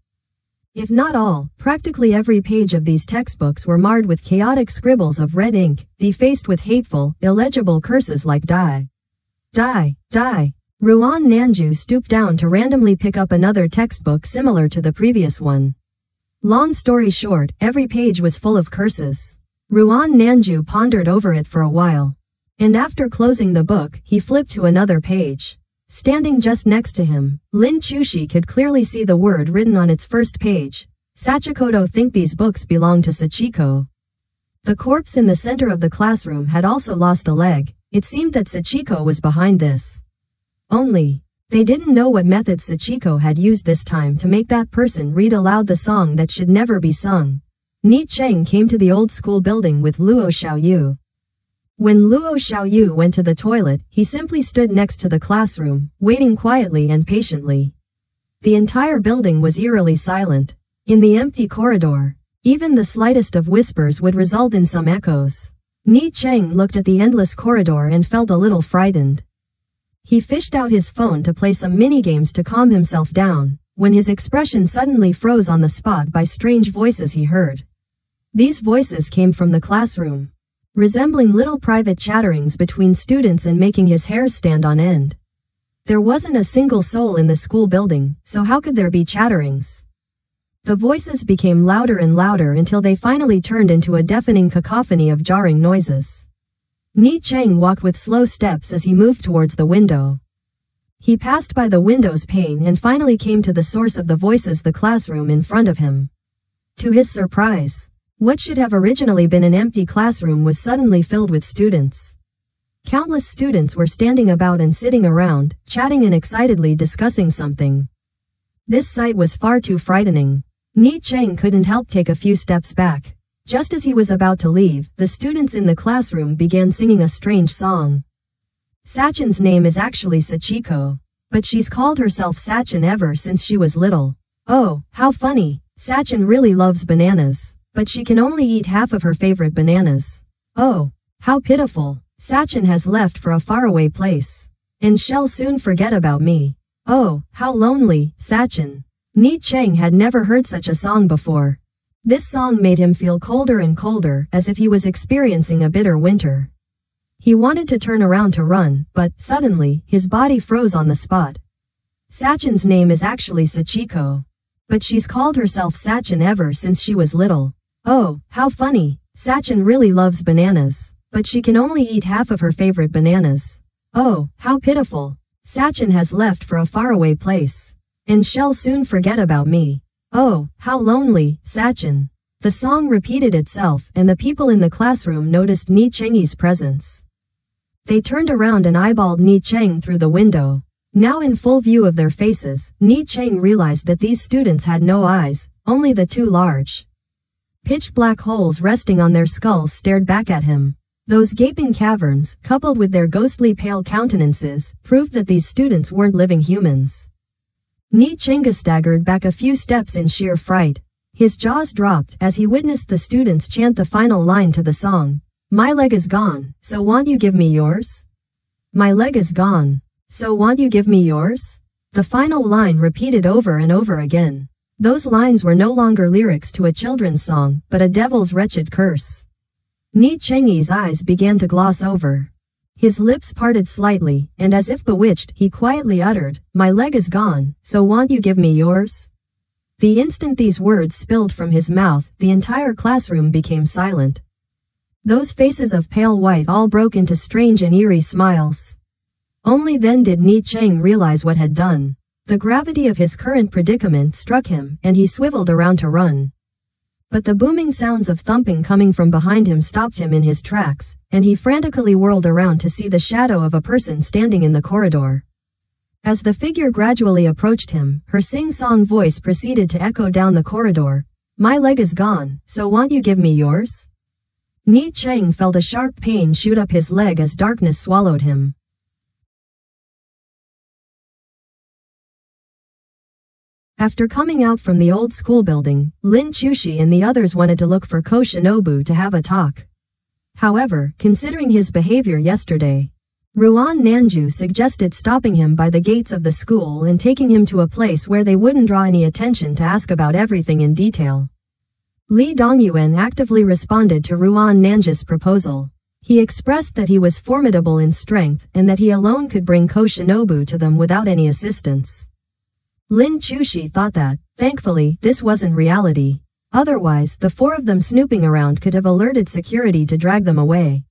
If not all, practically every page of these textbooks were marred with chaotic scribbles of red ink, defaced with hateful, illegible curses like die. Die, die. Ruan Nanju stooped down to randomly pick up another textbook similar to the previous one. Long story short, every page was full of curses. Ruan Nanju pondered over it for a while. And after closing the book, he flipped to another page. Standing just next to him, Lin Chushi could clearly see the word written on its first page. Sachikoto think these books belong to Sachiko. The corpse in the center of the classroom had also lost a leg. It seemed that Sachiko was behind this. Only, they didn't know what methods Sachiko had used this time to make that person read aloud the song that should never be sung. Ni Cheng came to the old school building with Luo Xiaoyu. When Luo Xiaoyu went to the toilet, he simply stood next to the classroom, waiting quietly and patiently. The entire building was eerily silent. In the empty corridor, even the slightest of whispers would result in some echoes. Ni Cheng looked at the endless corridor and felt a little frightened. He fished out his phone to play some minigames to calm himself down, when his expression suddenly froze on the spot by strange voices he heard. These voices came from the classroom, resembling little private chatterings between students and making his hair stand on end. There wasn't a single soul in the school building, so how could there be chatterings? The voices became louder and louder until they finally turned into a deafening cacophony of jarring noises. Ni Cheng walked with slow steps as he moved towards the window. He passed by the window's pane and finally came to the source of the voices, the classroom in front of him. To his surprise, what should have originally been an empty classroom was suddenly filled with students. Countless students were standing about and sitting around, chatting and excitedly discussing something. This sight was far too frightening. Ni Cheng couldn't help take a few steps back. Just as he was about to leave, the students in the classroom began singing a strange song. Sachin's name is actually Sachiko, but she's called herself Sachin ever since she was little. Oh, how funny. Sachin really loves bananas, but she can only eat half of her favorite bananas. Oh, how pitiful. Sachin has left for a faraway place, and shall soon forget about me. Oh, how lonely, Sachin. Ni Cheng had never heard such a song before. This song made him feel colder and colder, as if he was experiencing a bitter winter. He wanted to turn around to run, but, suddenly, his body froze on the spot. Sachin's name is actually Sachiko, but she's called herself Sachin ever since she was little. Oh, how funny. Sachin really loves bananas, but she can only eat half of her favorite bananas. Oh, how pitiful. Sachin has left for a faraway place, and shall soon forget about me. Oh, how lonely, Sachin. The song repeated itself, and the people in the classroom noticed Ni Cheng's presence. They turned around and eyeballed Ni Cheng through the window. Now in full view of their faces, Ni Cheng realized that these students had no eyes, only the two large, pitch-black holes resting on their skulls stared back at him. Those gaping caverns, coupled with their ghostly pale countenances, proved that these students weren't living humans. Ni Cheng staggered back a few steps in sheer fright. His jaws dropped as he witnessed the students chant the final line to the song. My leg is gone, so won't you give me yours? My leg is gone, so won't you give me yours? The final line repeated over and over again. Those lines were no longer lyrics to a children's song, but a devil's wretched curse. Ni Cheng's eyes began to gloss over. His lips parted slightly, and as if bewitched, he quietly uttered, My leg is gone, so won't you give me yours? The instant these words spilled from his mouth, the entire classroom became silent. Those faces of pale white all broke into strange and eerie smiles. Only then did Ni Cheng realize what had done. The gravity of his current predicament struck him, and he swiveled around to run. But the booming sounds of thumping coming from behind him stopped him in his tracks, and he frantically whirled around to see the shadow of a person standing in the corridor. As the figure gradually approached him, her sing-song voice proceeded to echo down the corridor. My leg is gone, so won't you give me yours? Ni Cheng felt a sharp pain shoot up his leg as darkness swallowed him. After coming out from the old school building, Lin Chushi and the others wanted to look for Ko Shinobu to have a talk. However, considering his behavior yesterday, Ruan Nanju suggested stopping him by the gates of the school and taking him to a place where they wouldn't draw any attention to ask about everything in detail. Li Dongyuan actively responded to Ruan Nanju's proposal. He expressed that he was formidable in strength and that he alone could bring Ko Shinobu to them without any assistance. Lin Chushi thought that, thankfully, this wasn't reality. Otherwise, the four of them snooping around could have alerted security to drag them away.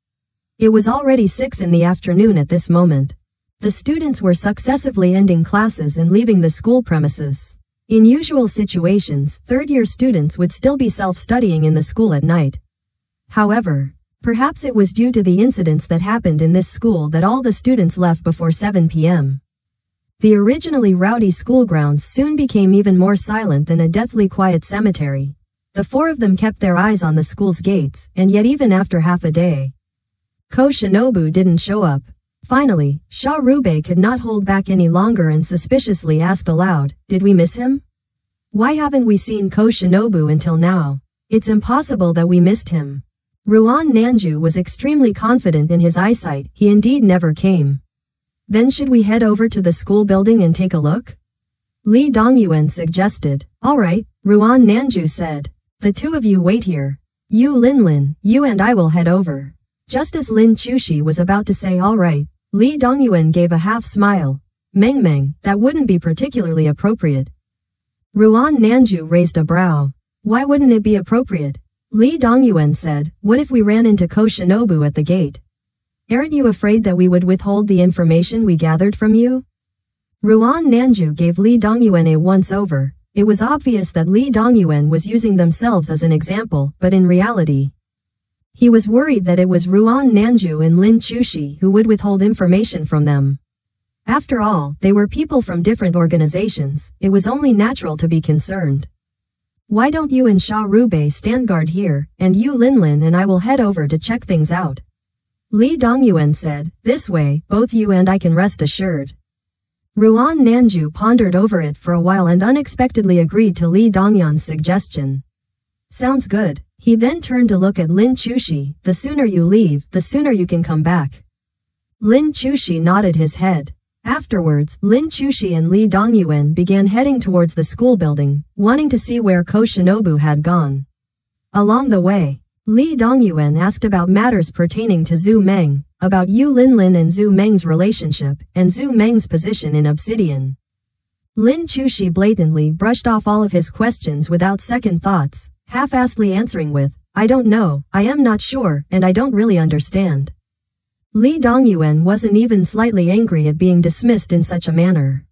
It was already 6 in the afternoon at this moment. The students were successively ending classes and leaving the school premises. In usual situations, third-year students would still be self-studying in the school at night. However, perhaps it was due to the incidents that happened in this school that all the students left before 7 p.m. The originally rowdy school grounds soon became even more silent than a deathly quiet cemetery. The four of them kept their eyes on the school's gates, and yet even after half a day, Ko Shinobu didn't show up. Finally, Sha Rubei could not hold back any longer and suspiciously asked aloud, did we miss him? Why haven't we seen Ko Shinobu until now? It's impossible that we missed him. Ruan Nanju was extremely confident in his eyesight, he indeed never came. Then should we head over to the school building and take a look? Li Dongyuan suggested. Alright, Ruan Nanju said. The two of you wait here. You Linlin, you and I will head over. Just as Lin Chushi was about to say alright, Li Dongyuan gave a half smile. Meng, that wouldn't be particularly appropriate. Ruan Nanju raised a brow. Why wouldn't it be appropriate? Li Dongyuan said, what if we ran into Ko Shinobu at the gate? Aren't you afraid that we would withhold the information we gathered from you? Ruan Nanju gave Li Dongyuan a once-over. It was obvious that Li Dongyuan was using themselves as an example, but in reality, he was worried that it was Ruan Nanju and Lin Chushi who would withhold information from them. After all, they were people from different organizations, it was only natural to be concerned. Why don't you and Sha Rubei stand guard here, and you Linlin and I will head over to check things out? Li Dongyuan said, this way, both you and I can rest assured. Ruan Nanju pondered over it for a while and unexpectedly agreed to Li Dongyuan's suggestion. Sounds good. He then turned to look at Lin Chushi, the sooner you leave, the sooner you can come back. Lin Chushi nodded his head. Afterwards, Lin Chushi and Li Dongyuan began heading towards the school building, wanting to see where Ko Shinobu had gone. Along the way, Li Dongyuan asked about matters pertaining to Zhu Meng, about Yu Linlin and Zhu Meng's relationship, and Zhu Meng's position in Obsidian. Lin Chushi blatantly brushed off all of his questions without second thoughts, half-assedly answering with, I don't know, I am not sure, and I don't really understand. Li Dongyuan wasn't even slightly angry at being dismissed in such a manner.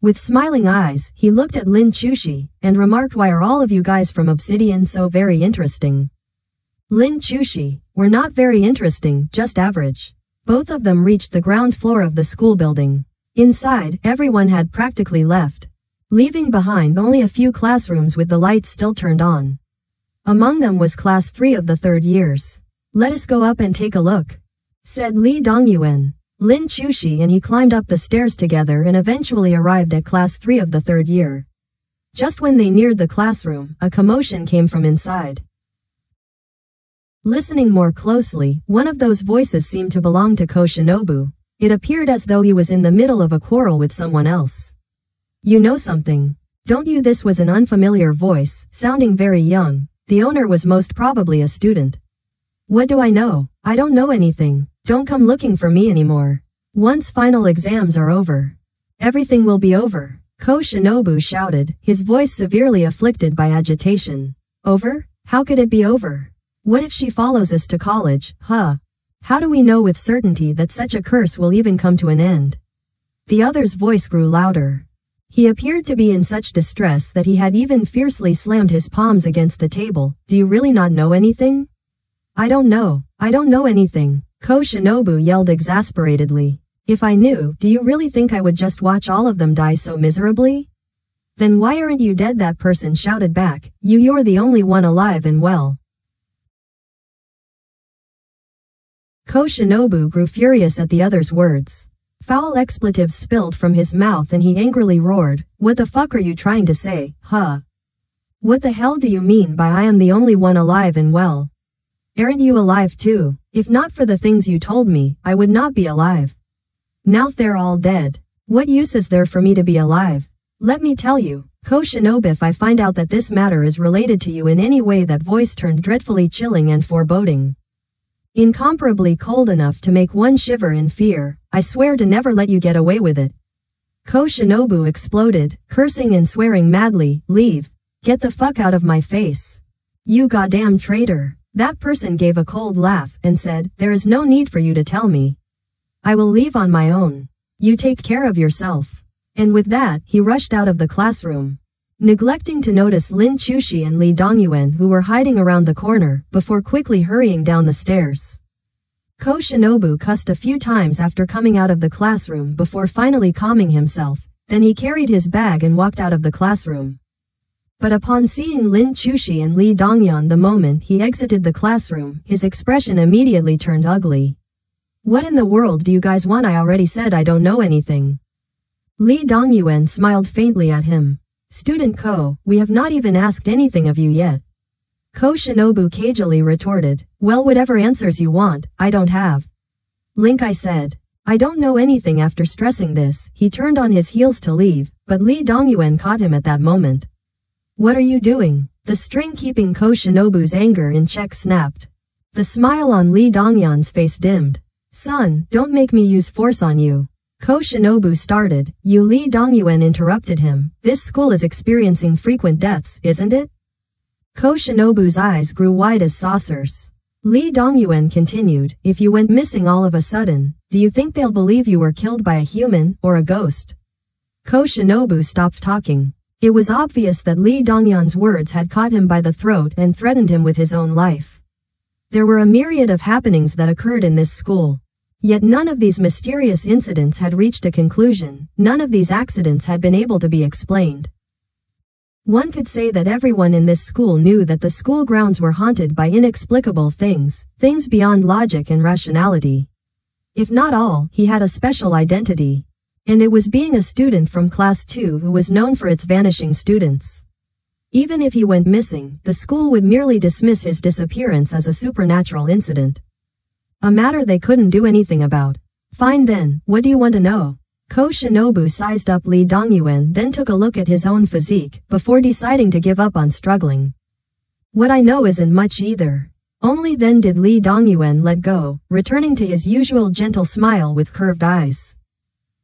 With smiling eyes, he looked at Lin Chushi, and remarked, why are all of you guys from Obsidian so very interesting? Lin Chushi, we're not very interesting, just average. Both of them reached the ground floor of the school building. Inside, everyone had practically left, leaving behind only a few classrooms with the lights still turned on. Among them was class 3 of the third years. Let us go up and take a look, said Li Dongyuan. Lin Chushi and he climbed up the stairs together and eventually arrived at class 3 of the third year. Just when they neared the classroom, a commotion came from inside. Listening more closely, one of those voices seemed to belong to Ko Shinobu. It appeared as though he was in the middle of a quarrel with someone else. You know something, don't you? This was an unfamiliar voice, sounding very young. The owner was most probably a student. What do I know? I don't know anything. Don't come looking for me anymore. Once final exams are over, everything will be over, Ko Shinobu shouted, his voice severely afflicted by agitation. Over? How could it be over? What if she follows us to college, huh? How do we know with certainty that such a curse will even come to an end? The other's voice grew louder. He appeared to be in such distress that he had even fiercely slammed his palms against the table. Do you really not know anything? I don't know anything, Ko Shinobu yelled exasperatedly. If I knew, do you really think I would just watch all of them die so miserably? Then why aren't you dead? That person shouted back. You're the only one alive and well. Ko Shinobu grew furious at the other's words. Foul expletives spilled from his mouth and he angrily roared, "What the fuck are you trying to say, huh? What the hell do you mean by I am the only one alive and well? Aren't you alive too? If not for the things you told me, I would not be alive. Now they're all dead. What use is there for me to be alive? Let me tell you, Ko Shinobu, if I find out that this matter is related to you in any way." That voice turned dreadfully chilling and foreboding. Incomparably cold enough to make one shiver in fear. "I swear to never let you get away with it." Ko Shinobu exploded, cursing and swearing madly. "Leave. Get the fuck out of my face. You goddamn traitor." That person gave a cold laugh and said, "There is no need for you to tell me. I will leave on my own. You take care of yourself." And with that, he rushed out of the classroom, neglecting to notice Lin Chushi and Lee Dongyuan, who were hiding around the corner, before quickly hurrying down the stairs. Ko Shinobu cussed a few times after coming out of the classroom before finally calming himself. Then he carried his bag and walked out of the classroom. But upon seeing Lin Chushi and Lee Dongyuan the moment he exited the classroom, his expression immediately turned ugly. "What in the world do you guys want? I already said I don't know anything." Lee Dongyuan smiled faintly at him. "Student Ko, we have not even asked anything of you yet." Ko Shinobu cagily retorted, "Well, whatever answers you want, I don't have." "Link," I said. "I don't know anything." After stressing this, he turned on his heels to leave, but Lee Dongyuan caught him at that moment. "What are you doing?" The string keeping Ko Shinobu's anger in check snapped. The smile on Lee Dongyuan's face dimmed. "Son, don't make me use force on you." Ko Shinobu started. "You." Lee Dongyuan interrupted him. "This school is experiencing frequent deaths, isn't it?" Ko Shinobu's eyes grew wide as saucers. Lee Dongyuan continued, "If you went missing all of a sudden, do you think they'll believe you were killed by a human or a ghost?" Ko Shinobu stopped talking. It was obvious that Lee Dongyuan's words had caught him by the throat and threatened him with his own life. There were a myriad of happenings that occurred in this school. Yet none of these mysterious incidents had reached a conclusion. None of these accidents had been able to be explained. One could say that everyone in this school knew that the school grounds were haunted by inexplicable things beyond logic and rationality. If not all, he had a special identity. And it was being a student from Class 2 who was known for its vanishing students. Even if he went missing, the school would merely dismiss his disappearance as a supernatural incident. A matter they couldn't do anything about. "Fine then, what do you want to know?" Ko Shinobu sized up Lee Dongyuan, then took a look at his own physique, before deciding to give up on struggling. "What I know isn't much either." Only then did Lee Dongyuan let go, returning to his usual gentle smile with curved eyes.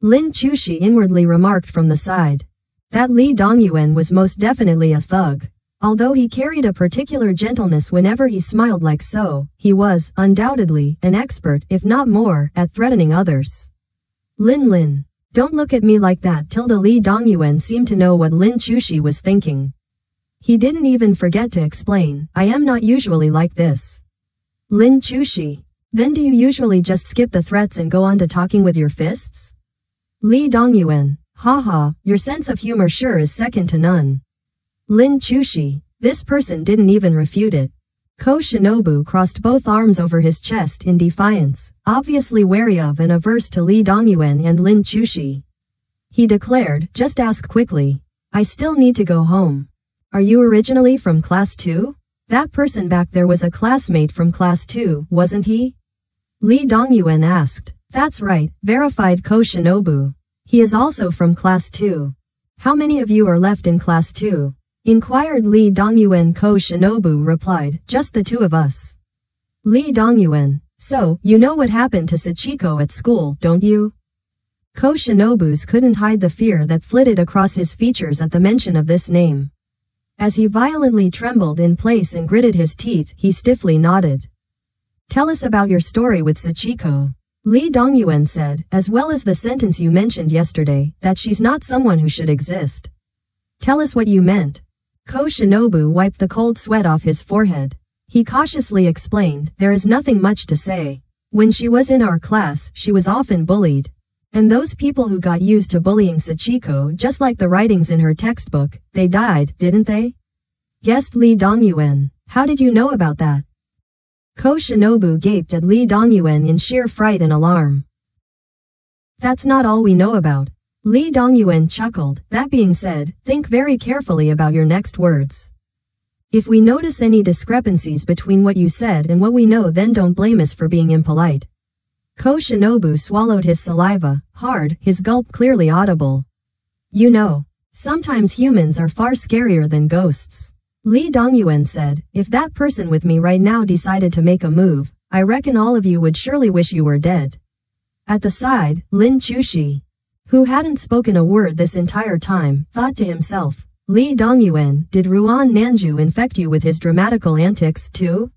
Lin Chushi inwardly remarked from the side. That Lee Dongyuan was most definitely a thug. Although he carried a particular gentleness whenever he smiled like so, he was, undoubtedly, an expert, if not more, at threatening others. Lin. Don't look at me like that." Lee Dongyuan seemed to know what Lin Chushi was thinking. He didn't even forget to explain, "I am not usually like this." Lin Chushi. Then do you usually just skip the threats and go on to talking with your fists? Lee Dongyuan. Haha, your sense of humor sure is second to none. Lin Chushi. This person didn't even refute it. Ko Shinobu crossed both arms over his chest in defiance, obviously wary of and averse to Lee Dongyuan and Lin Chushi. He declared, "Just ask quickly. I still need to go home." "Are you originally from Class 2? That person back there was a classmate from Class 2, wasn't he?" Lee Dongyuan asked. "That's right," verified Ko Shinobu. "He is also from Class 2. How many of you are left in Class 2? Inquired Lee Dongyuan. Ko Shinobu replied, "Just the two of us." Lee Dongyuan. "So, you know what happened to Sachiko at school, don't you?" Ko Shinobu's couldn't hide the fear that flitted across his features at the mention of this name. As he violently trembled in place and gritted his teeth, he stiffly nodded. "Tell us about your story with Sachiko," Lee Dongyuan said, "as well as the sentence you mentioned yesterday, that she's not someone who should exist. Tell us what you meant." Ko Shinobu wiped the cold sweat off his forehead. He cautiously explained, "There is nothing much to say. When she was in our class, she was often bullied. And those people who got used to bullying Sachiko just like the writings in her textbook, they died, didn't they? Guessed Lee Dongyuan. How did you know about that? Ko Shinobu gaped at Lee Dongyuan in sheer fright and alarm. That's not all we know about. Lee Dongyuan chuckled. That being said, think very carefully about your next words. If we notice any discrepancies between what you said and what we know, then don't blame us for being impolite. Ko Shinobu swallowed his saliva, hard, his gulp clearly audible. You know, sometimes humans are far scarier than ghosts. Lee Dongyuan said, if that person with me right now decided to make a move, I reckon all of you would surely wish you were dead. At the side, Lin Chushi, who hadn't spoken a word this entire time, thought to himself, Lee Dongyuan, did Ruan Nanju infect you with his dramatical antics too?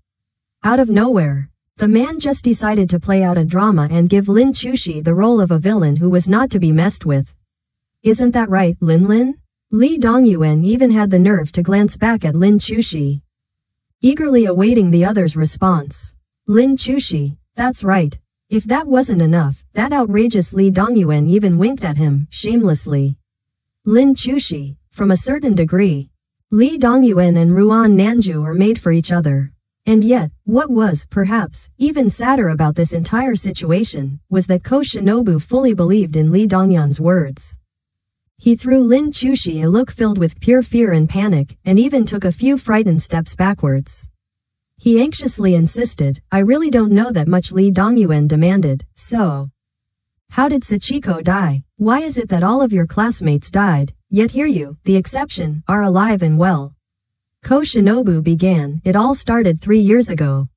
Out of nowhere, the man just decided to play out a drama and give Lin Chushi the role of a villain who was not to be messed with. Isn't that right, Lin? Lee Dongyuan even had the nerve to glance back at Lin Chushi, eagerly awaiting the other's response. Lin Chushi, that's right. If that wasn't enough, that outrageous Lee Dongyuan even winked at him, shamelessly. Lin Chushi, from a certain degree, Lee Dongyuan and Ruan Nanju are made for each other. And yet, what was, perhaps, even sadder about this entire situation, was that Ko Shinobu fully believed in Lee Dongyuan's words. He threw Lin Chushi a look filled with pure fear and panic, and even took a few frightened steps backwards. He anxiously insisted, I really don't know that much. Lee Dongyuan demanded, so how did Sachiko die? Why is it that all of your classmates died, yet here you, the exception, are alive and well? Ko Shinobu began, it all started 3 years ago.